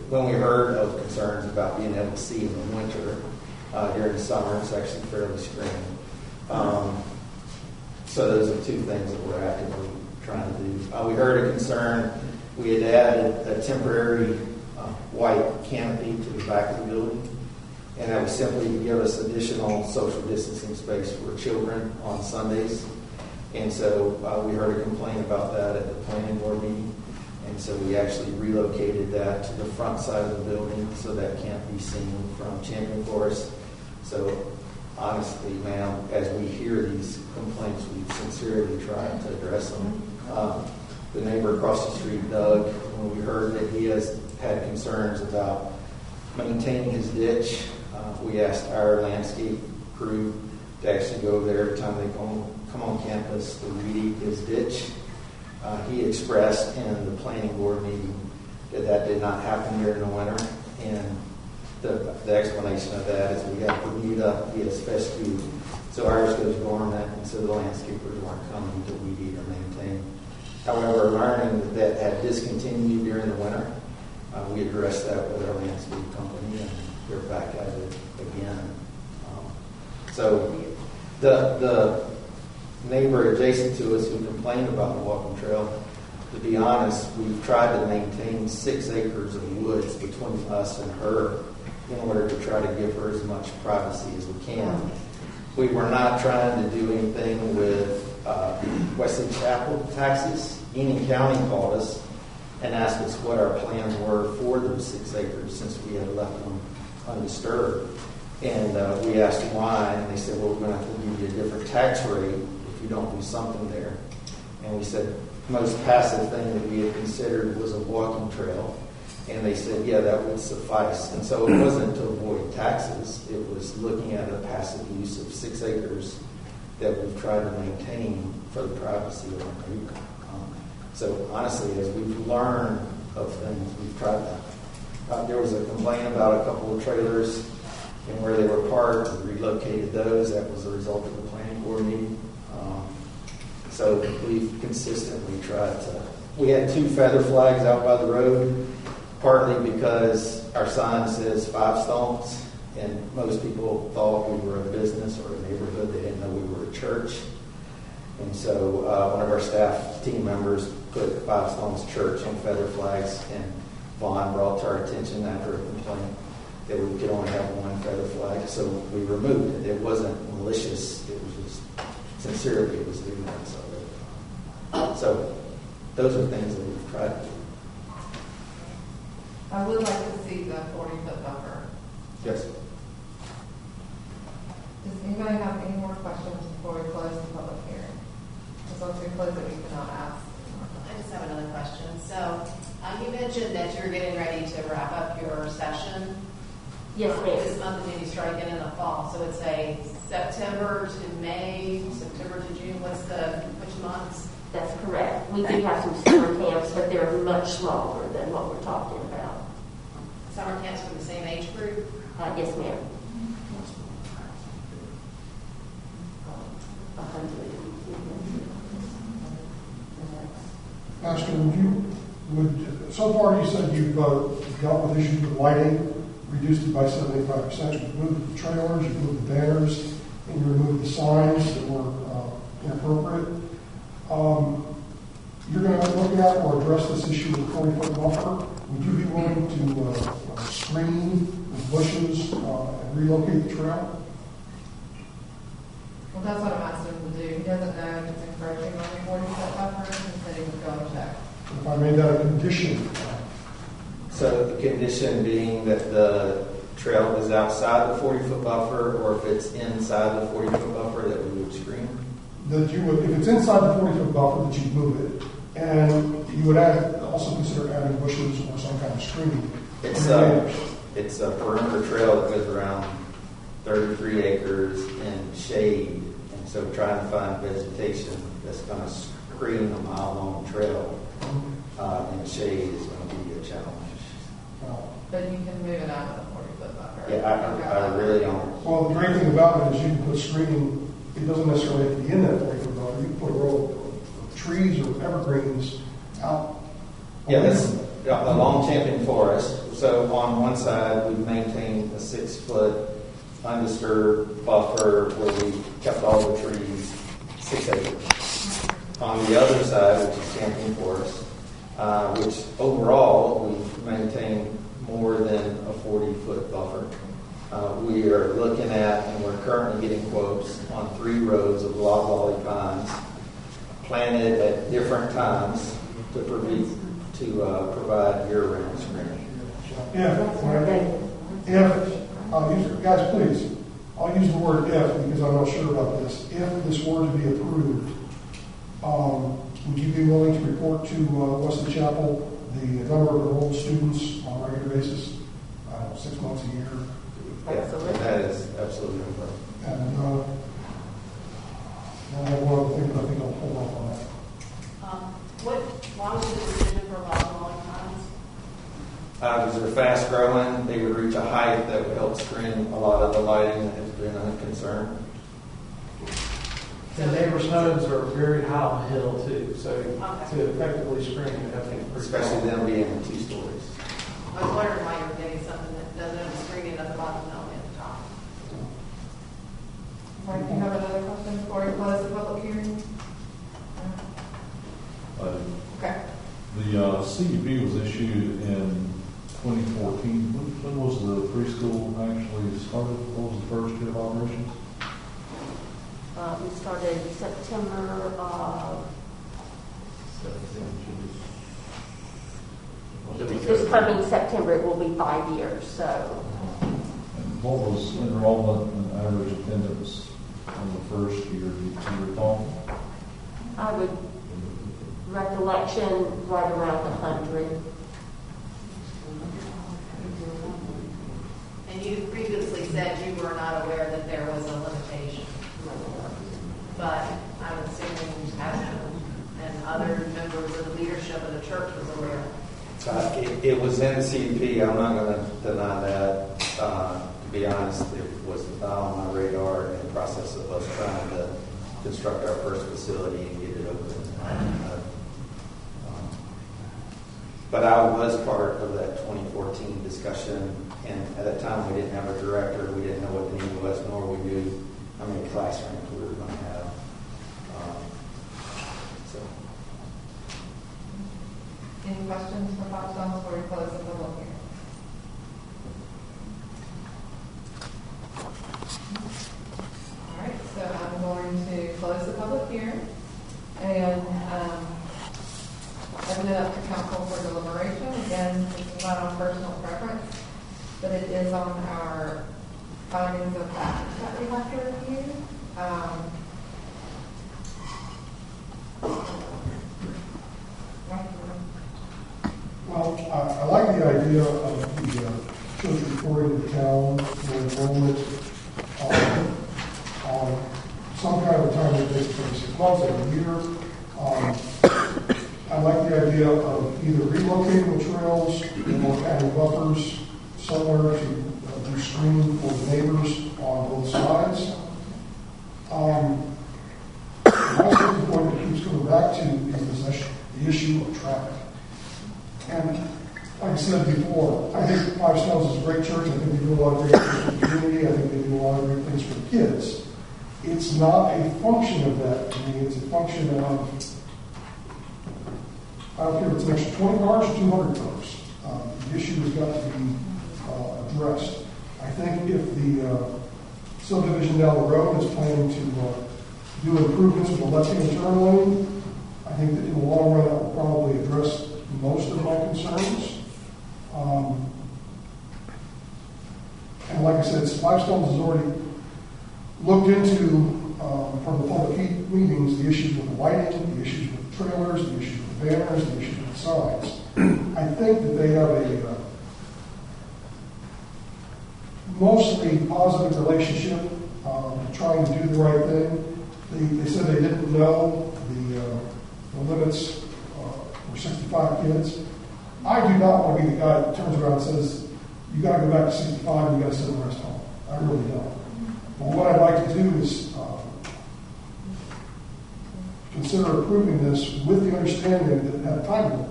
when we heard of concerns about being able to see in the winter, during the summer, it's actually fairly screened. So those are 2 things that we're actively trying to do. We heard a concern. We had added a temporary white canopy to the back of the building, and that was simply to give us additional social distancing space for children on Sundays. And so we heard a complaint about that at the planning board meeting, and so we actually relocated that to the front side of the building so that can't be seen from Champion Forest. So honestly, ma'am, as we hear these complaints, we sincerely try to address them. The neighbor across the street, Doug, when we heard that he has had concerns about maintaining his ditch, we asked our landscape crew to actually go over there every time they come on campus to weed eat his ditch. He expressed in the planning board meeting that did not happen during the winter, and the explanation of that is we have Bermuda, he has fescue, so ours goes dormant, and so the landscapers weren't coming to weed eat or maintain. However, learning that had discontinued during the winter, we addressed that with our landscape company, and they're back at it again. So the neighbor adjacent to us who complained about the walking trail, to be honest, we've tried to maintain 6 acres of woods between us and her in order to try to give her as much privacy as we can. We were not trying to do anything with Wesley Chapel taxis. Union County called us and asked us what our plans were for those 6 acres since we had left them undisturbed. And we asked why, and they said, well, we're going to have to give you a different tax rate if you don't do something there. And we said, the most passive thing that we had considered was a walking trail. And they said, yeah, that would suffice. And so it wasn't to avoid taxes. It was looking at a passive use of 6 acres that we've tried to maintain for the privacy of our neighbor. So honestly, as we've learned of things, we've tried that. There was a complaint about a couple of trailers and where they were parked. We relocated those. That was a result of the planning board meeting. So we've consistently tried to. We had 2 feather flags out by the road, partly because our sign says 5 Stones, and most people thought we were a business or a neighborhood. They didn't know we were a church. And so one of our staff team members put 5 Stones Church on feather flags, and Vaughn brought to our attention after a complaint that we could only have 1 feather flag. So we removed it. It wasn't malicious. It was just sincerely it was the ignorance of it. So those are things that we've tried to do. I would like to see the 40-foot buffer. Yes. Does anybody have any more questions before we close the public hearing? As long as we close it, we cannot ask. I just have another question. So you mentioned that you're getting ready to wrap up your session. Yes, ma'am. This month, and then you start again in the fall. So it's a September to May, September to June. Which months? That's correct. We do have some summer camps, but they're much smaller than what we're talking about. Summer camps for the same age group? Yes, ma'am. 100. Pastor, so far you said you've dealt with issues with lighting, reduced it by 75%. You've moved the trailers, you've moved the banners, and you removed the signs that were inappropriate. You're going to look at or address this issue with 40-foot buffer. Would you be willing to screen with bushes and relocate the trail? Well, that's what I'm asking him to do. He doesn't know if it's encroaching on the 40-foot buffer, and said he would go and check. If I made that a condition. So the condition being that the trail is outside the 40-foot buffer, or if it's inside the 40-foot buffer, that we would screen? That you would, if it's inside the 40-foot buffer, that you'd move it. And you would also consider adding bushes or some kind of screening. It's a perimeter trail that goes around 33 acres in shade. And so trying to find vegetation that's going to creating a mile-long trail in the shade is going to be a challenge. But you can move it out of the 40-foot buffer. Yeah, I really don't. Well, the great thing about it is you can put screening, it doesn't necessarily have to be in that 40-foot buffer. You can put a row of trees or evergreens out. Yeah, that's along Champion Forest. So on one side, we've maintained a 6-foot undisturbed buffer where we kept all the trees 6 acres. On the other side, which is Champion Forest, which overall we've maintained more than a 40-foot buffer. We are looking at, and we're currently getting quotes on 3 rows of loblolly pines planted at different times to provide year-round screening. Guys, please, I'll use the word if because I'm not sure about this. If this were to be approved, would you be willing to report to Wesley Chapel the number of enrolled students on a regular basis, 6 months a year? Absolutely. That is absolutely correct. And I have one other thing, but I think I'll hold off on that. Why was the decision for loblolly pines? Because they're fast growing, they would reach a height that would help screen a lot of the lighting that has been a concern. The neighbors' homes are very high on the hill too, so to effectively screen it, I think. Especially them being 2 stories. I was wondering why you were getting something that doesn't have a screening at the bottom and only at the top. Mark, do you have another question before we close the public hearing? Okay. The CUP was issued in 2014. When was the preschool actually started? What was the first year of operations? We started September this coming September, it will be 5 years. So, And what was enrollment and average attendance in the first year? Do you recall? I would recollection right around 100. And you previously said you were not aware that there was a limitation. But I'm assuming Pastor and other members of the leadership of the church was aware. It was in CUP. I'm not going to deny that. To be honest, it was not on my radar in the process of us trying to construct our first facility and get it open. But I was part of that 2014 discussion, and at that time we didn't have a director. We didn't know what the need was, nor we knew how many classrooms we were going to have. Any questions for Bob Stone before we close the public hearing? All right, so I'm going to close the public hearing and open it up to council for deliberation. Again, this is not on personal preference, but it is on our findings of fact that we have to review. Well, I like the idea of the church reporting to the town for enrollment on some kind of time that takes place, 6 months, every year. I like the idea of either relocating the trails or adding buffers somewhere to do screening for the neighbors on both sides. Also, the point that keeps coming back to is the issue of traffic. And like I said before, I think Five Stones is a great church. I think they do a lot of great things for the community. I think they do a lot of great things for the kids. It's not a function of that to me. It's a function of, I don't care if it's an extra 20 cars or 200 cars. The issue has got to be addressed. I think if the subdivision down the road is planning to do improvements with the left-hand turn lane, I think that in the long run that will probably address most of my concerns. And like I said, Five Stones has already looked into, from the public meetings, the issues with the lighting, the issues with the trailers, the issues with the banners, the issues with the signs. I think that they have a mostly positive relationship, trying to do the right thing. They said they didn't know the limits for 65 kids. I do not want to be the guy that turns around and says, you got to go back to 65 and you got to send the rest home. I really don't. But what I'd like to do is consider approving this with the understanding that at a time limit,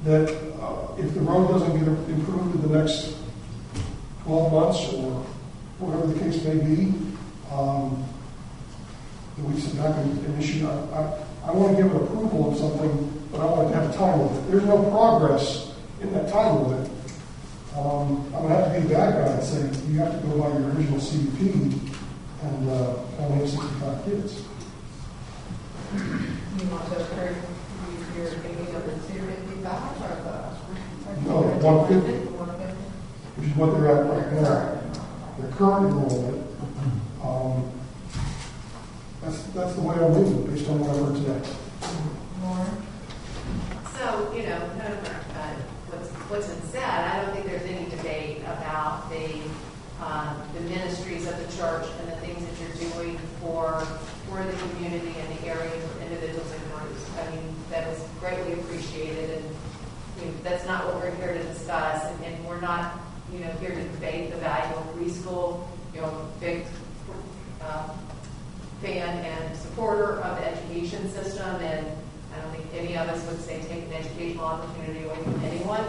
that if the road doesn't get improved in the next 12 months or whatever the case may be, that we sit back and issue. I want to give an approval of something, but I want to have a time limit. If there's no progress in that time limit, I'm going to have to be the bad guy and say, you have to go by your original CUP and only have 65 kids. You want to approve your thinking of the 255 or the? No, 150, which is what they're at right now. Their current enrollment. That's the way I'm moving based on what I heard today. So, kind of what's been said, I don't think there's any debate about the ministries of the church and the things that you're doing for the community and the area for individuals and groups. I mean, that is greatly appreciated, and that's not what we're here to discuss, and we're not, here to debate the value of preschool. Big fan and supporter of the education system, and I don't think any of us would say take an educational opportunity away from anyone.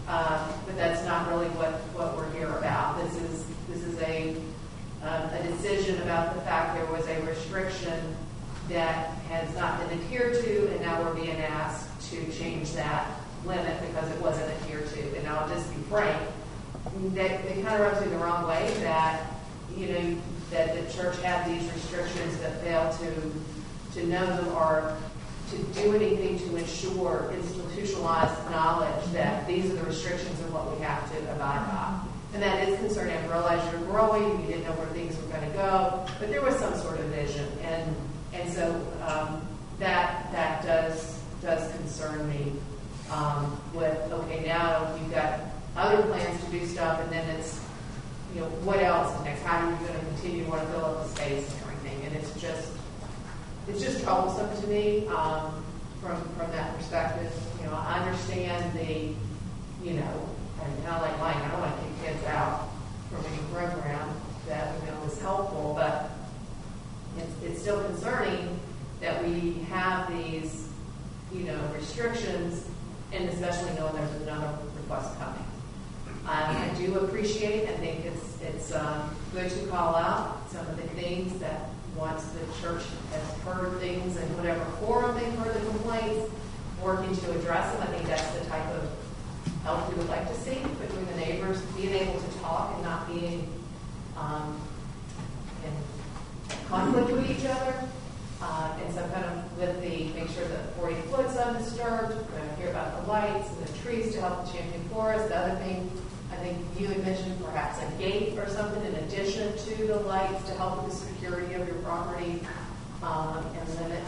But that's not really what we're here about. This is a decision about the fact there was a restriction that has not been adhered to, and now we're being asked to change that limit because it wasn't adhered to. And I'll just be frank, that it kind of rubs me the wrong way that that the church had these restrictions that fail to know them or to do anything to ensure institutionalized knowledge that these are the restrictions and what we have to abide by. And that is concerning. I realize you're growing, you didn't know where things were going to go, but there was some sort of vision. And so that does concern me with, okay, now you've got other plans to do stuff, and then it's, what else is next? How are you going to continue to want to fill up the space and everything? And it's just troublesome to me from that perspective. I understand the, and kind of like Mike, I don't want to kick kids out from any program that is helpful, but it's still concerning that we have these, restrictions, and especially knowing there's another request coming. I do appreciate, I think it's good to call out some of the things that once the church has heard things in whatever forum they've heard the complaints, working to address them. I think that's the type of help we would like to see between the neighbors, being able to talk and not being in conflict with each other. And so kind of with make sure that 40 foot's undisturbed, we're going to hear about the lights and the trees to help the Champion Forest. The other thing, I think you had mentioned perhaps a gate or something in addition to the lights to help with the security of your property and limit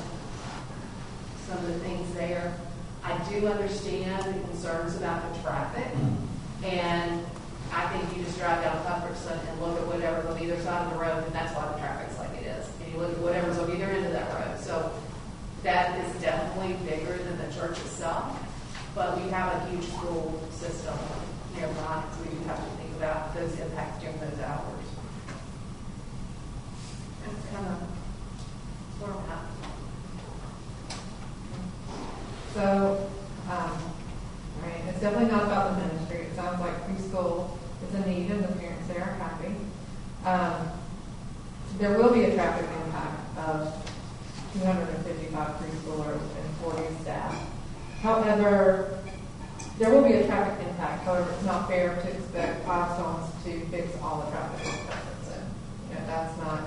some of the things there. I do understand the concerns about the traffic, and I think you just drive down Cuthbertson and look at whatever's on either side of the road, and that's why the traffic's like it is. And you look at whatever's on either end of that road. So that is definitely bigger than the church itself, but we have a huge school system nearby, so we do have to think about those impacts during those hours. That's kind of where I'm at. So, right, it's definitely not about the ministry. It sounds like preschool is a need and the parents there are happy. There will be a traffic impact of 255 preschoolers and 40 staff. However, there will be a traffic impact. However, it's not fair to expect 5 stones to fix all the traffic impacts. That's not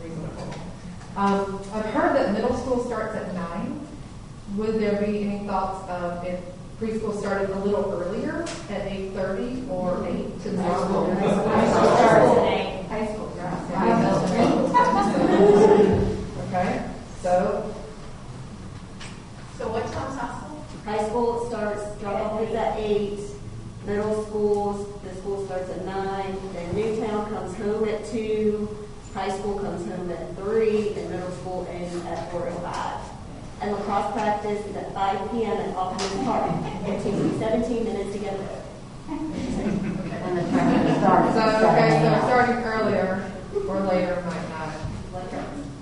reasonable. I've heard that middle school starts at 9. Would there be any thoughts of if preschool started a little earlier at 8:30 or 8 to 9? High school starts at 8. High school starts at 8. Okay, so what time's high school? High school starts, drop-off is at 8. Middle schools, the school starts at 9. Then Newtown comes home at 2. High school comes home at 3. And middle school ends at 4:05. And lacrosse practice is at 5 p.m. at Optimum Park. It takes me 17 minutes to get there. And the traffic starts. So starting earlier or later might not.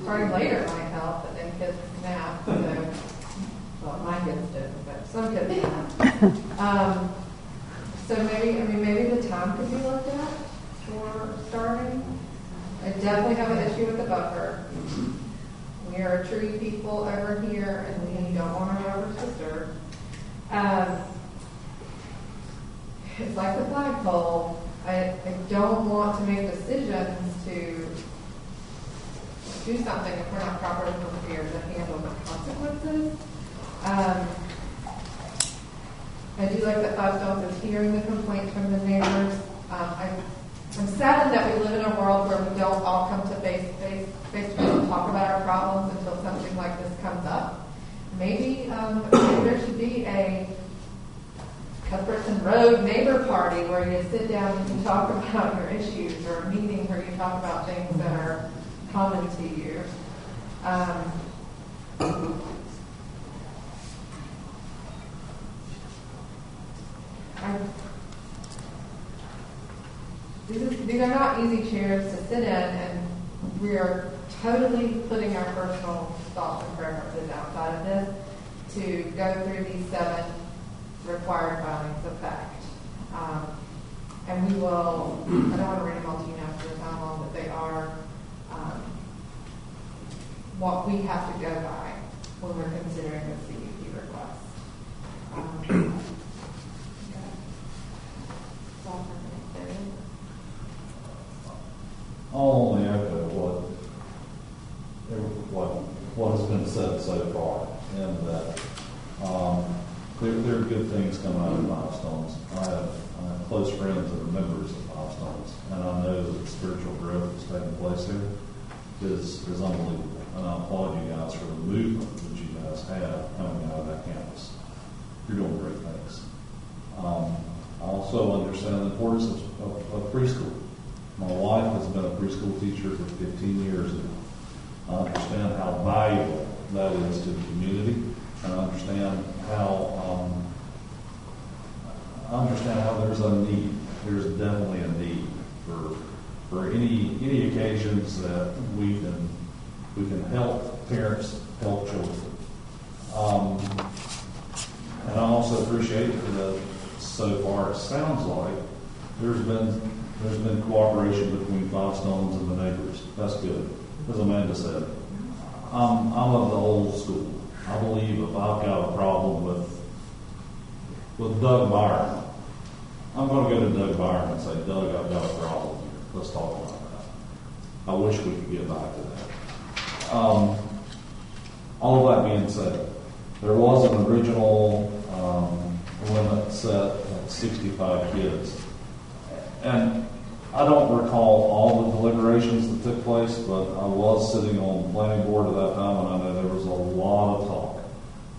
Starting later might help, but then kids nap. So, well, my kids didn't, but some kids nap. So maybe the time could be looked at for starting. I definitely have an issue with the buffer. We are a tree people over here, and we don't want our robbers disturbed. It's like the flagpole. I don't want to make decisions to do something if we're not properly prepared to handle the consequences. I do like that Five Stones is hearing the complaints from the neighbors. I'm saddened that we live in a world where we don't all come to face to face and talk about our problems until something like this comes up. Maybe there should be a Cuthbertson Road neighbor party where you sit down and you talk about your issues, or a meeting where you talk about things that are common to you. These are not easy chairs to sit in, and we are totally putting our personal thoughts and preferences outside of this to go through these 7 required findings of fact. And we will, I don't want to read them all to you now for the time long, but they are what we have to go by when we're considering the CUP request. I'll only echo what has been said so far, and that there are good things coming out of Five Stones. I have close friends that are members of Five Stones, and I know that the spiritual growth that's taking place here is unbelievable. And I applaud you guys for the movement that you guys have coming out of that campus. You're doing great things. I also understand the importance of preschool. My wife has been a preschool teacher for 15 years now. I understand how valuable that is to the community, and I understand how there's a need. There's definitely a need for any occasions that we can help parents help children. And I also appreciate that so far it sounds like there's been cooperation between Five Stones and the neighbors. That's good. As Amanda said, I'm of the old school. I believe if I've got a problem with Doug Byron, I'm going to go to Doug Byron and say, Doug, I've got a problem here. Let's talk about that. I wish we could get back to that. All of that being said, there was an original limit set at 65 kids. And I don't recall all the deliberations that took place, but I was sitting on the planning board at that time, and I know there was a lot of talk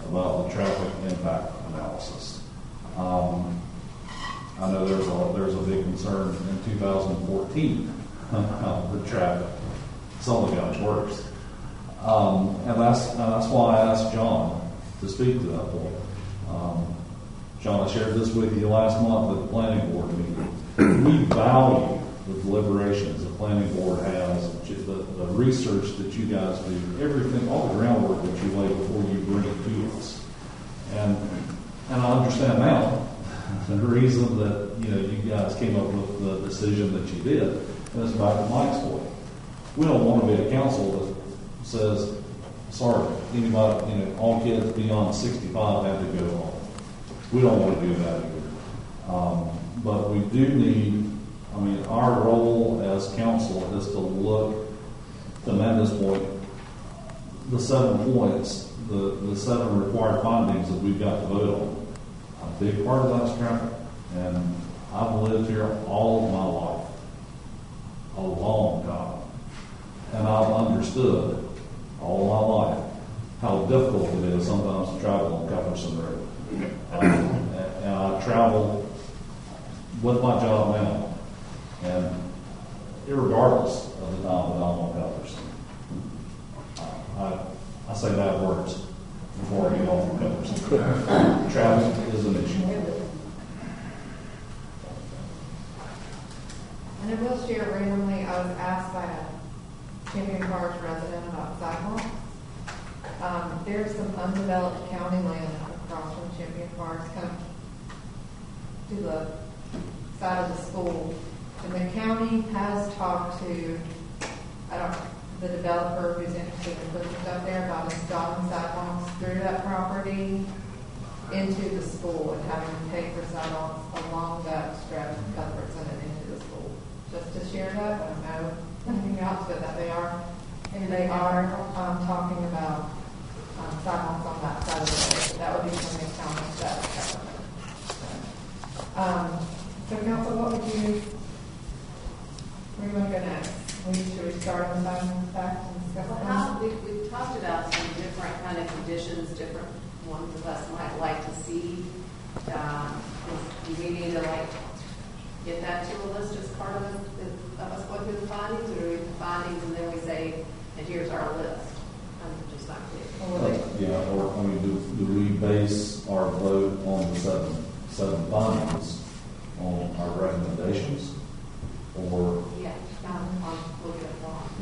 about the traffic impact analysis. I know there's a big concern in 2014 about the traffic. It's only gotten worse. And that's why I asked John to speak to that point. John, I shared this with you last month at the planning board meeting. We value the deliberations the planning board has, the research that you guys do, everything, all the groundwork that you lay before you bring it to us. And I understand now the reason that you guys came up with the decision that you did, and it's back to Mike's point. We don't want to be a council that says, sorry, anybody, all kids beyond 65 have to go home. We don't want to do that either. But we do need, our role as council is to look, to Amanda's point, the 7 points, the 7 required findings that we've got to vote on. A big part of that's traffic. And I've lived here all of my life, a long time. And I've understood all my life how difficult it is sometimes to travel on Cuthbertson Road. And I travel with my job now, and irregardless of the time that I'm on Cuthbertson, I say bad words. before you all comes. Traffic is an issue. And I will share randomly, I was asked by a Champion Forest resident about sidewalks. There's some undeveloped county land across from Champion Forest, kind of to the side of the school. And the county has talked to, the developer who's interested in putting stuff there about installing sidewalks through that property into the school and having to take the sidewalks along that stretch of Cuthbertson and into the school. Just to share that, I don't know anything else, but that they are talking about sidewalks on that side of the road. That would be something county that. So council, what would you, where do you want to go next? Should we start on the facts and discuss them? We've talked about some different kind of conditions, different ones of us might like to see. Do we need to get that to a list as part of us going through the findings, or do we do the findings and then we say, and here's our list? I'm just not clear. Yeah, or do we base our vote on the seven findings on our recommendations, or? Yeah,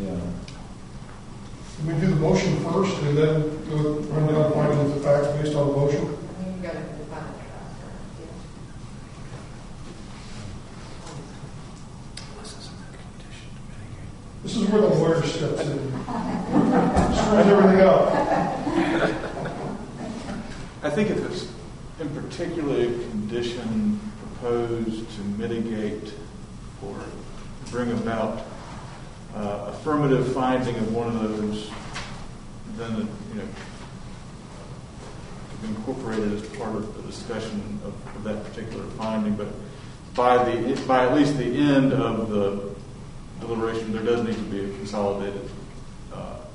Yeah. We do the motion first and then run down findings of fact based on the motion. You got to define it faster. This is where the lawyer steps in. Straighten everything up. I think if it's in particular a condition proposed to mitigate or bring about affirmative finding of one of those, then incorporated as part of the discussion of that particular finding. But by at least the end of the deliberation, there does need to be a consolidated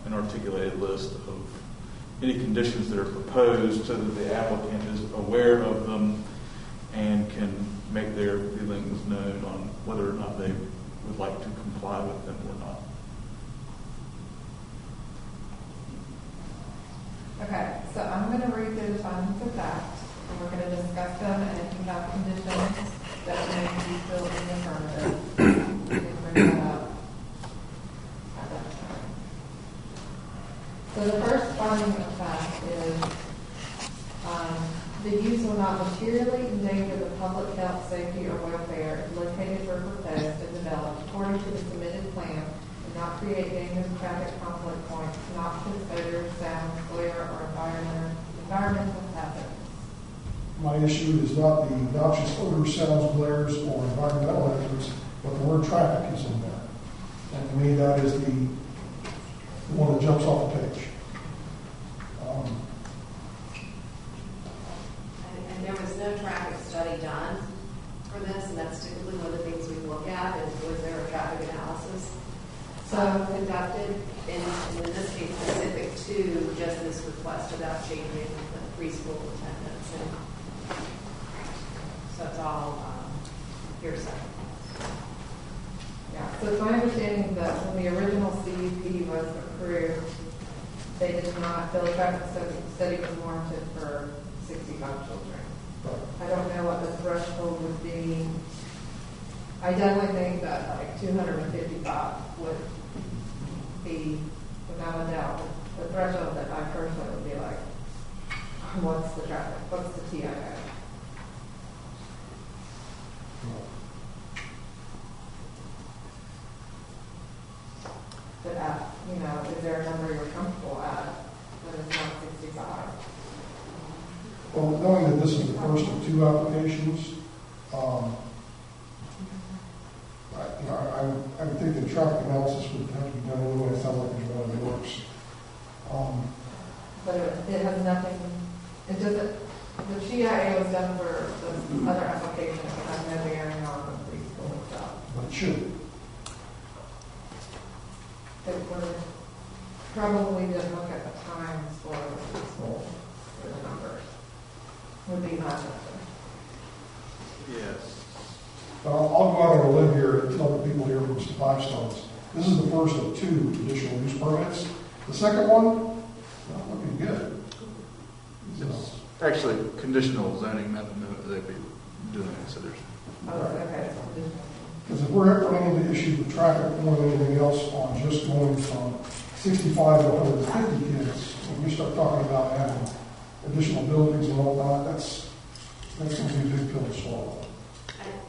and articulated list of any conditions that are proposed so that the applicant is aware of them and can make their feelings known on whether or not they would like to comply with them or not. Okay, so I'm going to read through the findings of fact, and we're going to discuss them, and if you have conditions that may be still in the affirmative, you can bring that up at that time. So the first finding of fact is the use will not materially endanger the public health, safety, or welfare if located or proposed and developed according to the submitted plan, and not create dangerous traffic conflict points, noxious odors, sound, glare, or environmental hazards. My issue is not the noxious odors, sounds, glares, or environmental hazards, but the word traffic is in there. And to me, that is the one that jumps off the page. And there was no traffic study done for this, and that's typically one of the things we look at is, was there a traffic analysis conducted, and in this case specific to just this request about changing the preschool attendance. And so it's all hearsay. Yeah, so it's my understanding that when the original CUP was approved, they did not, the traffic study was warranted for 65 children. I don't know what the threshold would be. I definitely think that like 255 would be, without a doubt, the threshold that I personally would be like, what's the traffic? What's the TIO? But is there a number you're comfortable at that is not 65? Well, knowing that this is the first of two applications, I would think that traffic analysis would have to be done anyway. It sounds like there's one in the works. But it has nothing, it doesn't, the TIA was done for the other applications that has no bearing on the preschool stuff. But it should. It would probably just look at the times for the preschool for the numbers. Would be my answer. Yes. I'll go out on a limb here and tell the people here from Five Stones. This is the first of two conditional use permits. The second one, not looking good. It's actually conditional zoning, not the minute they'd be doing it, so there's. Oh, okay. Because if we're running into issues with traffic more than anything else on just going from 65 to 150 kids, when we start talking about having additional buildings and whatnot, that's going to be a big pill to swallow.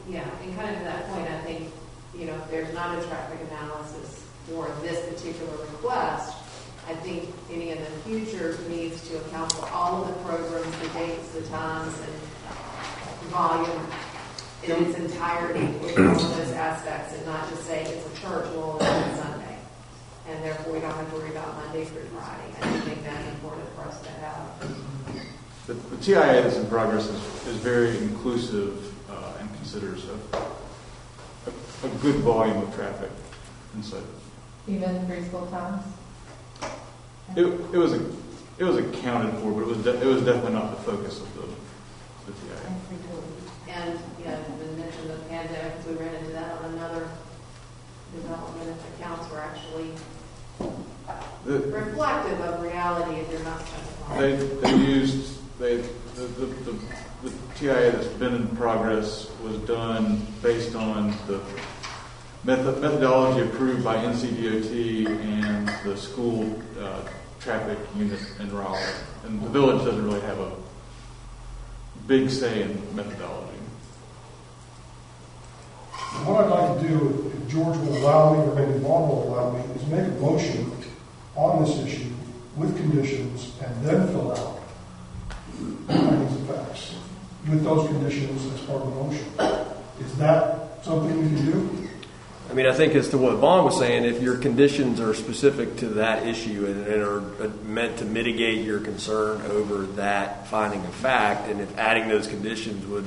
Yeah, and kind of to that point, I think, if there's not a traffic analysis for this particular request, I think any in the future needs to account for all of the programs, the dates, the times, and volume in its entirety with all of those aspects, and not just say it's a church, well, it's on Sunday, and therefore we don't have to worry about Monday through Friday. I do think that's important for us to have. The TIA that's in progress is very inclusive and considers a good volume of traffic, and so Even preschool times? it was accounted for, but it was definitely not the focus of the TIA. And, we mentioned the pandemic, because we ran into that on another development. If accounts were actually reflective of reality if you're not specifying. They used the TIA that's been in progress was done based on the methodology approved by NCDOT and the school traffic unit in Raleigh. And the village doesn't really have a big say in methodology. What I'd like to do, if George will allow me, or maybe Bob will allow me, is make a motion on this issue with conditions and then fill out findings and facts with those conditions as part of the motion. Is that something we can do? I mean, I think as to what Vaughn was saying, if your conditions are specific to that issue and are meant to mitigate your concern over that finding of fact, and if adding those conditions would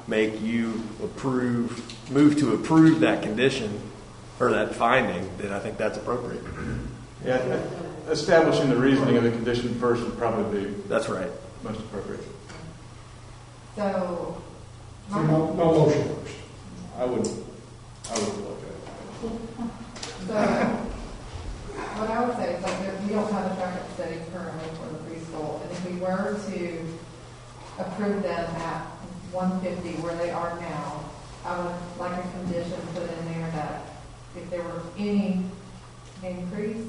make you move to approve that condition or that finding, then I think that's appropriate. Yeah, establishing the reasoning of the condition first would probably be that's right, most appropriate. So no motion first. I would look at it. So, what I would say is we don't have a traffic study currently for the preschool, and if we were to approve them at 150 where they are now, I would like a condition put in there that if there were any increase,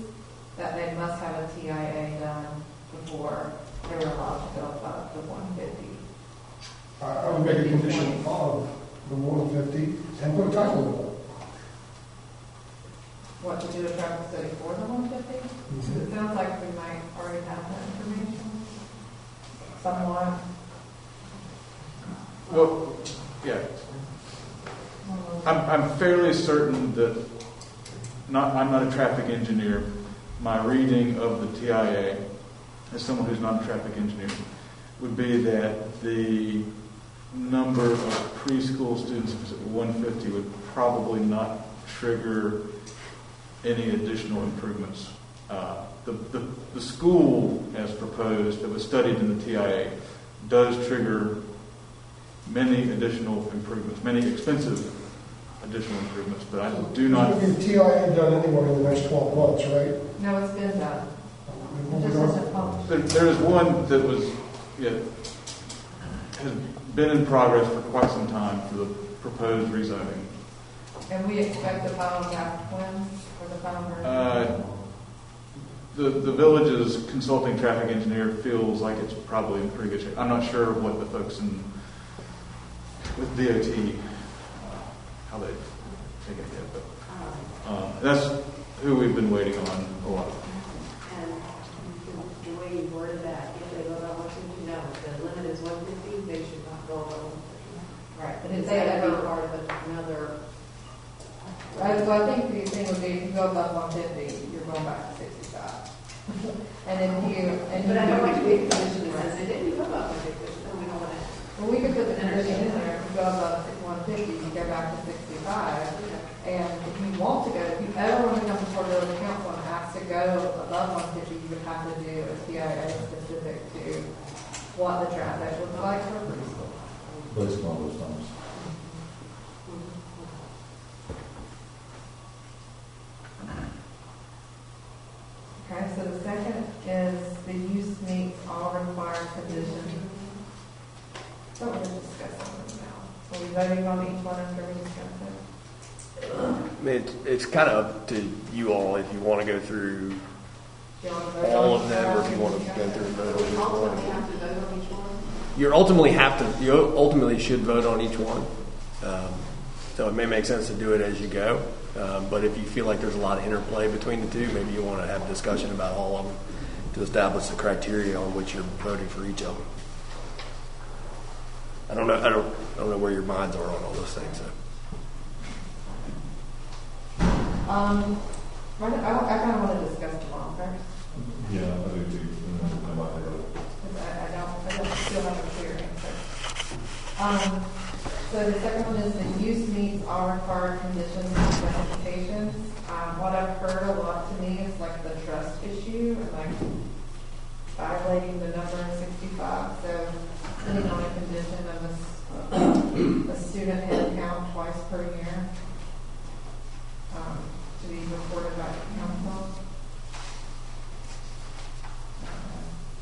that they must have a TIA done before they were allowed to go above the 150. I would make a condition of the 150 and put a time limit. What, to do a traffic study for the 150? It sounds like we might already have that information. Somewhat. Well, yeah. I'm fairly certain that I'm not a traffic engineer. My reading of the TIA, as someone who's not a traffic engineer, would be that the number of preschool students, if it's at 150, would probably not trigger any additional improvements. The school, as proposed, that was studied in the TIA, does trigger many additional improvements, many expensive additional improvements, but I do not. The TIA done anyway in the next 12 months, right? No, it's been done. It just isn't published. There is one that was, has been in progress for quite some time for the proposed rezoning. And we expect the final draft when, or the final version? The village's consulting traffic engineer feels like it's probably in pretty good shape. I'm not sure what the folks with DOT, how they've taken it yet, but that's who we've been waiting on a lot. And the way you worded that, if they go about 150, no, if the limit is 150, they should not go over 150. Right, but it's got to be part of another. So I think the thing would be, if you go above 150, you're going back to 65. And then But I don't want to be a condition that says, if you go above 150, then we don't want to. Well, we could put the condition in there, if you go above 150, you go back to 65. And if you want to go, if you ever want to come before the village council and ask to go above 150, you would have to do a TIA specific to what the traffic looks like for preschool. Based on those numbers. Okay, so the second is the use meets all required condition. Don't want to discuss them now. Are we voting on each one after we discuss it? I mean, it's kind of up to you all if you want to go through Do you want to vote all on of each them, or one if you want to after we go through and discuss vote on each Ultimately, one. have to vote on each one. You ultimately should vote on each one. So it may make sense to do it as you go. But if you feel like there's a lot of interplay between the two, maybe you want to have a discussion about all of them to establish the criteria on which you're voting for each of them. I don't know where your minds are on all those things. So. I kind of want to discuss them all first. Yeah, I do too. Because I don't feel like a clear answer. So the second one is the use meets all required conditions and specifications. What I've heard a lot to me is like the trust issue and like violating the number 65. So putting on a condition of a student head count twice per year to be reported by the council.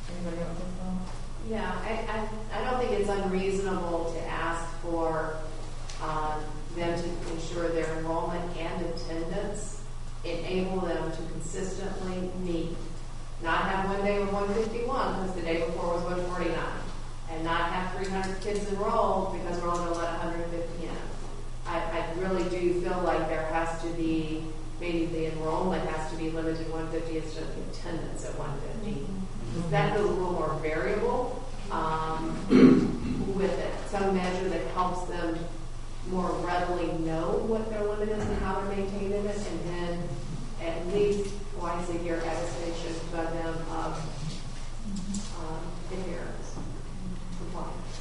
Anybody else as well? Yeah, I don't think it's unreasonable to ask for them to ensure their enrollment and attendance, enable them to consistently meet, not have one day with 151 because the day before was 149, and not have 300 kids enrolled because we're only going to let 150 in. I really do feel like there has to be, maybe the enrollment has to be limited to 150 instead of the attendance at 150. That goes a little more variable with it. Some measure that helps them more readily know what their limit is and how they're maintaining it, and then at least twice a year attestation by them of adherence, compliance.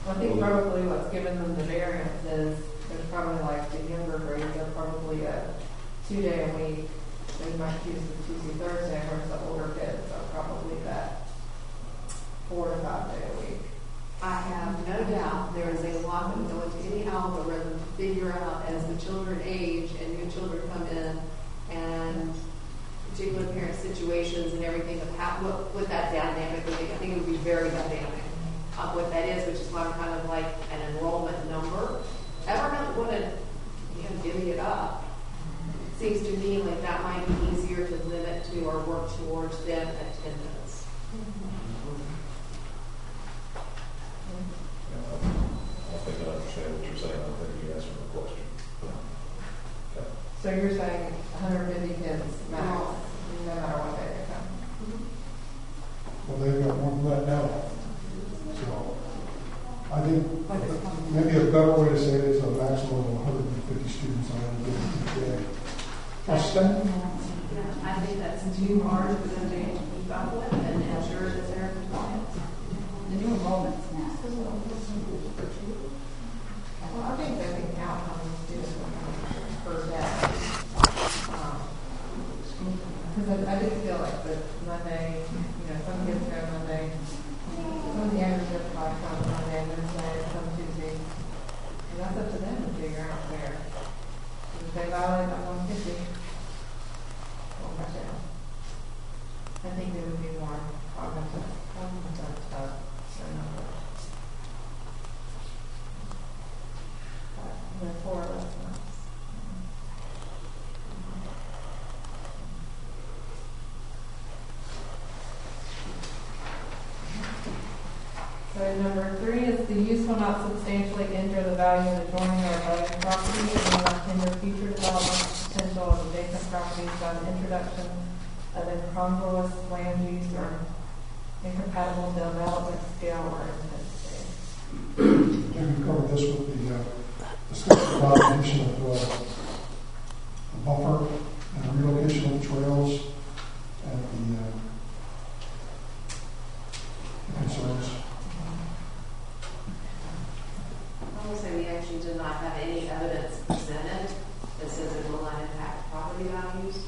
I think probably what's given them the variance is there's probably like the younger grades are probably a 2-day a week. They might choose the Tuesday, Thursday, whereas the older kids are probably that 4 to 5 day a week. I have no doubt there is a lot that go into any algorithm to figure out as the children age and new children come in and particular parent situations and everything of how, what that dynamic would be. I think it would be very dynamic of what that is, which is why I'm kind of like an enrollment number. I don't want to divvy it up. Seems to me like that might be easier to limit to or work towards than attendance. I think I understand what you're saying. I think you answered the question. Okay. So you're saying 150 kids max, no matter what day they come? Well, they've got more than that now. So I think maybe a better way to say it is a maximum of 150 students on any given day. Yeah, I think that's too hard for them to keep up with and ensure that they're in compliance. The new enrollments now. Well, I think they can count how many students per day. Because I do feel like that Monday, some kids go Monday, some of the younger kids might come Monday, Wednesday, some Tuesday. And that's up to them to figure out where. If they violate that 150, well, watch out. I think they would be more cognizant of their numbers. But they're 4 less months. So number 3 is the use will not substantially injure the value of adjoining or abutting property and will not hinder future development potential of adjacent properties by the introduction of incongruous land use or incompatible development scale or intensity. I think we covered this with the discussion about the addition of the buffer and the relocation of the trails and the concerns. I will say we actually did not have any evidence presented that says it will not impact property values.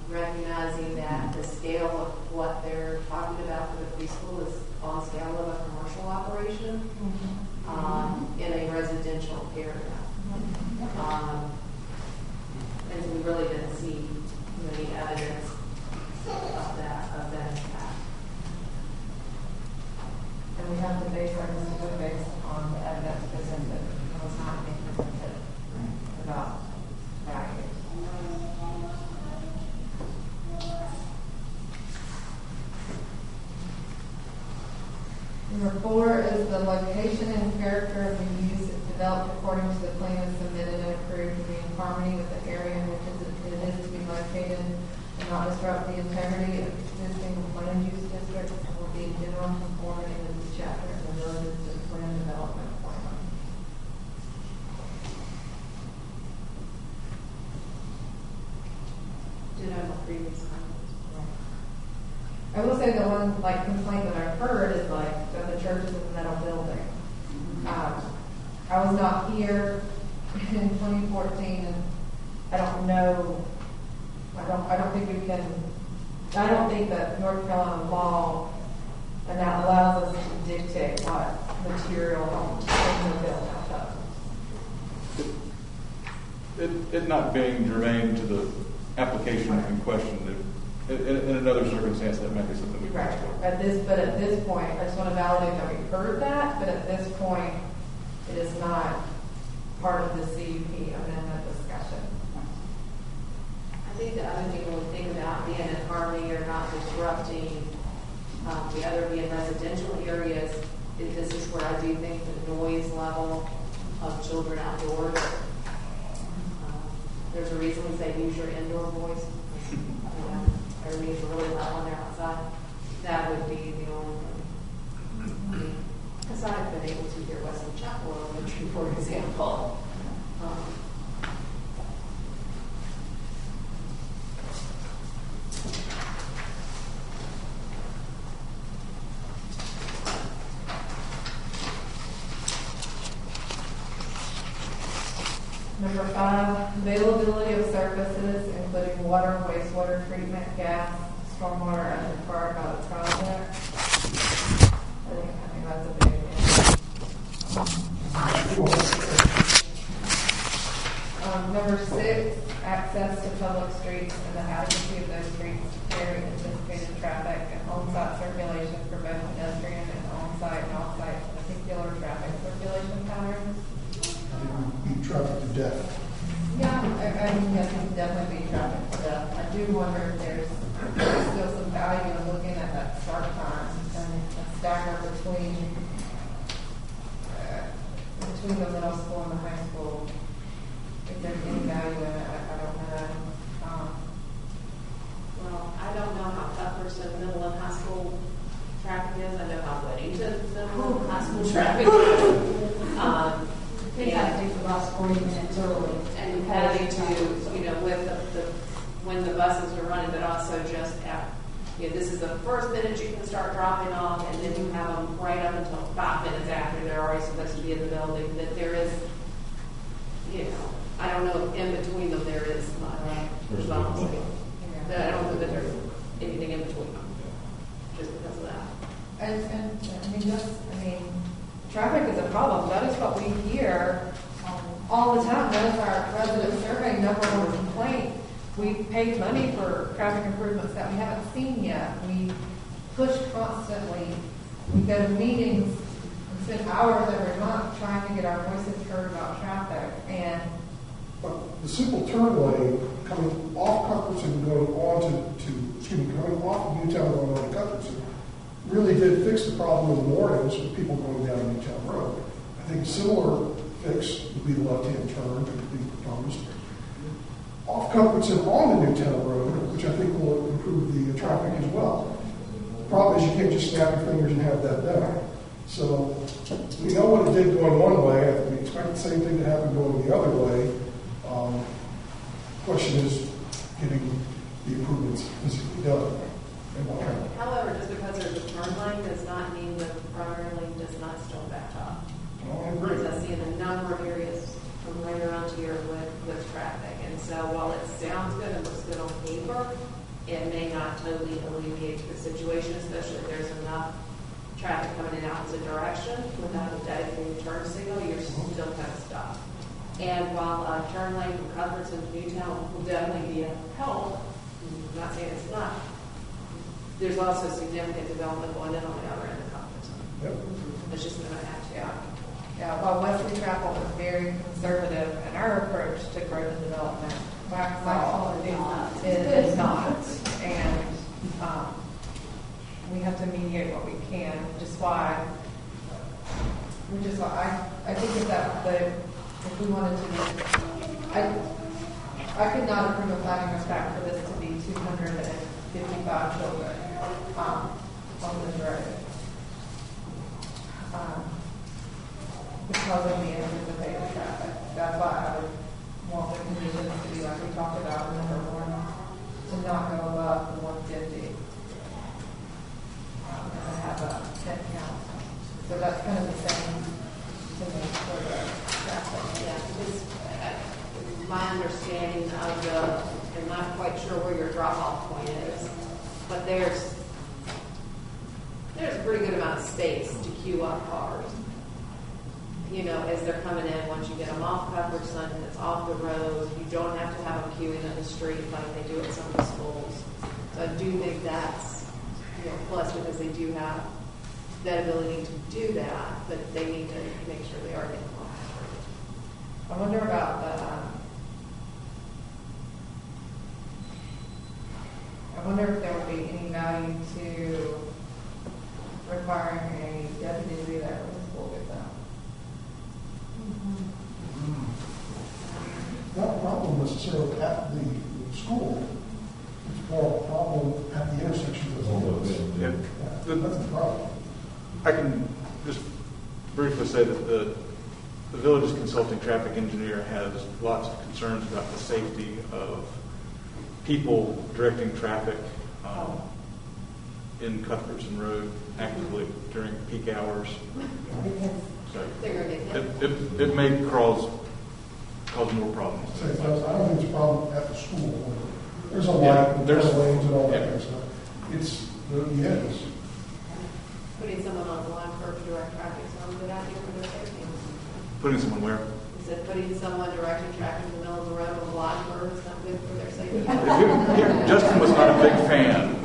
Recognizing that the scale of what they're talking about for the preschool is on scale of a commercial operation in a residential area. And so we really didn't see any evidence Number 4 is the location and character of the use is developed according to the plan submitted and approved to be in harmony with the area in which it is to be located and not disrupt the integrity of existing land use districts and will be in general conformity with this chapter of the village's plan development plan. Did I have a previous comment? I will say the one complaint that I've heard is that the church is a metal building. I was not here in 2014, and I don't know. I don't think we can. I don't think that North Carolina law and that allows us to dictate what material things are built out of. It not being germane to the application in question, in another circumstance, that might be something we can Right. explore. But at this point, I just want to validate that we heard that, but at this point, it is not part of the CUP amendment discussion. I think the other thing when we think about being in harmony or not disrupting the other being residential areas, this is where I do think the noise level of children outdoors. There's a reason we say use your indoor voice. Everybody's really loud when they're outside. That would be the only thing. Because I've been able to hear Wesley Chapel Elementary, for example. Number 5, availability of services, including water, wastewater treatment, gas, stormwater as required by the project. I think that's a big one. Number 6, access to public streets and the adequacy of those streets to carry anticipated traffic and on-site circulation for both pedestrian and on-site and off-site particular traffic circulation patterns. Beat traffic to death. Yeah, I mean, yes, it's definitely be traffic to death. I do wonder if there's still some value in looking at that start time and a stagger between the middle school and the high school. If there's any value in it, I don't know. Well, I don't know how Upperson middle and high school traffic is. I know how Weddington's middle and high school traffic is. They got to take the bus 40 minutes early. And having to, with the when the buses are running, but also just at, this is the first minute you can start dropping off, and then you have them right up until 5 minutes after they're already supposed to be in the building. That there is, I don't know if in between them there is much. I don't think that there's anything in between them, just because of that. And traffic is a problem. That is what we hear all the time. That is our resident survey number 1 complaint. We paid money for traffic improvements that we haven't seen yet. We push constantly. We go to meetings and spend hours every month trying to get our voices heard about traffic. And the simple turn lane coming off Cuthbertson going on coming off of Newtown going on to Cuthbertson really did fix the problem in the mornings with people going down Newtown Road. I think a similar fix would be the left-hand turn that would be proposed. Off Cuthbertson on the Newtown Road, which I think will improve the traffic as well. The problem is you can't just snap your fingers and have that done. So we know what it did going one way. We expect the same thing to happen going the other way. Question is getting the improvements physically done. However, just because there's a turn lane does not mean the primary lane does not still back up. I agree. Because I see in a number of areas from right around here with traffic. And so while it sounds good and looks good on paper, it may not totally alleviate the situation, especially if there's enough traffic coming in opposite direction without a dedicated turn signal, you're still kind of stuck. And while a turn lane from Cuthbertson to Newtown will definitely be a help, I'm not saying it's not, there's also significant development going in on the other end of Cuthbertson. Yep. It's just going to have to happen. Yeah, while Wesley Chapel is very conservative in our approach to growth and development, Waxhaw is not. And we have to mediate what we can, which is why which is why I think if we wanted to, I could not approve a finding of fact for this to be 255 children on this road. Because of the anticipated traffic. That's why I would want the conditions to be like we talked about in number 1, to not go above the 150. And have a 10 count. So that's kind of the same to me for the traffic. Yeah, because my understanding of I'm not quite sure where your drop-off point is, but there's a pretty good amount of space to queue up cars. You know, as they're coming in, once you get them off Cuthbertson, it's off the road. You don't have to have them queuing in the street like they do at some of the schools. So I do think that's, plus because they do have that ability to do that, but they need to make sure they are getting off the street. I wonder about I wonder if there would be any value to requiring a deputy to be there when the school gets out. Not a problem necessarily at the school, it's more a problem at the intersections of the That's the problem. I can just briefly say that the village's consulting traffic engineer has lots of concerns about the safety of people directing traffic in Cuthbertson Road actively during peak hours. So it may cause more problems. I don't think it's a problem at the school. There's a light, there's lanes and all that kind of stuff. It's the ends. Putting someone on the line for direct traffic is not a good idea for their safety. Putting someone where? Is that putting someone directing traffic in the middle of the road on a line where it's not good for their safety? Justin was not a big fan.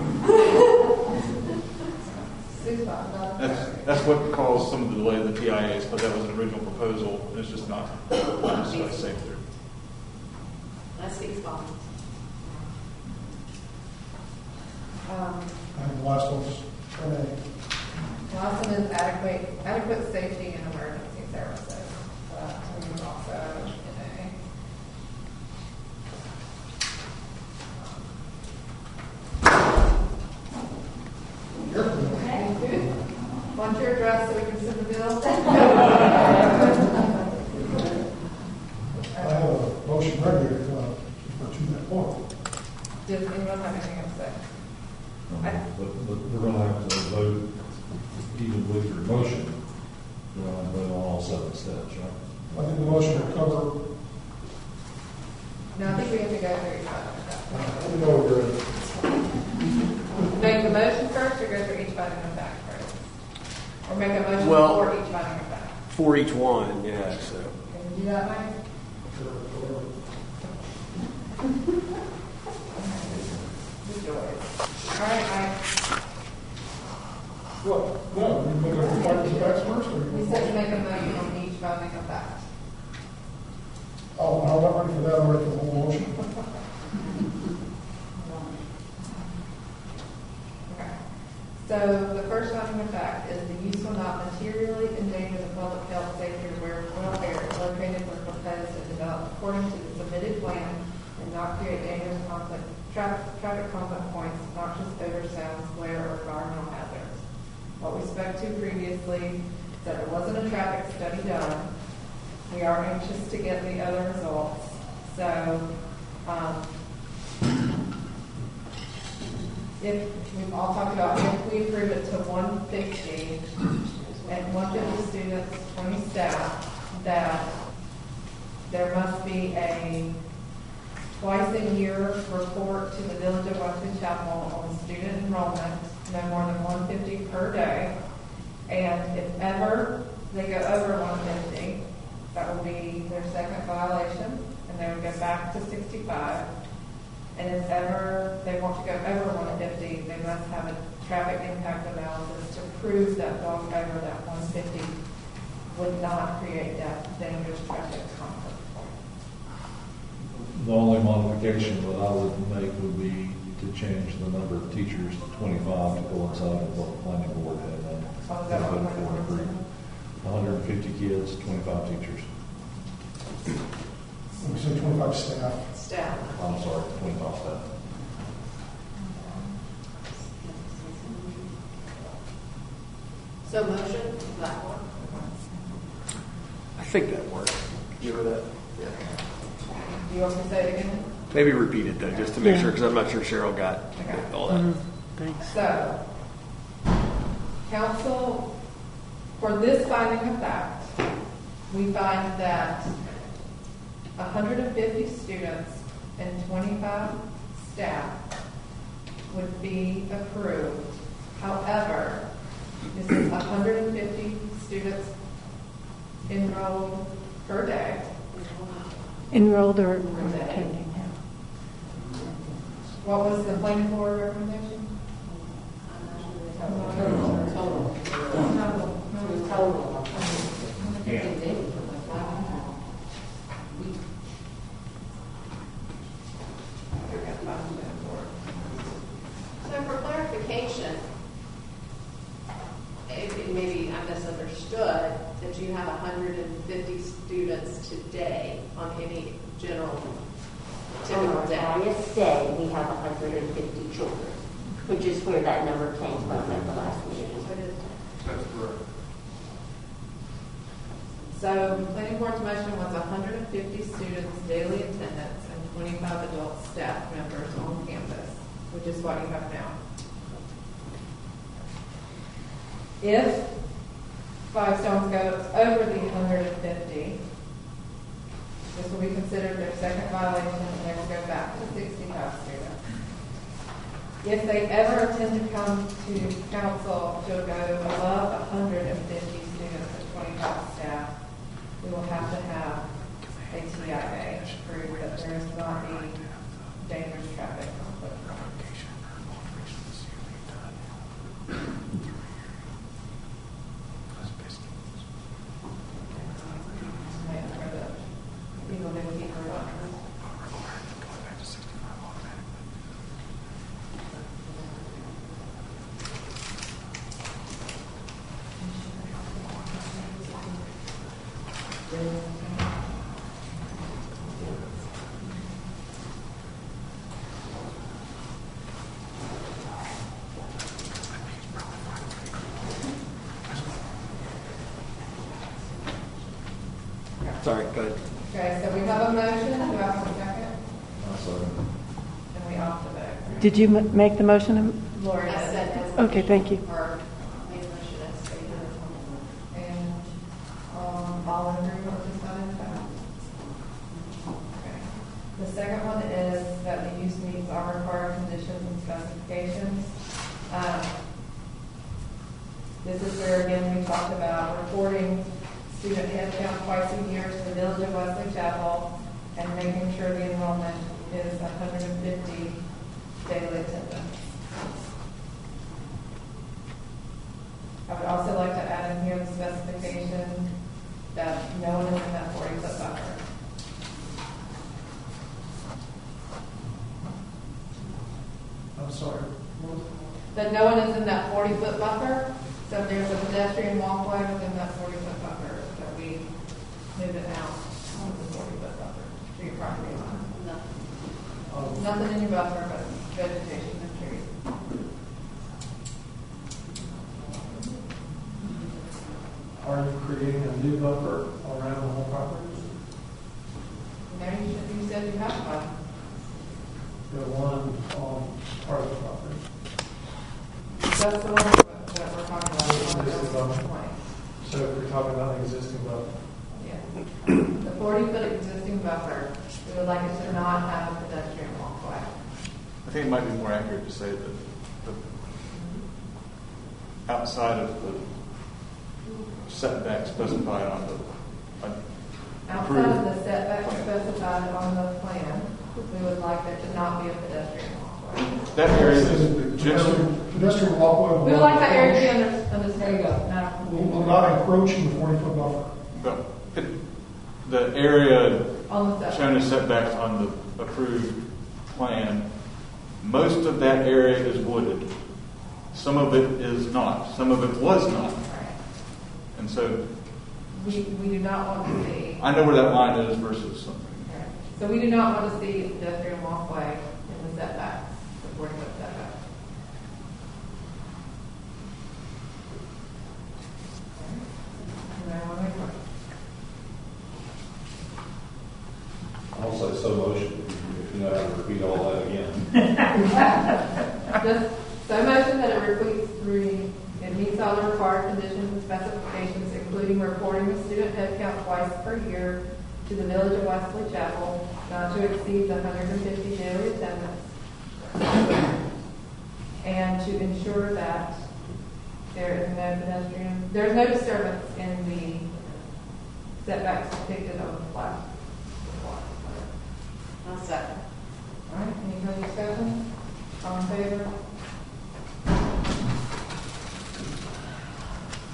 That's what caused some of the delay of the TIAs, because that was an original proposal, and it's just not safe there. That speaks volumes. And the last one's Renee. Last one is adequate safety and emergency services. We also NA. Okay. Want your address so we can send the bill? I have a motion ready to that point. Does anyone have anything else to say? But we're going to have to vote, even with your motion, we're going to vote on all 7 steps, right? I think the motion will cover. No, I think we have to go through each item. Let me know where you're at. Make the motion first or go through each item and back first? Or make a motion for each item and back? For each one, yeah, so. Can you do that, Mike? All right, Mike. What? No, we make a findings of facts first? We said to make a motion on each finding of fact. Oh, I'm not ready for that. I'm ready for the whole motion. Okay. So the first finding of fact is the use will not materially endanger the public health, safety, or welfare located where proposed and developed according to the submitted plan and not create dangerous conflict, traffic conflict points, noxious odor, sounds, glare, or environmental hazards. What we spoke to previously is that there wasn't a traffic study done. We are anxious to get the other results. So, if we've all talked about if we approve it to 150 and 150 students, 20 staff, that there must be a twice-a-year report to the Village of Weston Chapel on student enrollment, no more than 150 per day. And if ever they go over 150, that will be their second violation, and they would go back to 65. And if ever they want to go over 150, they must have a traffic impact analysis to prove that going over that 150 would not create that dangerous traffic conflict. The only modification that I would make would be to change the number of teachers to 25 to coincide with what the planning board had done. 150 kids, 25 teachers. When we say 25 staff. Staff. I'm sorry, 25 staff. So motion, that one. I think that works. Give her that. Do you want me to say it again? Maybe repeat it though, just to make Yeah. sure, because I'm not sure Cheryl got all that. Thanks. So, council, for this finding of fact, we find that 150 students and 25 staff would be approved. However, this is 150 students enrolled per day. Enrolled or day. attending? What was the planning board recommendation? Total. So for clarification, maybe I misunderstood that you have 150 students today on any general On typical our day. highest day, we have 150 children, which is where that number came from at the last meeting. That's correct. So, the planning board's motion was 150 students daily attendance and 25 adult staff members on campus, which is what you have now. If Five Stones goes over the 150, this will be considered their second violation and they will go back to 65 students. If they ever intend to come to council to go above 150 students and 25 staff, we will have to have a TIA to prove that there is not any dangerous traffic conflict. Sorry, go ahead. Okay, so we have a motion, do I have a second? Sorry. And we opt to vote. Did you make the motion? Lori I did. said Okay, thank you. Or made a motion as stated. And all in agreement with this item? Okay. The second one is that the use meets all required conditions and specifications. This is where, again, we talked about reporting student headcount twice a year to the Village of Wesley Chapel and making sure the enrollment is 150 daily attendance. I would also like to add in here the specification that no one is in that 40-foot buffer. I'm sorry. That no one is in that 40-foot buffer, so if there's a pedestrian walkway within that 40-foot buffer, that we move it out on the 40-foot buffer to your property line. Nothing in your buffer but vegetation and trees. Are you creating a new buffer around the whole property? You said you have one. The one on part of the property? That's the one that we're talking about. Existing buffer. So if we're talking about an existing buffer. Yeah. The 40-foot existing buffer, we would like it to not have a pedestrian walkway. I think it might be more accurate to say that outside of the setback specified on the Outside of the setback specified on the plan, we would like there to not be a pedestrian walkway. that area is generally Pedestrian walkway. We would like that area to be under, there you go. Will not encroaching the 40-foot buffer. the area On the setback. shown as setbacks on the approved plan. Most of that area is wooded. Some of it is not. Some of it was not. And so we do not want to see. I know where that line is versus something. So we do not want to see pedestrian walkway in the setbacks, the 40-foot setback. Anyone make a motion? I'll say so motion, if you know how to repeat all that again. Just so motion that it meets all the required conditions and specifications, including reporting the student head count twice per year to the Village of Wesley Chapel, not to exceed the 150 daily attendance, and to ensure that there is no disturbance in the setbacks depicted on the plot. I'll second. All right, any further discussion? All in favor?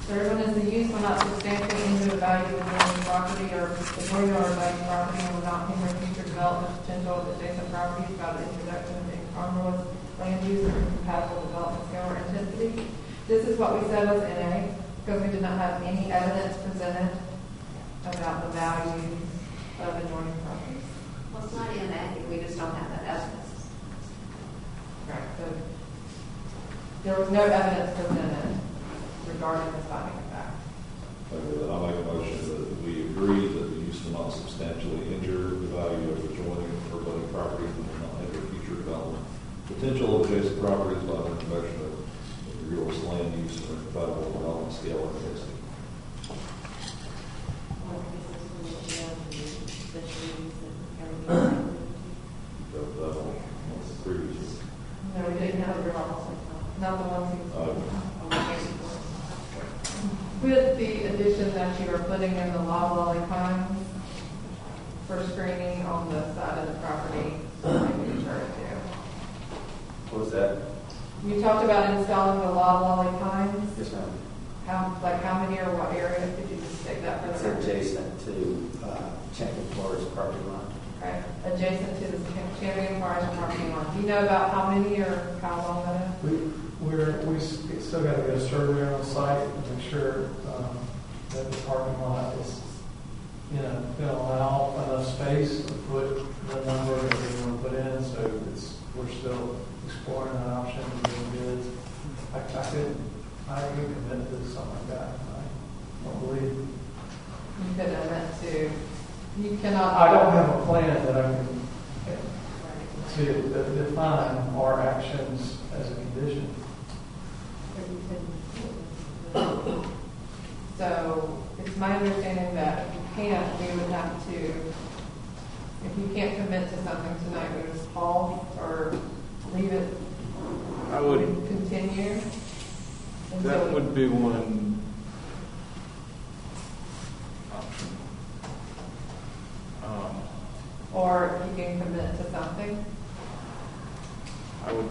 Third one is the use will not substantially injure the value of the property or the point or value property and will not hinder future development potential of adjacent properties by the introduction of incongruous land use or incompatible development scale or intensity. This is what we said was NA because we did not have any evidence presented about the value of adjoining properties. Well, it's not inaccurate, we just don't have that evidence. Right, so there was no evidence presented regarding the finding of fact. Okay, then I'll make a motion that we agree that the use will not substantially injure the value of adjoining or abutting properties and will not hinder future development. Potential of adjacent properties by the introduction of rigorous land use or incompatible development scale or intensity. No, we didn't have the not the ones with the addition that you are putting in the loblolly pines for screening on the side of the property. What was that? You talked about installing the loblolly pines. Yes, ma'am. How many or what area? Could you just take that for It's the record? adjacent to Champion Forest property line. Okay, adjacent to the Champion Forest property line. Do you know about how many or how long that is? We still got to get a survey on the site to make sure that the parking lot is, going to allow enough space to put the number that we want to put in. So we're still exploring that option and doing bids. I can commit to something like that. I don't believe. You could admit to. You cannot. I don't have a plan that I can to define our actions as a condition. So it's my understanding that if you can't, we would have to, if you can't commit to something tonight, we would just pause or leave it. I would continue. That would be one option. Or you can commit to something. I would.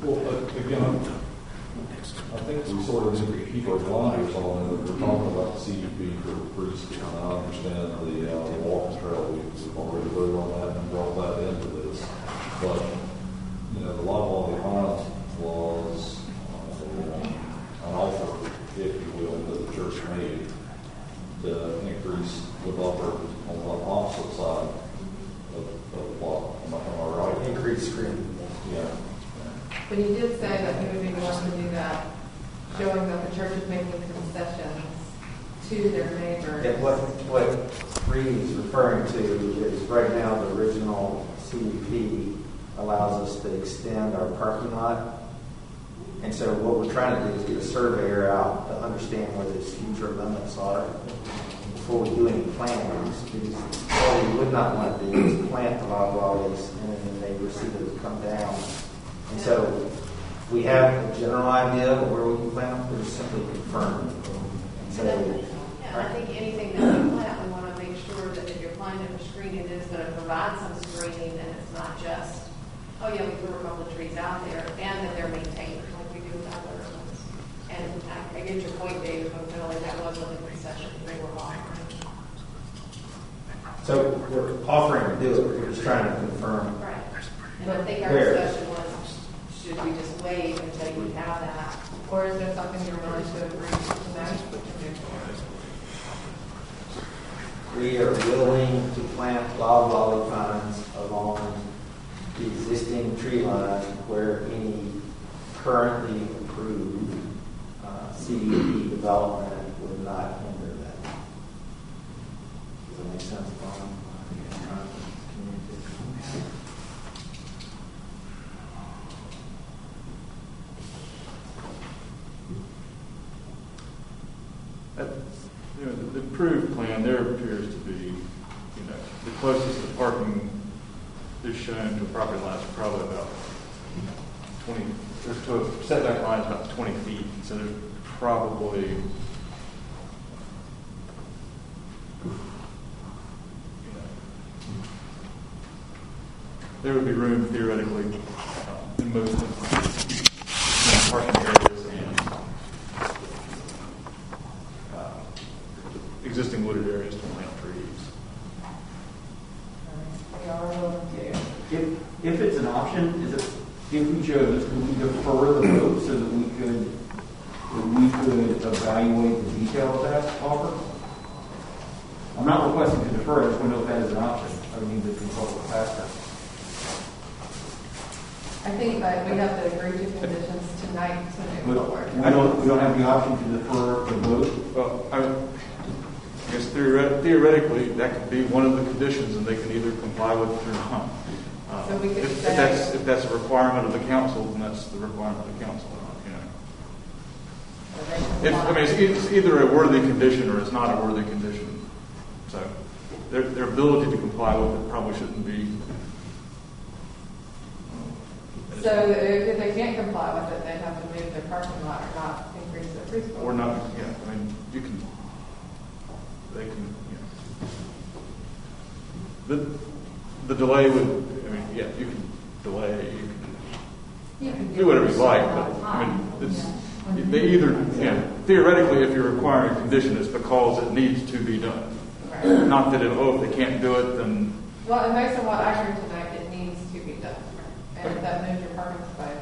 Well, again, I think we sort of need to keep our blinders on it. We're talking about the CUP for preschool, and I understand the walking trail. We've already voted on that and brought that into this. But, the loblolly pines was an offer, if you will, that the church made to increase the buffer on the opposite side of the block. Am I right? Increase screening. Yeah. But you did say that you would be willing to do that, showing that the church is making concessions to their neighbors. And what Reed's referring to is right now the original CUP allows us to extend our parking lot. And so what we're trying to do is get a surveyor out to understand where those future limits are before we do any plans. Because what we would not want to do is plant the loblollies and then the neighbors see those come down. And so we have a general idea of where we can plant them, we're just simply confirm. So, I think anything that we plant, we want to make sure that if you're planting for screening, it is going to provide some screening, and it's not just, oh yeah, we threw a couple of trees out there, and that they're maintained like we do with other ones. And I get your point, David, but really that wasn't a concession they were offering. so we're offering to do it, we're just trying to confirm. Right. And I think our Where? discussion was, should we just wait until you have that? Or is there something you're willing to agree to tonight? plant live volley pines along the existing tree line where any currently approved CDP development would not hinder that. Does that make sense, Bob? The approved plan, there appears to be, the closest the parking is shown to a property line is probably about 20, to a setback line is about 20 feet. So there's probably, there would be room theoretically in most of the parking areas and existing wooded areas to plant trees. If it's an option, is it, if we chose, could we defer the vote so that we could evaluate the detail of that offer? I'm not requesting to defer, I just want to know if that is an option. I would need to consult with the pastor. I think that we have to agree to conditions tonight to move forward. We don't have the option to defer the vote? Well, I guess theoretically, that could be one of the conditions, and they can either comply with it or not. So we could if that's a requirement of the council, then that's the requirement of the council. It's either a worthy condition or it's not a worthy condition. So their ability to comply with it probably shouldn't be. So if they can't comply with it, they'd have to move their parking lot or not increase their preschool. Or not, yeah. I mean, they can, the delay would, I mean, yeah, you can delay, you can do whatever you like, but I mean, they either, theoretically, if you're requiring a condition, it's because it needs to be done. Right. Not that if they can't do it, then. Well, and based on what I heard tonight, it needs to be done. And that moves your parking space.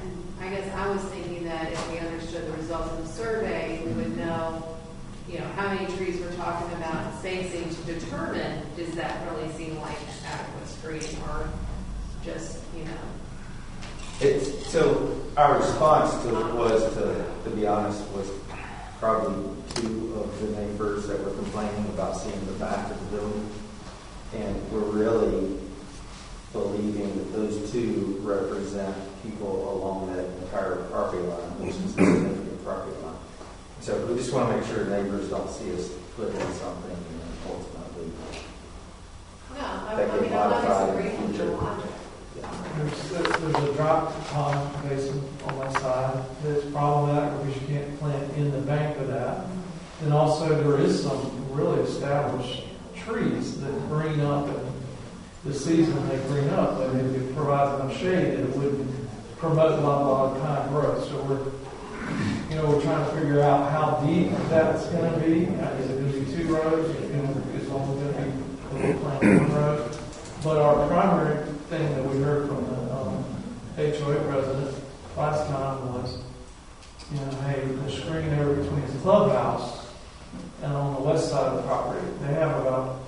And I guess I was thinking that if we understood the results of the survey, we would know, how many trees we're talking about spacing to determine, does that really seem like adequate screening or just, So our response to it was, to be honest, was probably two of the neighbors that were complaining about seeing the back of the building. And we're really believing that those two represent people along that entire property line, which is a significant property line. So we just want to make sure neighbors don't see us put in something and then ultimately I'm not disagreeing with your logic. There's a drop pond basin on my side that's problematic because you can't plant in the bank of that. And also there is some really established trees that green up in the season they green up, but if it provides enough shade, it would promote a lot of pine growth. So we're trying to figure out how deep that's going to be. Is it going to be 2 rows? Is it only going to be planted 1 row? But our primary thing that we heard from the HOA president last time was, hey, the screen there between the clubhouse and on the west side of the property, they have about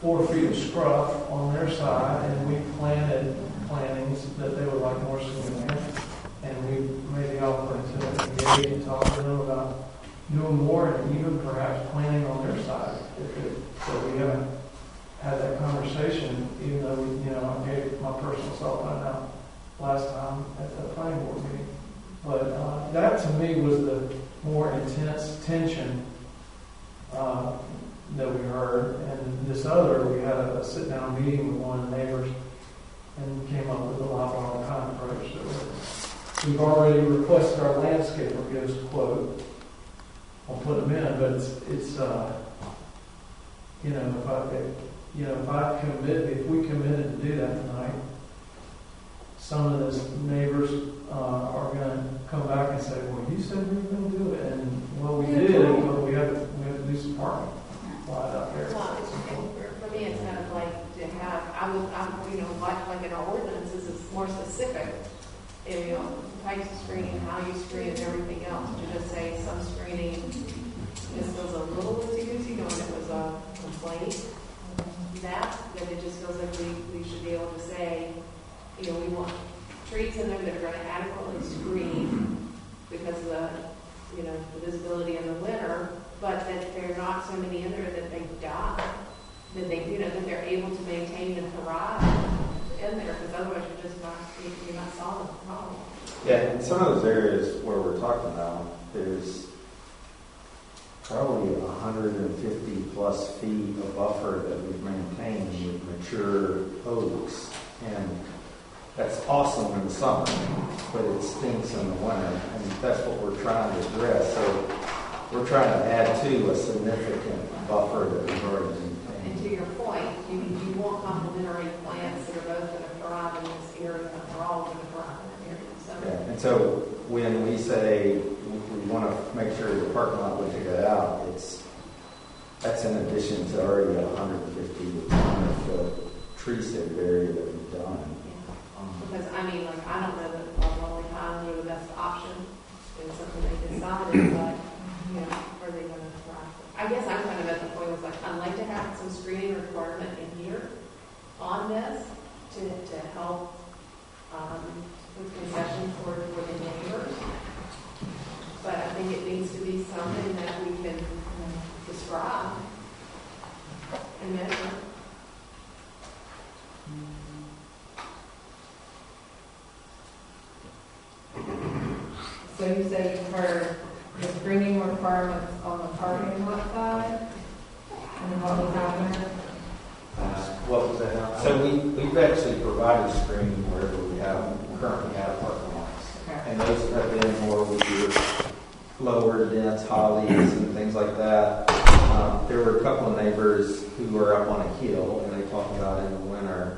4 feet of scrub on their side, and we planted plantings that they would like more significant. And we made the offer to engage and talk to them about doing more and even perhaps planting on their side. So we haven't had that conversation, even though I gave my personal cell phone out last time at the planning board meeting. But that to me was the more intense tension that we heard. And this other, we had a sit-down meeting with one of the neighbors and came up with a lot more kind of approach. So we've already requested our landscaper give us a quote. I'll put them in, but if we committed to do that tonight, some of the neighbors are going to come back and say, well, you said we were going to do it. And well, we did, but we have to do some parking right out there. Well, for me, it's kind of like to have, like in our ordinances, it's more specific. Types of screening, how you screen, and everything else. To just say some screening just feels a little loosey-goosey, knowing it was a complaint. that, then it just feels like we should be able to say, you know, we want trees in there that are gonna adequately screen because of the, you know, the visibility in the winter, but that there are not so many in there that they die, that they, you know, that they're able to maintain and thrive in there, because otherwise you're not solving the problem. Yeah, in some of those areas where we're talking about, there's probably 150 plus feet of buffer that we've maintained with mature oaks. And that's awesome in the summer, but it stinks in the winter. And that's what we're trying to address. So we're trying to add to a significant buffer that we've already maintained. And to your point, you want complementary plants that are both going to thrive in this area, or all going to thrive in that area. So. Yeah. And so when we say we want to make sure the parking lot will take it out, that's in addition to already 150 foot tree save area that we've done. Because, I mean, like, I don't know that Lonely Pines are the best option. It's something they decided, but, you know, are they going to thrive? I guess I'm kind of at the point of, like, I'd like to have some screening requirement in here on this to help with concessions for the neighbors. But I think it needs to be something that we can describe and measure. So you say you've heard the screening requirements on the parking lot side, and then what was happening? What was that? So we've actually provided screening wherever we currently have parking lots. Okay. And those have been more with your lower dense hollies and things like that. There were a couple of neighbors who were up on a hill, and they talked about in the winter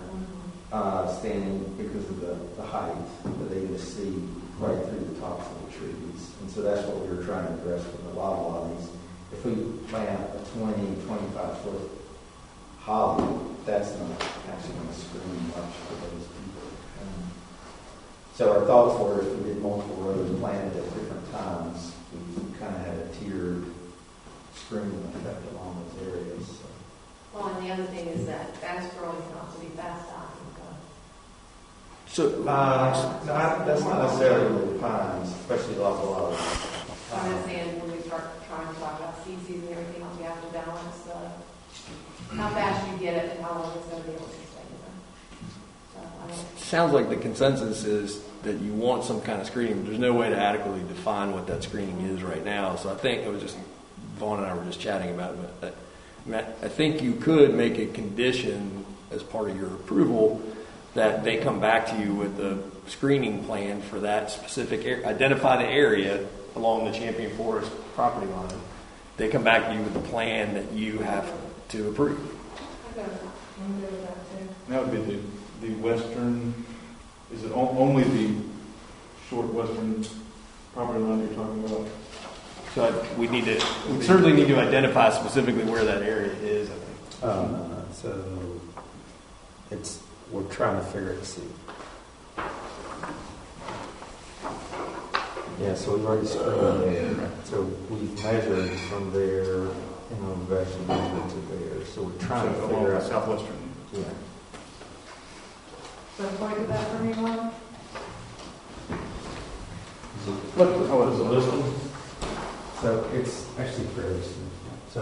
standing because of the height, that they could see right through the tops of the trees. And so that's what we were trying to address with the lobbies. If we plant a 20, 25 foot holly, that's not actually going to screen much for those people. So our thoughts were if we did multiple rows planted at different times, we kind of had a tiered screening effect along those areas. So. Well, and the other thing is that fast growing can also be fast dying. So, that's not necessarily with the pines, especially lobuladas. I'm just saying when we start trying to talk about species and everything else, we have to balance how fast you get it and how long it's going to be able to stay there. Sounds like the consensus is that you want some kind of screening. There's no way to adequately define what that screening is right now. So I think it was just Vaughn and I were just chatting about it. But I think you could make a condition as part of your approval that they come back to you with a screening plan for that specific area, identify the area along the Champion Forest property line. They come back to you with a plan that you have to approve. That would be the western, is it only the short western property line you're talking about? So we certainly need to identify specifically where that area is, I think. So we're trying to figure it out. Yeah, so we've already screened there. So we've measured from there, and we've actually measured to there. So we're trying to figure out southwestern. Yeah. So point to that for me, Ron? What is the list? So it's actually fairly simple. So,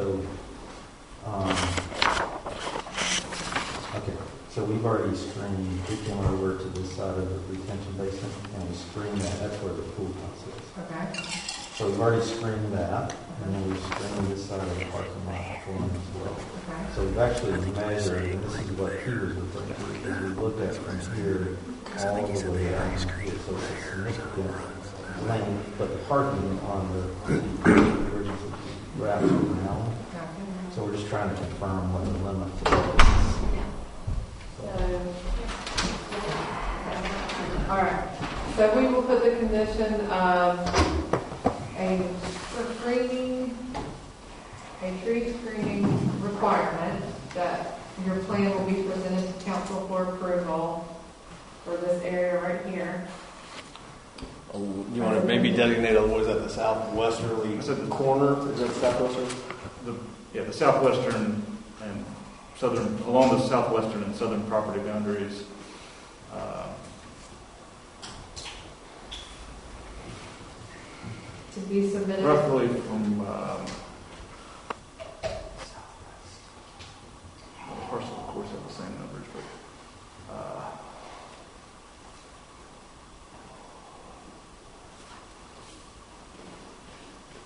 okay. So we've already screened. We came over to this side of the retention basin, and we screened that. That's where the pool house is. Okay. So we've already screened that, and then we've screened this side of the parking lot for them as well. Okay. So we've actually measured, and this is what he was referring to, because we looked at from here all the way down. So it's a significant length, but the parking on the bridges is wrapped around. So we're just trying to confirm what the limit is. All right. So we will put the condition of a tree screening requirement that your plan will be presented to council for approval for this area right here. You want to maybe designate, what is that, the southwesterly corner? Is that southwestern? The southwestern and along the southwestern and southern property boundaries. To be submitted. Roughly from parcel, of course, have the same numbers, but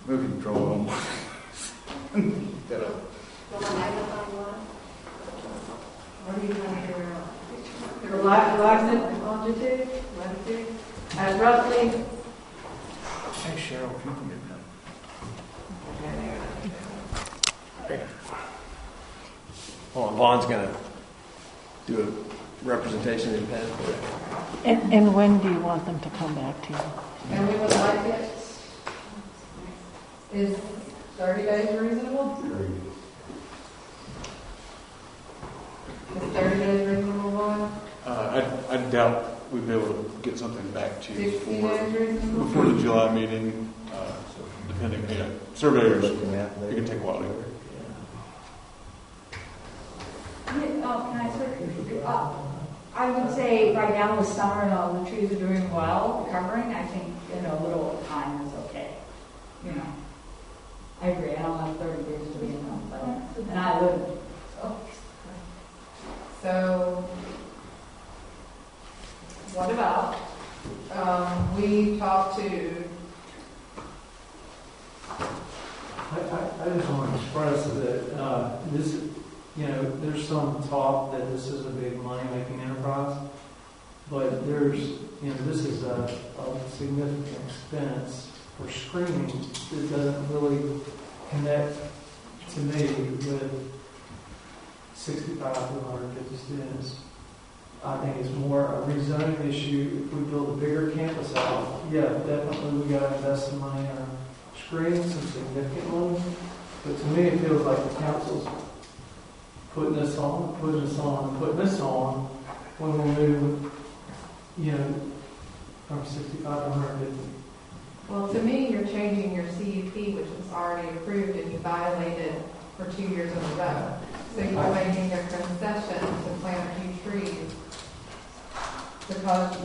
maybe we can draw on that up. What are you trying to figure out? Longitude, latitude, at roughly. Hey Cheryl, if you can get Well, Vaughn's going to do a representation in pen. And when do you want them to come back to you? And we would like it, is 30 days reasonable? Is 30 days reasonable, Ron? I doubt we'd be able to get something back to you 60 days reasonable? before the July meeting, depending, surveyors, it can take a while to get. Can I sort of, I would say right now with summer and all the trees are doing well, covering, I think, a little time is okay. I agree, I don't want 30 days to be enough, but, and I would. So, what about, we talked to, I just want to express that this, there's some talk that this is a big money-making enterprise, but this is a significant expense for screening that doesn't really connect to me with 65 to 150 students. I think it's more a rezoning issue. If we build a bigger campus out, yeah, definitely we got to invest some money in our screening, some significant money. But to me, it feels like the council's putting this on, putting this on, putting this on when we move, from 65 to 150. well, to me, you're changing your CUP, which was already approved, and you violated for 2 years in a row. So you're making a concession to plant a few trees because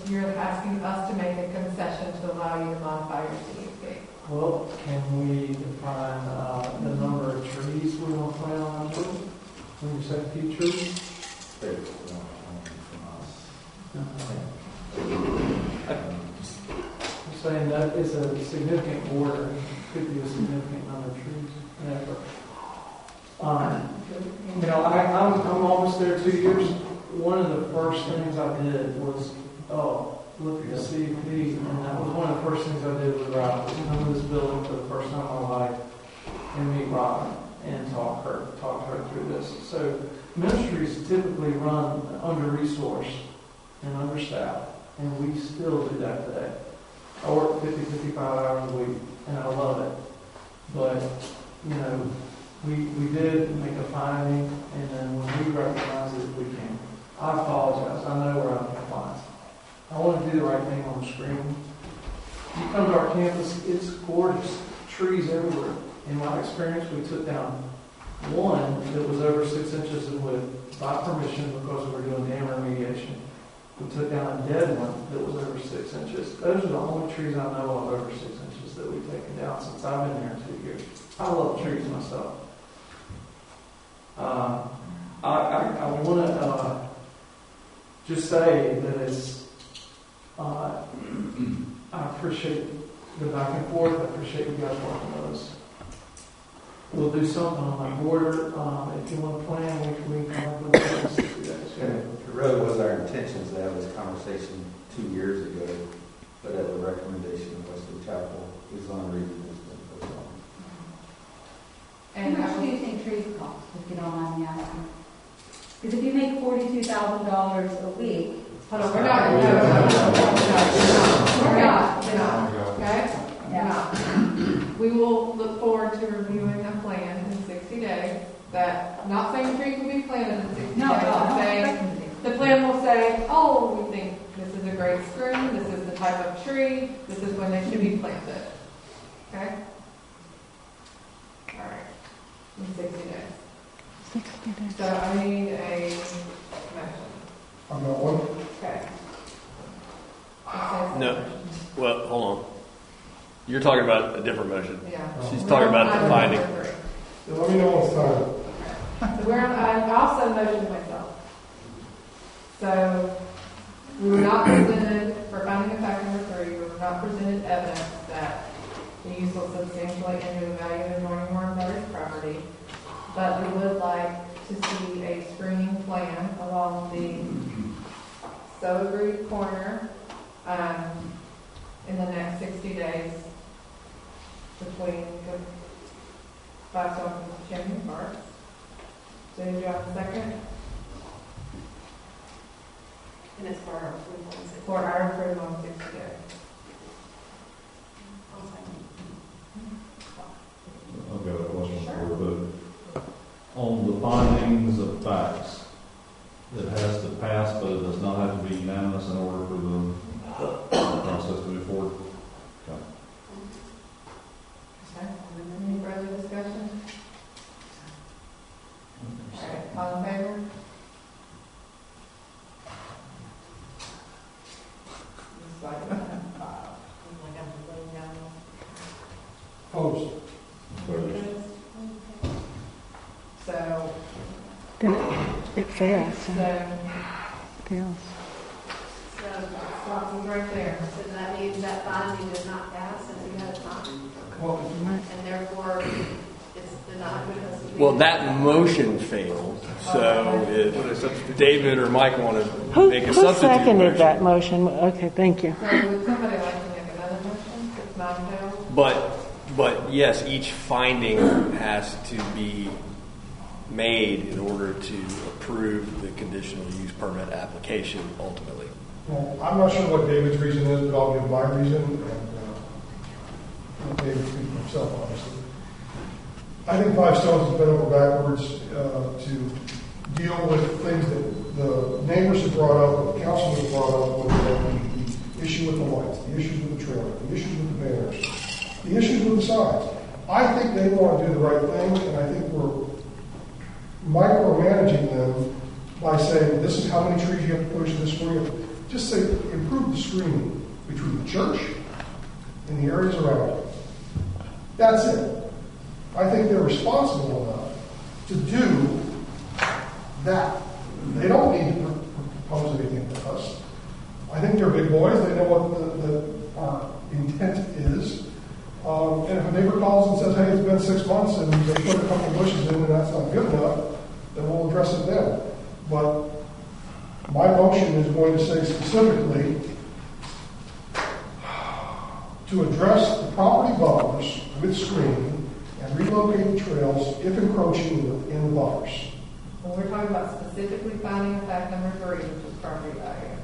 you're asking us to make a concession to allow you to modify your CUP. Well, can we define the number of trees we want to plant on our road? When you say few trees? I'm saying that is a significant order. Could be a significant number of trees. I'm almost there 2 years. One of the first things I did was, look at the CUP, and that was one of the first things I did with Rob, was come to this building for the first time in my life and meet Rob and talk her through this. So ministries typically run under-resourced and understaffed, and we still do that today. I work 50, 55 hours a week, and I love it. But, we did make a finding, and then when we recognize it, we can. I apologize. I know we're out of compliance. I want to do the right thing on the screen. You come to our campus, it's gorgeous. Trees everywhere. In my experience, we took down one that was over 6 inches in width by permission because we were doing dam remediation. We took down a dead one that was over 6 inches. Those are the only trees I know of over 6 inches that we've taken down since I've been here 2 years. I love trees myself. I want to just say that it's, I appreciate the back and forth. I appreciate you guys working with us. We'll do something on that border. If you want to plan, we can come up with it in 60 days. It really was our intentions to have this conversation 2 years ago, but at the recommendation of Wesley Chapel, is on reason it's been put on. How much do you think trees cost, if you don't mind me asking? Because if you make $42,000 a week. Hold on, we're not, okay? Yeah. We will look forward to reviewing a plan in 60 days that, not saying trees will be planted in 60 days, but saying, the plan will say, we think this is a great screen, this is the type of tree, this is when they should be planted. Okay? All right. In 60 days. So 60 days. So I need a motion. I'm not one. Okay. No, well, hold on. You're talking about a different motion. Yeah. She's talking about the finding. Yeah, let me know when it's time. So I also motioned myself. So we were not presented, for finding of fact number 3, we were not presented evidence that the use will substantially injure the value of adjoining Warren Brothers property, but we would like to see a screening plan along the So Agreed corner in the next 60 days between the Flagstaff and Chimney Park. So do you have a second? And it's for our approval. For our approval on 60 days. I've got a question for you, but on the findings of facts, it has to pass, but it does not have to be unanimous in order for the process to move forward. Okay. Okay. Any further discussion? Okay. All in favor? It's like, I'm laying down. Opposed? So, Then it fails. so, Fails. So, stops us right there. so that means that finding does not pass since we had a time, Well, and therefore it's denied because we. Well, that motion failed, so if David or Mike want to Who, make a who substitute seconded motion. that motion? Okay, thank you. So would somebody like to make another motion? It's not failed? But yes, each finding has to be made in order to approve the conditional use permit application ultimately. well, I'm not sure what David's reason is, but I'll give my reason, and let David speak for himself, obviously. I think Five Stones has been over backwards to deal with things that the neighbors have brought up, the council has brought up, whether the issue with the lights, the issues with the trailer, the issues with the banners, the issues with the signs. I think they want to do the right thing, and I think we're micromanaging them by saying, this is how many trees you have to push, this for you. Just say, improve the screening between the church and the areas around it. That's it. I think they're responsible enough to do that. They don't need to propose anything to us. I think they're big boys. They know what our intent is. And if a neighbor calls and says, hey, it's been 6 months and they put a couple bushes in and that's not good enough, then we'll address it then. But my motion is going to say specifically to address the property buffers with screening and relocate the trails if encroaching within the buffers. When we're talking about specifically finding of fact number 3, which is property value.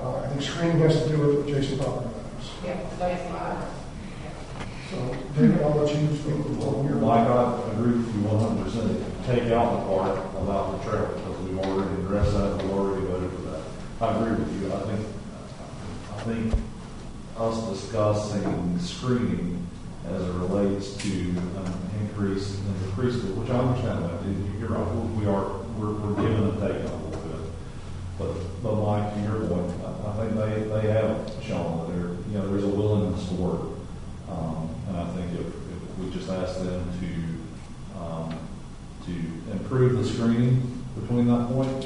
I think screening has to do with adjacent property values. Yeah, that's fine. So, David, I'll let you speak for your Mike, I agree with you 100%. Take out the part about the trail, because we've already addressed that, we've already voted for that. I agree with you. I think us discussing screening as it relates to increase, which I understand that. You're right, we're giving and taking a little bit. But Mike, to your point, I think they have shown that there's a willingness to work. And I think if we just ask them to improve the screening between that point,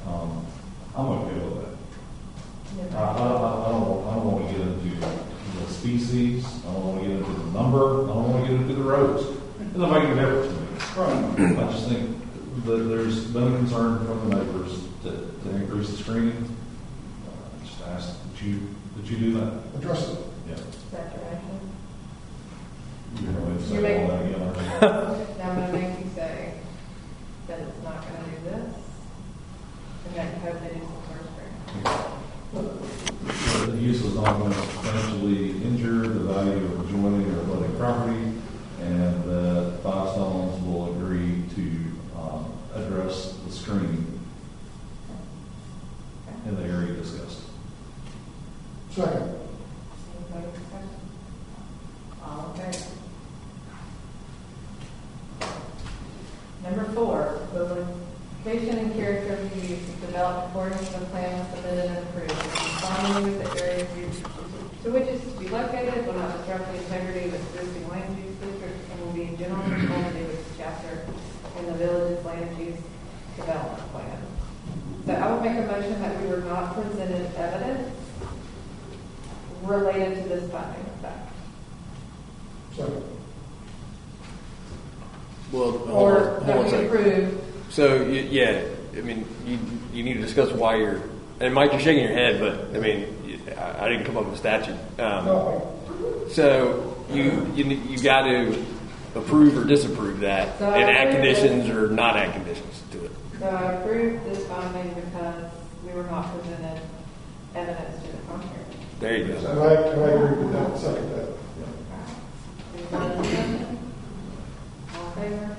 I'm okay with that. I don't want to get into the species. I don't want to get into the number. I don't want to get into the roads. It doesn't make any difference to me. I just think that there's been a concern from the neighbors to increase the screening. Just ask that you do that. Address it. Yeah. Saturation. You're going to You're say making- all that again, aren't you? Now I'm going to make you say that it's not going to do this, and that you hope they do some first grade. The use is not going to substantially injure the value of adjoining or abutting property, and that Five Stones will agree to address the screening in the area discussed. Second. Any further discussion? All in favor? Number location and character of the use is developed according to the plan submitted and approved. Conformity with the areas used to which it is to be located will not disrupt the integrity of the existing land use district and will be in general conformity with the chapter in the village's land use development plan. So I will make a motion that we were not presented evidence related to this finding of fact. Second. Well, Or that we approve. So, yeah, I mean, you need to discuss why you're, and Mike, you're shaking your head, but, I mean, I didn't come up with a statute. So, you got to approve or disapprove that, So and I add approve conditions or not add conditions to it. So I approved this finding because we were not presented evidence to the contrary. There you go. And I agree with that, second that. Any further discussion? All in favor?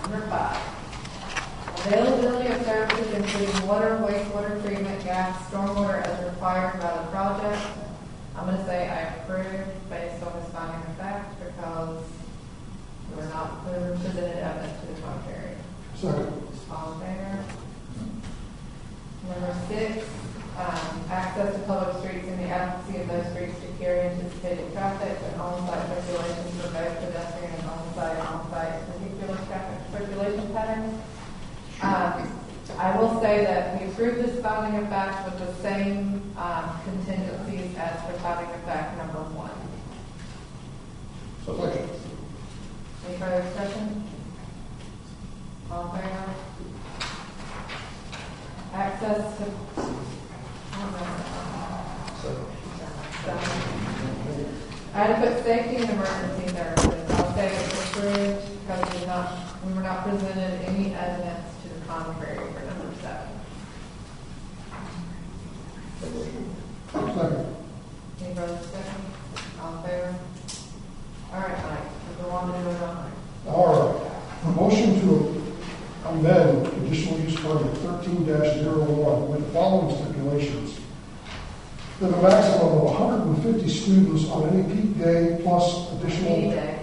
Number 5. Availability of services including water, wastewater treatment, gas, stormwater as required by the project. I'm going to say I approve based on this finding of fact because we were presented evidence to the contrary. Second. All in favor? Number 6, access to public streets and the adequacy of those streets to carry anticipated traffic and on-site circulation for both pedestrian and on-site vehicular traffic circulation patterns. I will say that we approved this finding of fact with the same contingencies as for finding of fact number 1. Second. Any further discussion? All in favor? Access to adequate safety and emergency services. I'll say it's approved because we were not presented any evidence to the contrary for number 7. Second. Any further discussion? All in favor? All right, Mike, we'll go on to number 9. All right. A motion to amend conditional use permit 13-01 with the following stipulations. That a maximum of 150 students on any peak day plus additional Any day,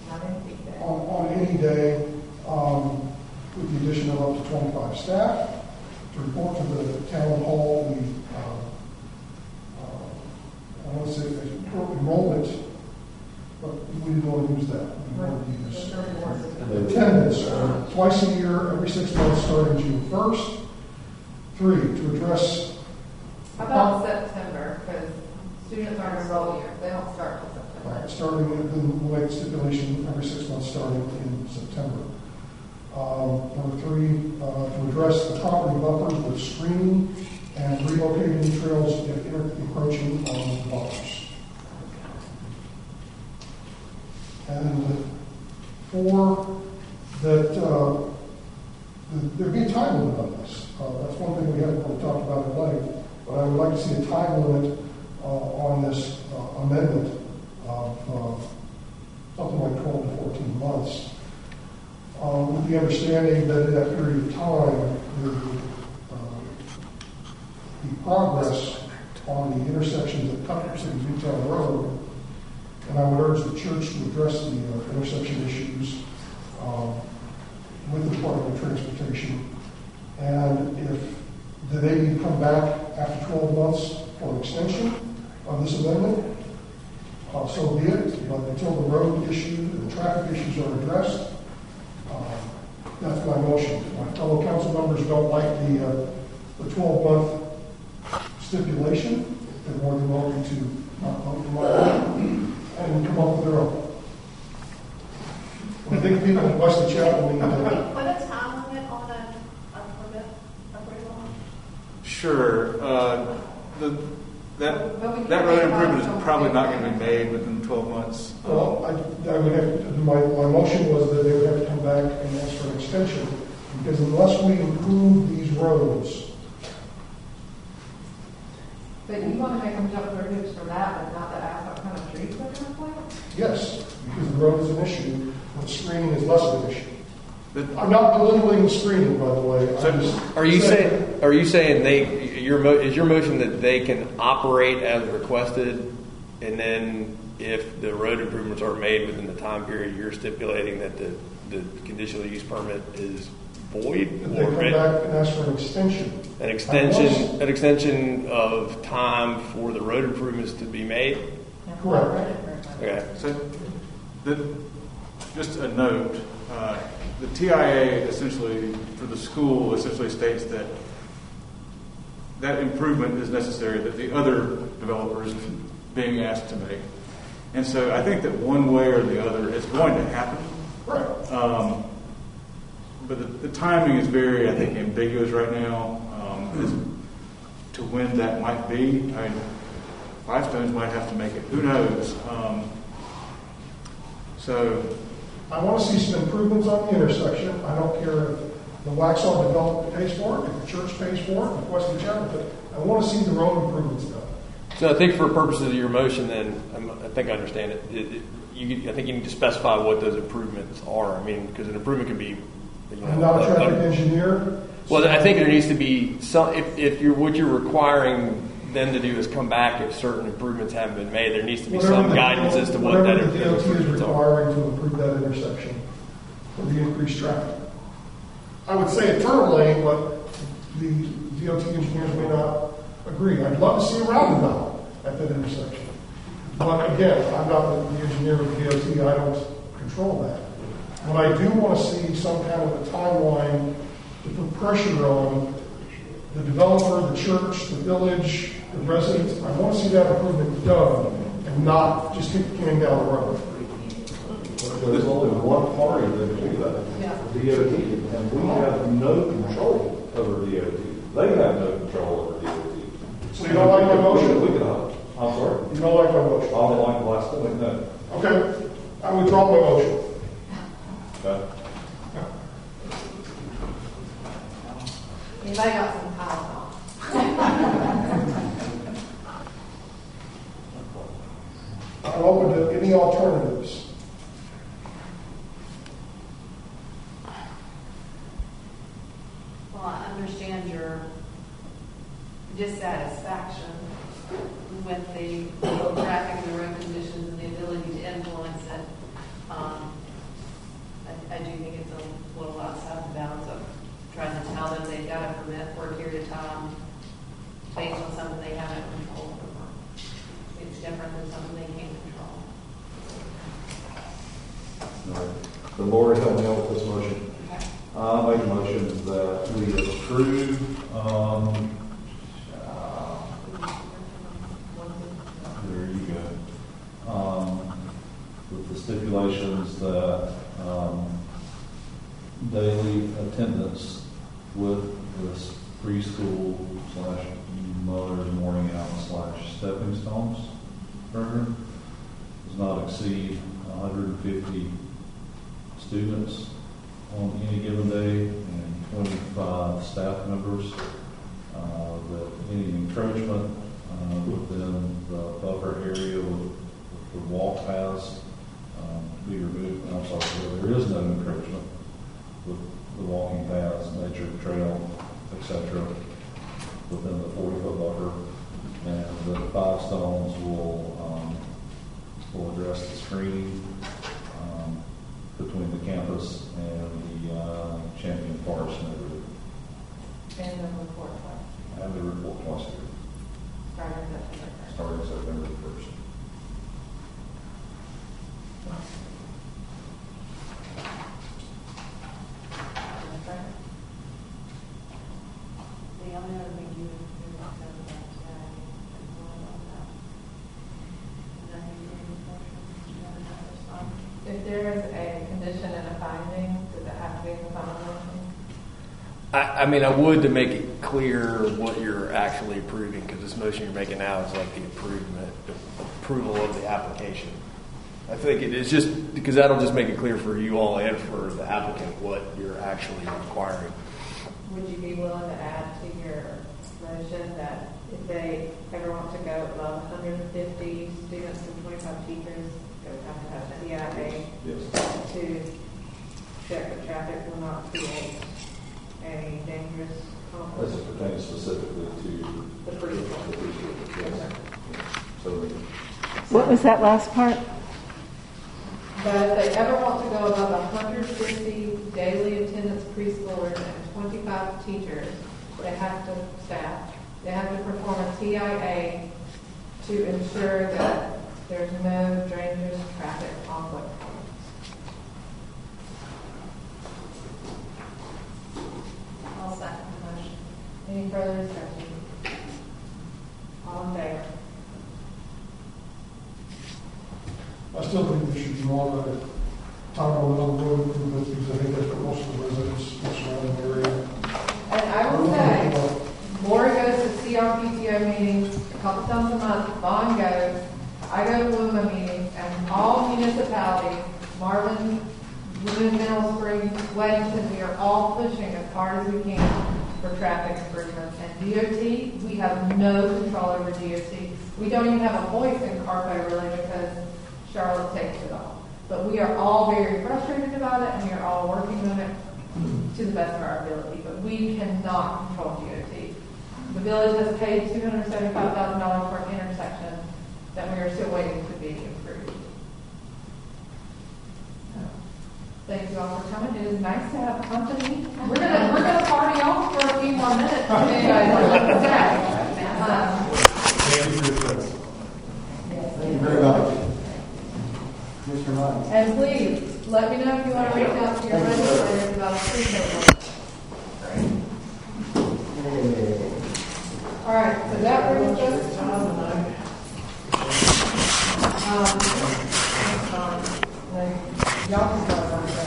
not any peak day. on any day, with the addition of up to 25 staff, to report to the town hall I want to say enrollment, but we didn't want to use that. We wanted to use attendance twice a year, every 6 months, starting June 1st. 3, to address. How about September? Because students aren't enrolled here. They don't start until September. Starting in the late stipulation every 6 months starting in September. Number 3, to address the property buffers with screening and relocating trails if encroaching on the buffers. And 4, that there be a time limit on this. That's one thing we haven't really talked about at length, but I would like to see a time limit on this amendment of something like 12 to 14 months. With the understanding that in that period of time, the progress on the intersections of Cutler City Newtown Road, and I would urge the church to address the intersection issues with the Department of Transportation. And if they need to come back after 12 months for an extension of this amendment, so be it. But until the road issue and the traffic issues are addressed, that's my motion. My fellow council members don't like the 12-month stipulation. They're more than welcome to vote for my motion and come up with their own. I think people in Wesley Chapel need to. Put a time limit on a permit approval? Sure. That road improvement is probably not going to be made within 12 months. Well, I would have to, my motion was that they would have to come back and ask for an extension, because unless we improve these roads. But you want to make them jump through hoops for that, but not to ask what kind of trees they're going to plant? Yes, because the road is an issue, but screening is less of an issue. I'm not belittling screening, by the way. Are you saying is your motion that they can operate as requested, and then if the road improvements are made within the time period, you're stipulating that the conditional use permit is void? If they come back and ask for an extension. An extension of time for the road improvements to be made? Correct. Okay. So, just a note, the TIA essentially, for the school, essentially states that that improvement is necessary that the other developers being asked to make. And so I think that one way or the other it's going to happen. Right. But the timing is very, I think, ambiguous right now as to when that might be. I mean, Fivestones might have to make it. Who knows? So I want to see some improvements on the intersection. I don't care if the Waxhaw development pays for it, if the church pays for it, if Wesley Chapel. I want to see the road improvements done. So I think for purposes of your motion, then I think I understand it. I think you need to specify what those improvements are. I mean, because an improvement could be. I'm not a traffic engineer. Well, I think there needs to be some. If what you're requiring them to do is come back if certain improvements haven't been made, there needs to be some guidance as to what that the DOT is requiring to improve that intersection for the increased traffic. I would say a turn lane, but the DOT engineers may not agree. I'd love to see a roundabout at that intersection. But again, I'm not the engineer of the DOT. I don't control that. But I do want to see some kind of a timeline to put pressure on the developer, the church, the village, the residents. I want to see that improvement done and not just kick the can down the road. There's only one party that can do that, DOT, and we have no control over DOT. They have no control over DOT. So you don't like my motion? I'm sorry? You don't like my motion? I don't like the last point, no. Okay. I withdraw my motion. Okay. Anybody got some Tylenol? I'm open to any alternatives. Well, I understand your dissatisfaction with the traffic and the road conditions and the ability to influence it. I do think it's a little outside the bounds of trying to tell them they've got a permit for a period of time based on something they haven't controlled over. It's different than something they can't control. The Lord help me out with this motion. Okay. I make a motion that we approve, there you go, with the stipulations that daily attendance with this preschool / mother's morning out / stepping stones program does not exceed 150 students on any given day and 25 staff members. That any encroachment within the buffer area with the walk paths be removed. I'm sorry, there is no encroachment with the walking paths, nature trail, etc. within the 40-foot buffer, and the Fivestones will address the screening between the campus and the Champion Forest neighborhood. And the report twice. And the report twice a year, starting September 1st. The only other thing you would talk about today is more about that. Is there any questions you want to respond? If there is a condition and a finding, does it have to be in the final motion? I mean, I would to make it clear what you're actually approving, because this motion you're making now is like the approval of the application. I think it is just because that'll just make it clear for you all and for the applicant what you're actually requiring. Would you be willing to add to your motion that if they ever want to go above 150 students and 25 teachers, they would have to have a TIA to check the traffic will not create any dangerous conflict? As it pertains specifically to the preschool. Yes. So What was that last part? But if they ever want to go above 150 daily attendance preschoolers and 25 teachers, they have to perform a TIA to ensure that there's no dangerous traffic conflict. I'll second the motion. Any further discussion? All in favor? I still think there should be more of a time on the road improvement, because I think that's what most of the residents in the surrounding area. And I will say, Lori goes to CRPTO meetings a couple times a month, Vaughn goes, I go to WUMA meetings, and all municipalities, Marvin, Woodland, Mineral Springs, Weddington, we are all pushing as hard as we can for traffic improvements. And DOT, we have no control over DOT. We don't even have a voice in Carpo really because Charlotte takes it all. But we are all very frustrated about it, and we are all working on it to the best of our ability. But we cannot control DOT. The village has paid $275,000 for an intersection that we are still waiting to be improved. Thank you all for coming. It is nice to have company. We're gonna party on for a few more minutes. If anybody wants to stay. Thank you very much. Mr. Mines. And please, let me know if you want to reach out to your legislators about a free program. All right, so that brings us y'all can go on there.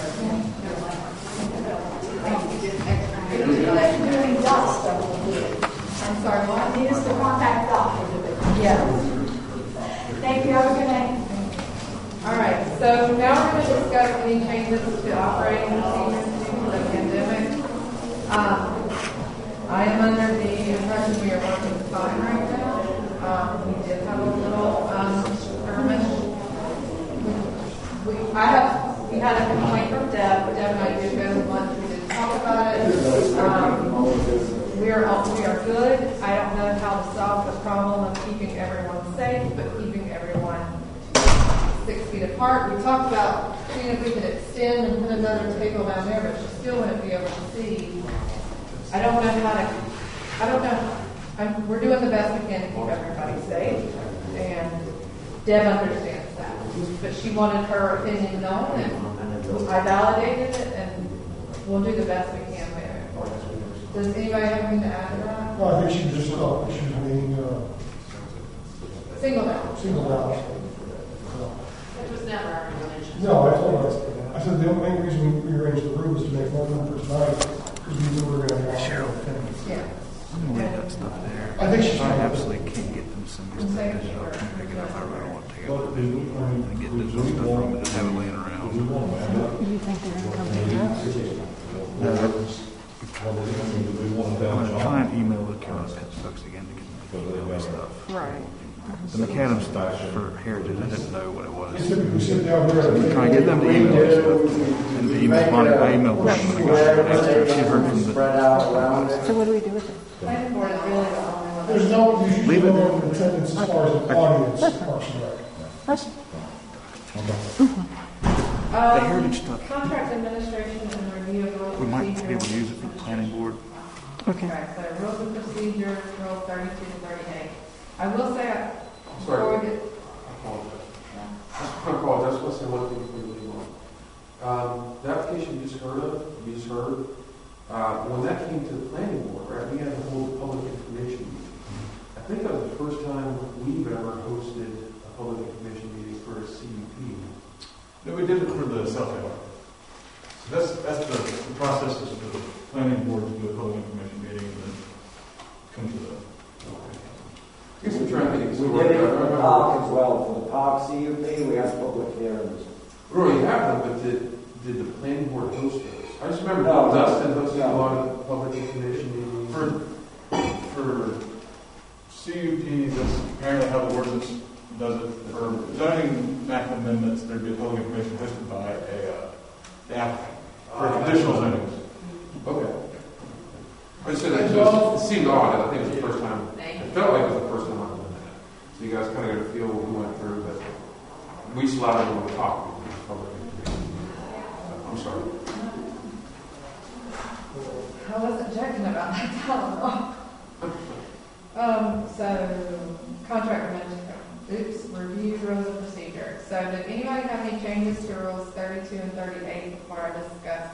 I'm sorry, what? Need us to contact doctors. Yes. Thank you. Have a good night. All right, so now we're going to discuss any changes to operating procedures due to the pandemic. I am under the impression we are working fine right now. We did have a little skirmish. We had a complaint from Deb. Deb and I did go to lunch. We did talk about it. We are good. I don't know how to solve the problem of keeping everyone safe, but keeping everyone 6 feet apart. We talked about seeing if we could extend and put another table down there, but she still wouldn't be able to see. I don't know. We're doing the best we can to keep everybody safe, and Deb understands that. But she wanted her opinion known, and I validated it, and we'll do the best we can there. Does anybody have anything to add to that? No, I think she just thought she was being Singled out. singled out. It was never our intention. No, I told her, I said the main reason we arranged the room is to make more room for tonight, because we knew we were going to have Cheryl. Yeah. I'm gonna leave that stuff there. I think she's I fine. absolutely can't get them some of this stuff. I can't pick it up. I really want to take it. And get this stuff from it and have it laying around. You think they're going to come pick it up? I'm gonna try and email the Carroll folks again to get them to email this stuff. Right. The McAdam stuff for Heritage, I didn't know what it was. We sit down there. I'm trying to get them to email this stuff. And the email, I emailed them when I got there after she heard from the. So what do we do with it? Planning board is really the only one. There's no, you should Leave it no there. attendance as far as the audience, Parks and Rec. The Heritage stuff. Contract administration and review of rules We and might be procedures. able to use it for the planning board. Okay. So rules and procedures, rule 32 to 38. I will say, before Sorry. we get, I apologize, I just want to say one thing before we move on. The application you just heard, when that came to the planning board, right, we had to hold a public information meeting. I think that was the first time we've ever hosted a public information meeting for a CUP. No, we did it for the South End. So that's the process is for the planning board to do a public information meeting and then come to the. I guess I'm trying to think. We did it for the park as well. For the park CUP, we had public hearings. We already have them, but did the planning board host those? I just remember No, Dustin hosting no. a lot of public information meetings. For CUP, that's apparently how the ordinance does it. For zoning map amendments, there'd be a public information hosted by the applicant. For traditional zonings. Okay. I just said it seemed odd, and I think it was the first time, it felt like it was the first time I've done that. So you guys kind of got a feel what we went through, but we still have a little talk. I'm sorry. I wasn't joking about that dialogue. So, contract amendment, review rules of procedure. So, did anybody have any changes to rules 32 and 38 before I discuss?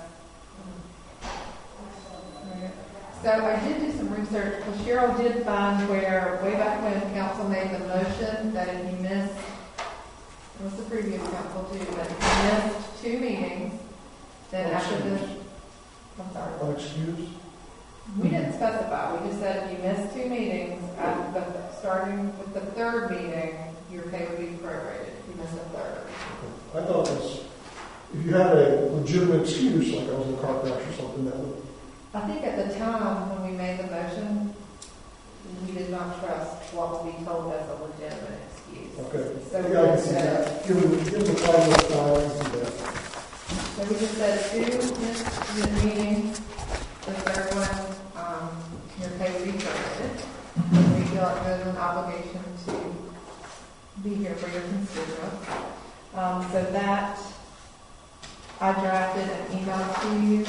So, I did do some research, because Cheryl did find where, way back when council made the motion, that if you missed, it was the previous council too, that if you missed 2 meetings, then after this, I'm sorry. Excuse? We didn't specify. We just said if you missed 2 meetings, starting with the 3rd meeting, your pay would be prorated if you missed the 3rd. I thought it was, if you had a legitimate excuse, like I was in a car crash or something, that would. I think at the time when we made the motion, we did not trust what would be told as a legitimate excuse. Okay. So yeah, I can see that. Give them the time of time, I can see that. So we just said 2 missed meetings. The 3rd one, your pay would be prorated. We feel like there's an obligation to be here for your constituents. So that I drafted an email to you.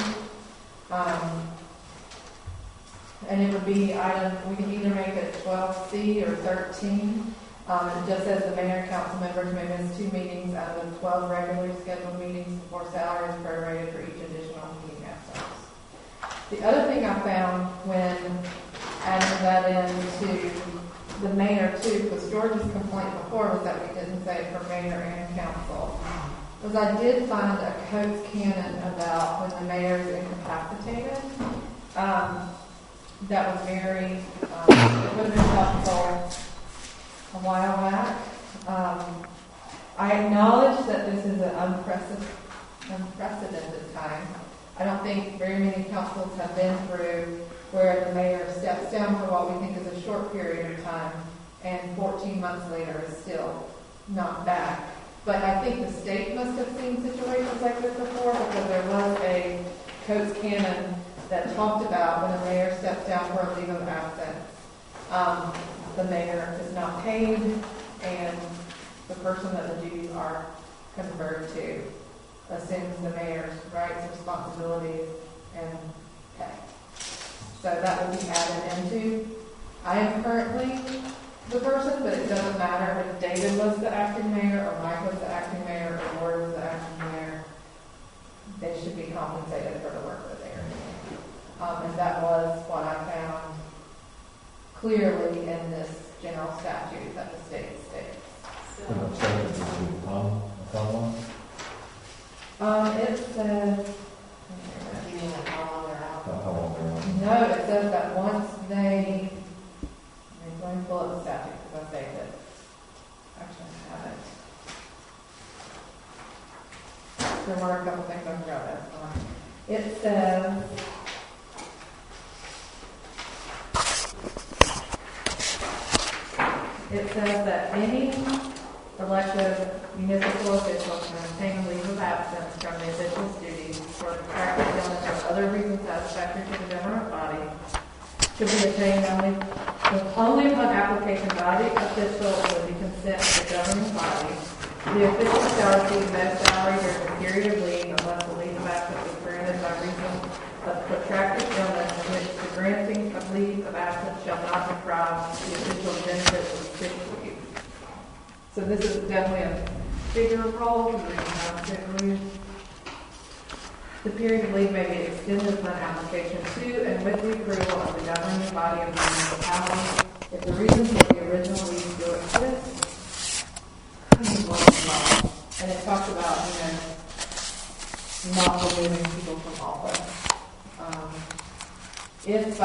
And it would be item, we can either make it 12C or 13. It just says the mayor and council members may miss 2 meetings out of the 12 regularly scheduled meetings before salary is prorated for each additional meeting absence. The other thing I found when adding that into the mayor too, because George's complaint before was that we didn't say it for mayor and council, was I did find a Coates canon about when the mayor is incapacitated. That was very, it would have been helpful a while back. I acknowledge that this is an unprecedented time. I don't think very many councils have been through where the mayor steps down for what we think is a short period of time and 14 months later is still not back. But I think the state must have seen situations like this before, because there was a Coates canon that talked about when a mayor steps down for a leave of absence, the mayor is not paid, and the person that the duties are conferred to assumes the mayor's rights, responsibilities, and pay. So that will be added into. I am currently the person, but it doesn't matter if David was the acting mayor, or Mike was the acting mayor, or Lord was the acting mayor. They should be compensated for the work that they are doing. And that was what I found clearly in this general statute that the state states. It says, no, it says that once they, let me pull up the statute because I saved it. Actually, I have it. There were a couple things I forgot. That's fine. It says, that any elected municipal official can obtain a leave of absence from the official's duties for protracted illness or other reasons satisfactory to the government body should be obtained only upon application by the official with the consent of the governing body. The official shall receive no salary during the period of leave unless the leave of absence is granted by reason of protracted illness in which the granting of leave of absence shall not deprive the official benefits of sick leave. So this is definitely a bigger role because we have sick leave. The period of leave may be extended upon application to and with the approval of the governing body of the municipality if the reasons for the original leave still exist. And it talks about, not removing people from office. If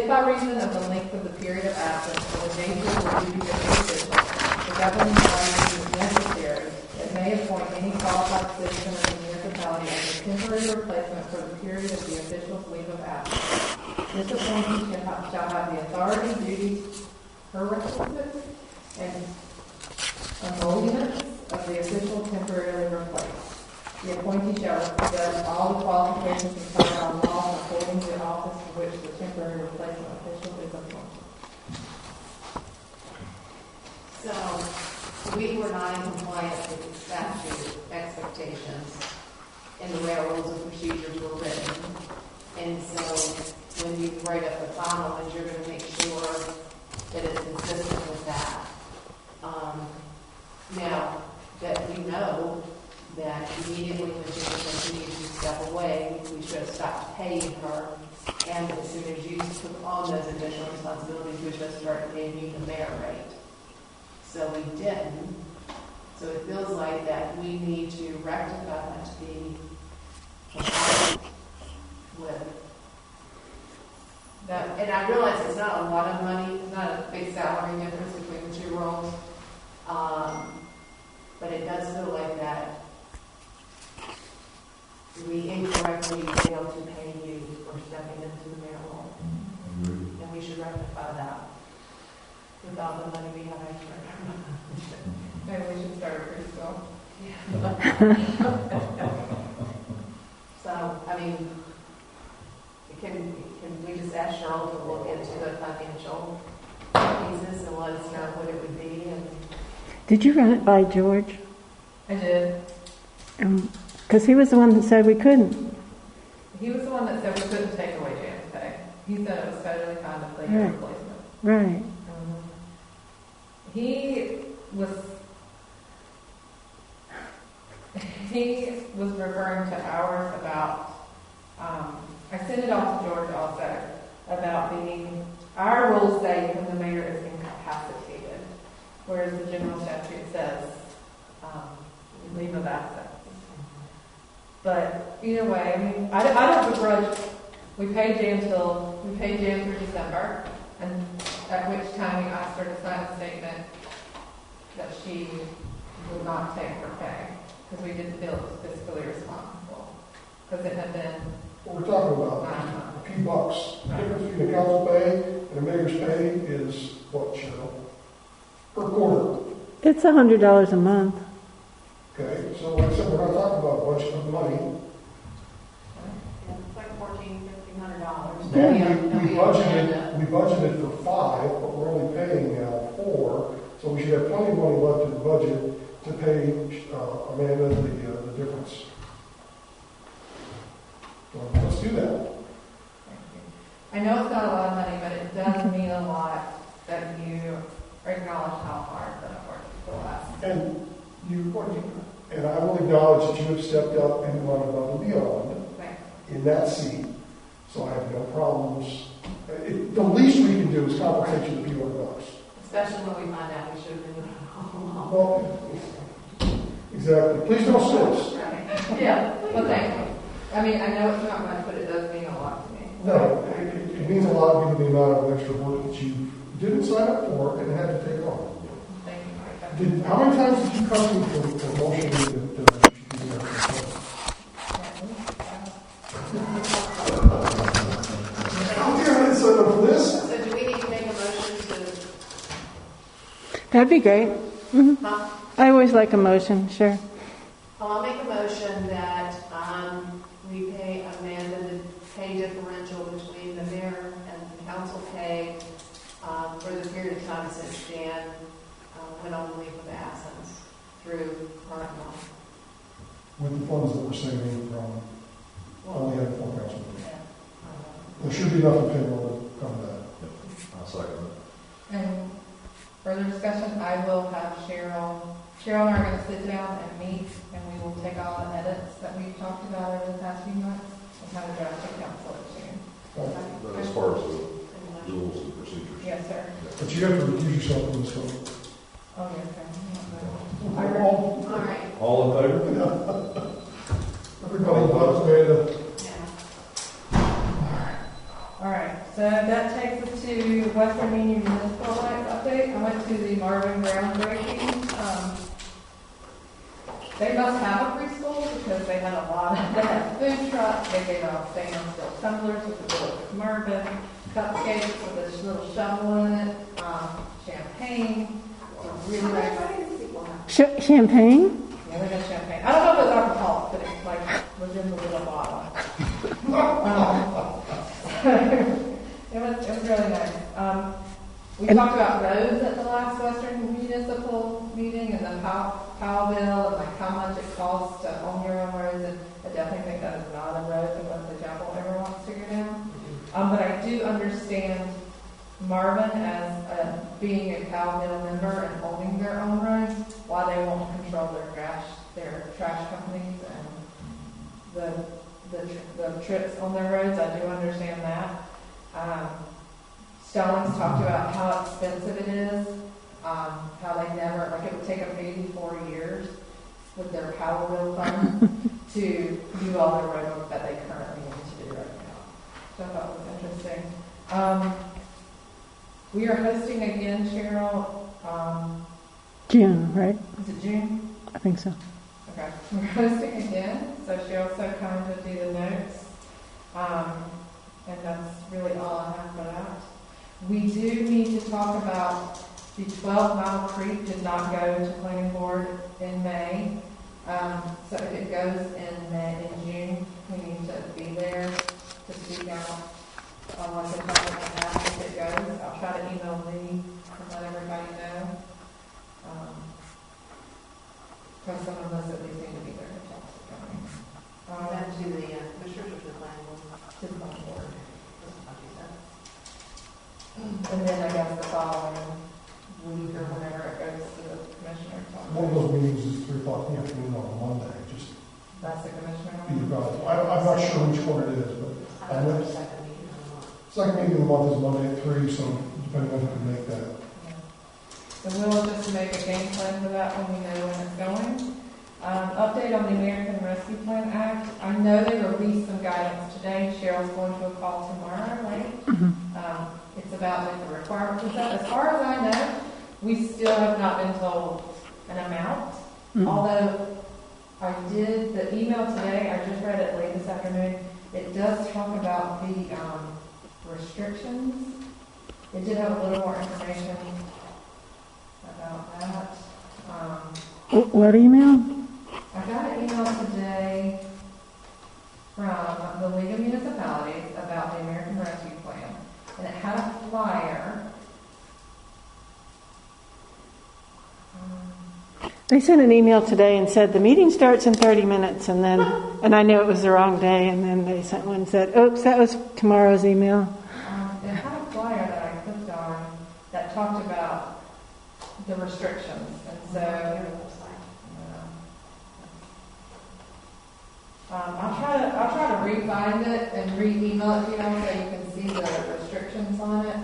by reason of the length of the period of absence or the nature of the duty of the official, the governing body deems necessary, it may appoint any qualified citizen of the municipality as a temporary replacement for the period of the official's leave of absence. This appointee shall have the authority, duties, prerequisites, and emoluments of the official temporarily replaced. The appointee shall possess all the qualifications conferred on law according to the office for which the temporary replacement official is appointed. we were not in compliance with the statute expectations, and the way our rules and procedures were written. And so when you write up the final ones, you're going to make sure that it's consistent with that. Now, that we know that immediately when she continued to step away, we should have stopped paying her. And as soon as you took on those additional responsibilities, we should have started paying you the merit rate. So we didn't. So it feels like that we need to rectify that to be compliant with that. And I realize it's not a lot of money, it's not a big salary difference between the two roles. But it does feel like that we incorrectly failed to pay you for stepping into the mayor role. And we should rectify that with all the money we have extra. Maybe we should start a preschool. So, I mean, can we just ask Cheryl to look into the financial pieces and let us know what it would be? And Did you run it by George? I did. Because he was the one that said we couldn't. He was the one that said we couldn't take away Jan's pay. He said it was totally fine to play your Right. replacement. Right. He was referring to ours about, I sent it off to George also, about being, our rules say when the mayor is incapacitated, whereas the general statute says leave of absence. But either way, I mean, I don't begrudge, we paid Jan through December, and at which time we asked her to sign a statement that she would not take her pay, because we didn't feel it was fiscally responsible, because it had been. What we're talking about, a few bucks. The difference between the council pay and the mayor's pay is what, Cheryl? Per quarter. It's $100 a month. Okay, so like I said, we're not talking about a bunch of money. it's like $1,400-$1,500. Yeah. We budgeted for 5, but we're only paying now 4, so we should have plenty of money left in the budget to pay Amanda the difference. So let's do that. I know it's not a lot of money, but it does mean a lot that you acknowledge how hard that I've worked for the last. And I will acknowledge that you have stepped up and gone above and beyond in that seat. So I have no problems. The least we can do is compensate you the few $100. Especially when we find out we should have been doing it all along. Well, exactly. Please don't sue us. Yeah, well, thank you. I mean, I know it's not much, but it does mean a lot to me. No, it means a lot given the amount of extra work that you didn't sign up for and had to take on. Thank you. How many times did you come to for motion that you do that? I'm here to set up for this. So do we need to make a motion to, That'd be great. huh? I always like a motion, sure. Well, I'll make a motion that we pay Amanda the pay differential between the mayor and the council pay for the period of time since Jan went on leave of absence through current law. With the funds that we're saving from only having 4 council members. There should be nothing payroll to come to that. I'll second it. And further discussion, I will have Cheryl and I are going to sit down and meet, and we will take all the edits that we've talked about over the past few months and kind of draft a council soon. But as far as the rules and procedures. Yes, sir. But you have to recuse yourself from this vote. Oh, yes, sir. All right. All in favor? Everybody loves Amanda. All right, so that takes us to Western Union Municipal Lights update. I went to the Marvin groundbreaking. They must have a preschool because they had a lot of, they had food trucks, they gave out stainless steel tumblers with the little Marvin, cupcakes with this little shovel in it, champagne, really nice. Champagne? Yeah, they got champagne. I don't know if it was alcoholic, but it like was in the little bottle. It was really nice. We talked about roads at the last Western Municipal meeting and the Powell bill and like how much it costs to own your own roads. And I definitely think that is not a road that Wesley Chapel ever wants to go down. But I do understand Marvin as being a Powell bill member and owning their own roads, why they won't control their trash companies and the trips on their roads. I do understand that. Stallings talked about how expensive it is, how they never, like it would take them 84 years with their Power Bill fund to do all their road work that they currently need to do right now. So I thought it was interesting. We are hosting again, Cheryl. June, right? Is it June? I think so. Okay. We're hosting again, so she also kind to do the notes. And that's really all I have for that. We do need to talk about the 12 Mile Creek did not go to planning board in May. So if it goes in June, we need to be there to speak out on what the topic has if it goes. I'll try to email Lee and let everybody know. Because some of us at least need to be there to talk to That to the commissioners or to the planning board? To the planning board. And then I guess the following week or whenever it goes to the commissioner. One of those meetings is 3 o'clock in the afternoon on a Monday, just. That's the commissioner. I'm not sure which one it is, but I know. Second meeting of the month is Monday at 3, so depending on who can make that. So we'll just make a game plan for that when we know when it's going. Update on the American Rescue Plan Act. I know they released some guidance today. Cheryl's going to a call tomorrow, right? It's about like the requirements of that. As far as I know, we still have not been told an amount. Although I did the email today, I just read it late this afternoon. It does talk about the restrictions. It did have a little more information about that. What email? I got an email today from the League of Municipalities about the American Rescue Plan, and it had a flyer. They sent an email today and said the meeting starts in 30 minutes, and I knew it was the wrong day, and then they sent one and said, "Oops, that was tomorrow's email." It had a flyer that I clicked on that talked about the restrictions, and so I'll try to re-find it and re-email it to you all so you can see the restrictions on it.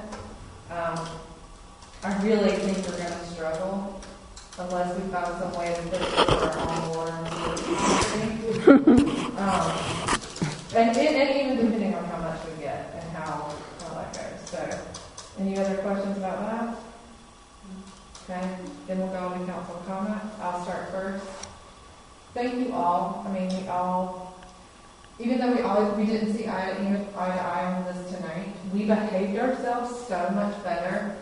I really think we're going to struggle unless we find some way to put it in our own water and even depending on how much we get and how that goes. So, any other questions about that? Okay, then we'll go on to council comment. I'll start first. Thank you all. I mean, we all, even though we didn't see eye to eye on this tonight, we behaved ourselves so much better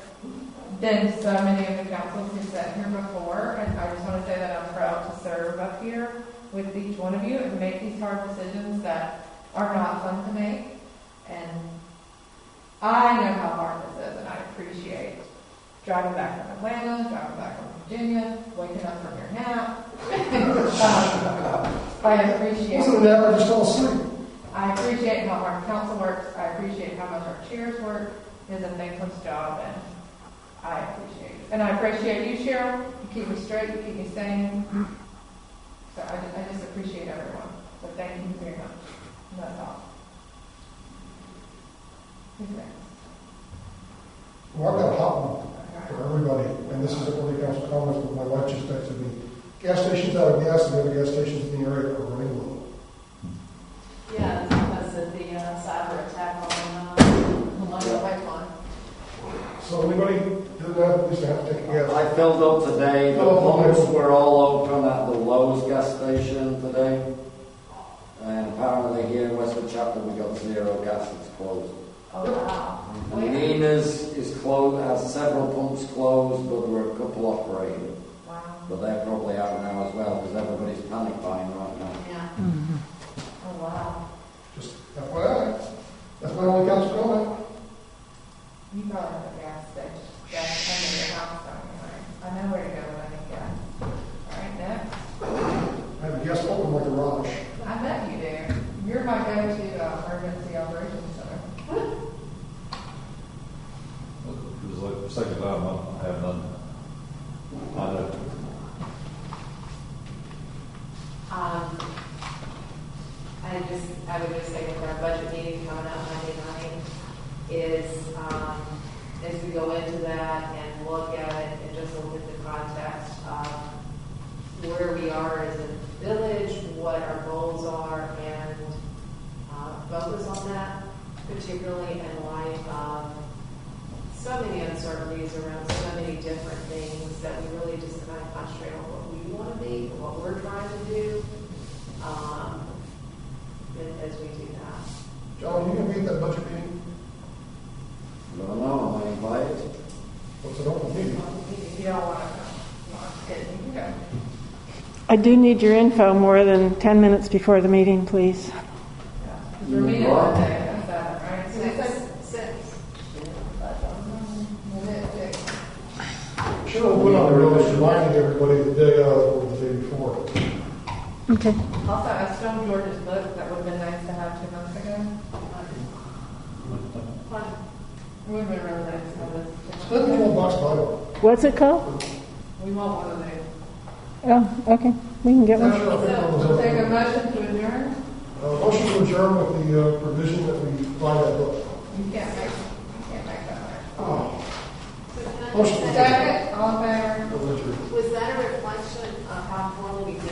than so many of the councils who sat here before. And I just want to say that I'm proud to serve up here with each one of you and make these hard decisions that are not fun to make. And I know how hard this is, and I appreciate driving back from Atlanta, driving back from Virginia, waking up from your nap. I appreciate. Wasn't a nap, I just fell asleep. I appreciate how hard council works. I appreciate how much our chairs work. It is a thankless job, and I appreciate it. And I appreciate you, Cheryl. You keep me straight. You keep me sane. So I just appreciate everyone. So thank you very much. And that's all. Who's next? Well, I've got a hot one for everybody, and this is a really council comments, but my wife just texted me. Gas stations out of gas, and the other gas stations in the area are running low. Yeah, it's because of the cyber attack on the pipeline. So anybody do that, at least have to take a gas. I filled up today. The pumps were all open at the Lowe's gas station today. And apparently here in Westwood Chapel we got zero gas that's closed. Oh, wow. Nina's is closed, has several pumps closed, but there were a couple operating. Wow. But they're probably out now as well because everybody's panic buying right now. Yeah. Oh, wow. Just FYI. That's my only council comment. You probably have a gas station. sake of time, I have none. I know. I would just say with our budget meeting coming up Monday night is, as we go into that and look at it and just look at the context of where we are as a village, what our goals are, and focus on that, particularly in light of so many uncertainties around so many different things that we really just kind of concentrate on what we want to be, what we're trying to do, as we do that. John, you gonna be at that budget meeting? I don't know, am I invited? What's an open meeting? If you don't want to come, you can go. I do need your info more than 10 minutes before the meeting, please. We're meeting on Monday, that's that, right? So it's like Six. Sure, we'll put on the notice reminding everybody the day of or the day before. Okay. Also, I stole George's book, that would have been nice to have 2 months ago. It would have been really nice to have this. Spend $12 buy one. What's it called? We want one of those. Oh, okay. We can get one. So, take a motion to adjourn? Motion to adjourn with the provision that we buy that book. You can't make that Oh. motion. Second, all in favor? Was that a reflection of how poorly we did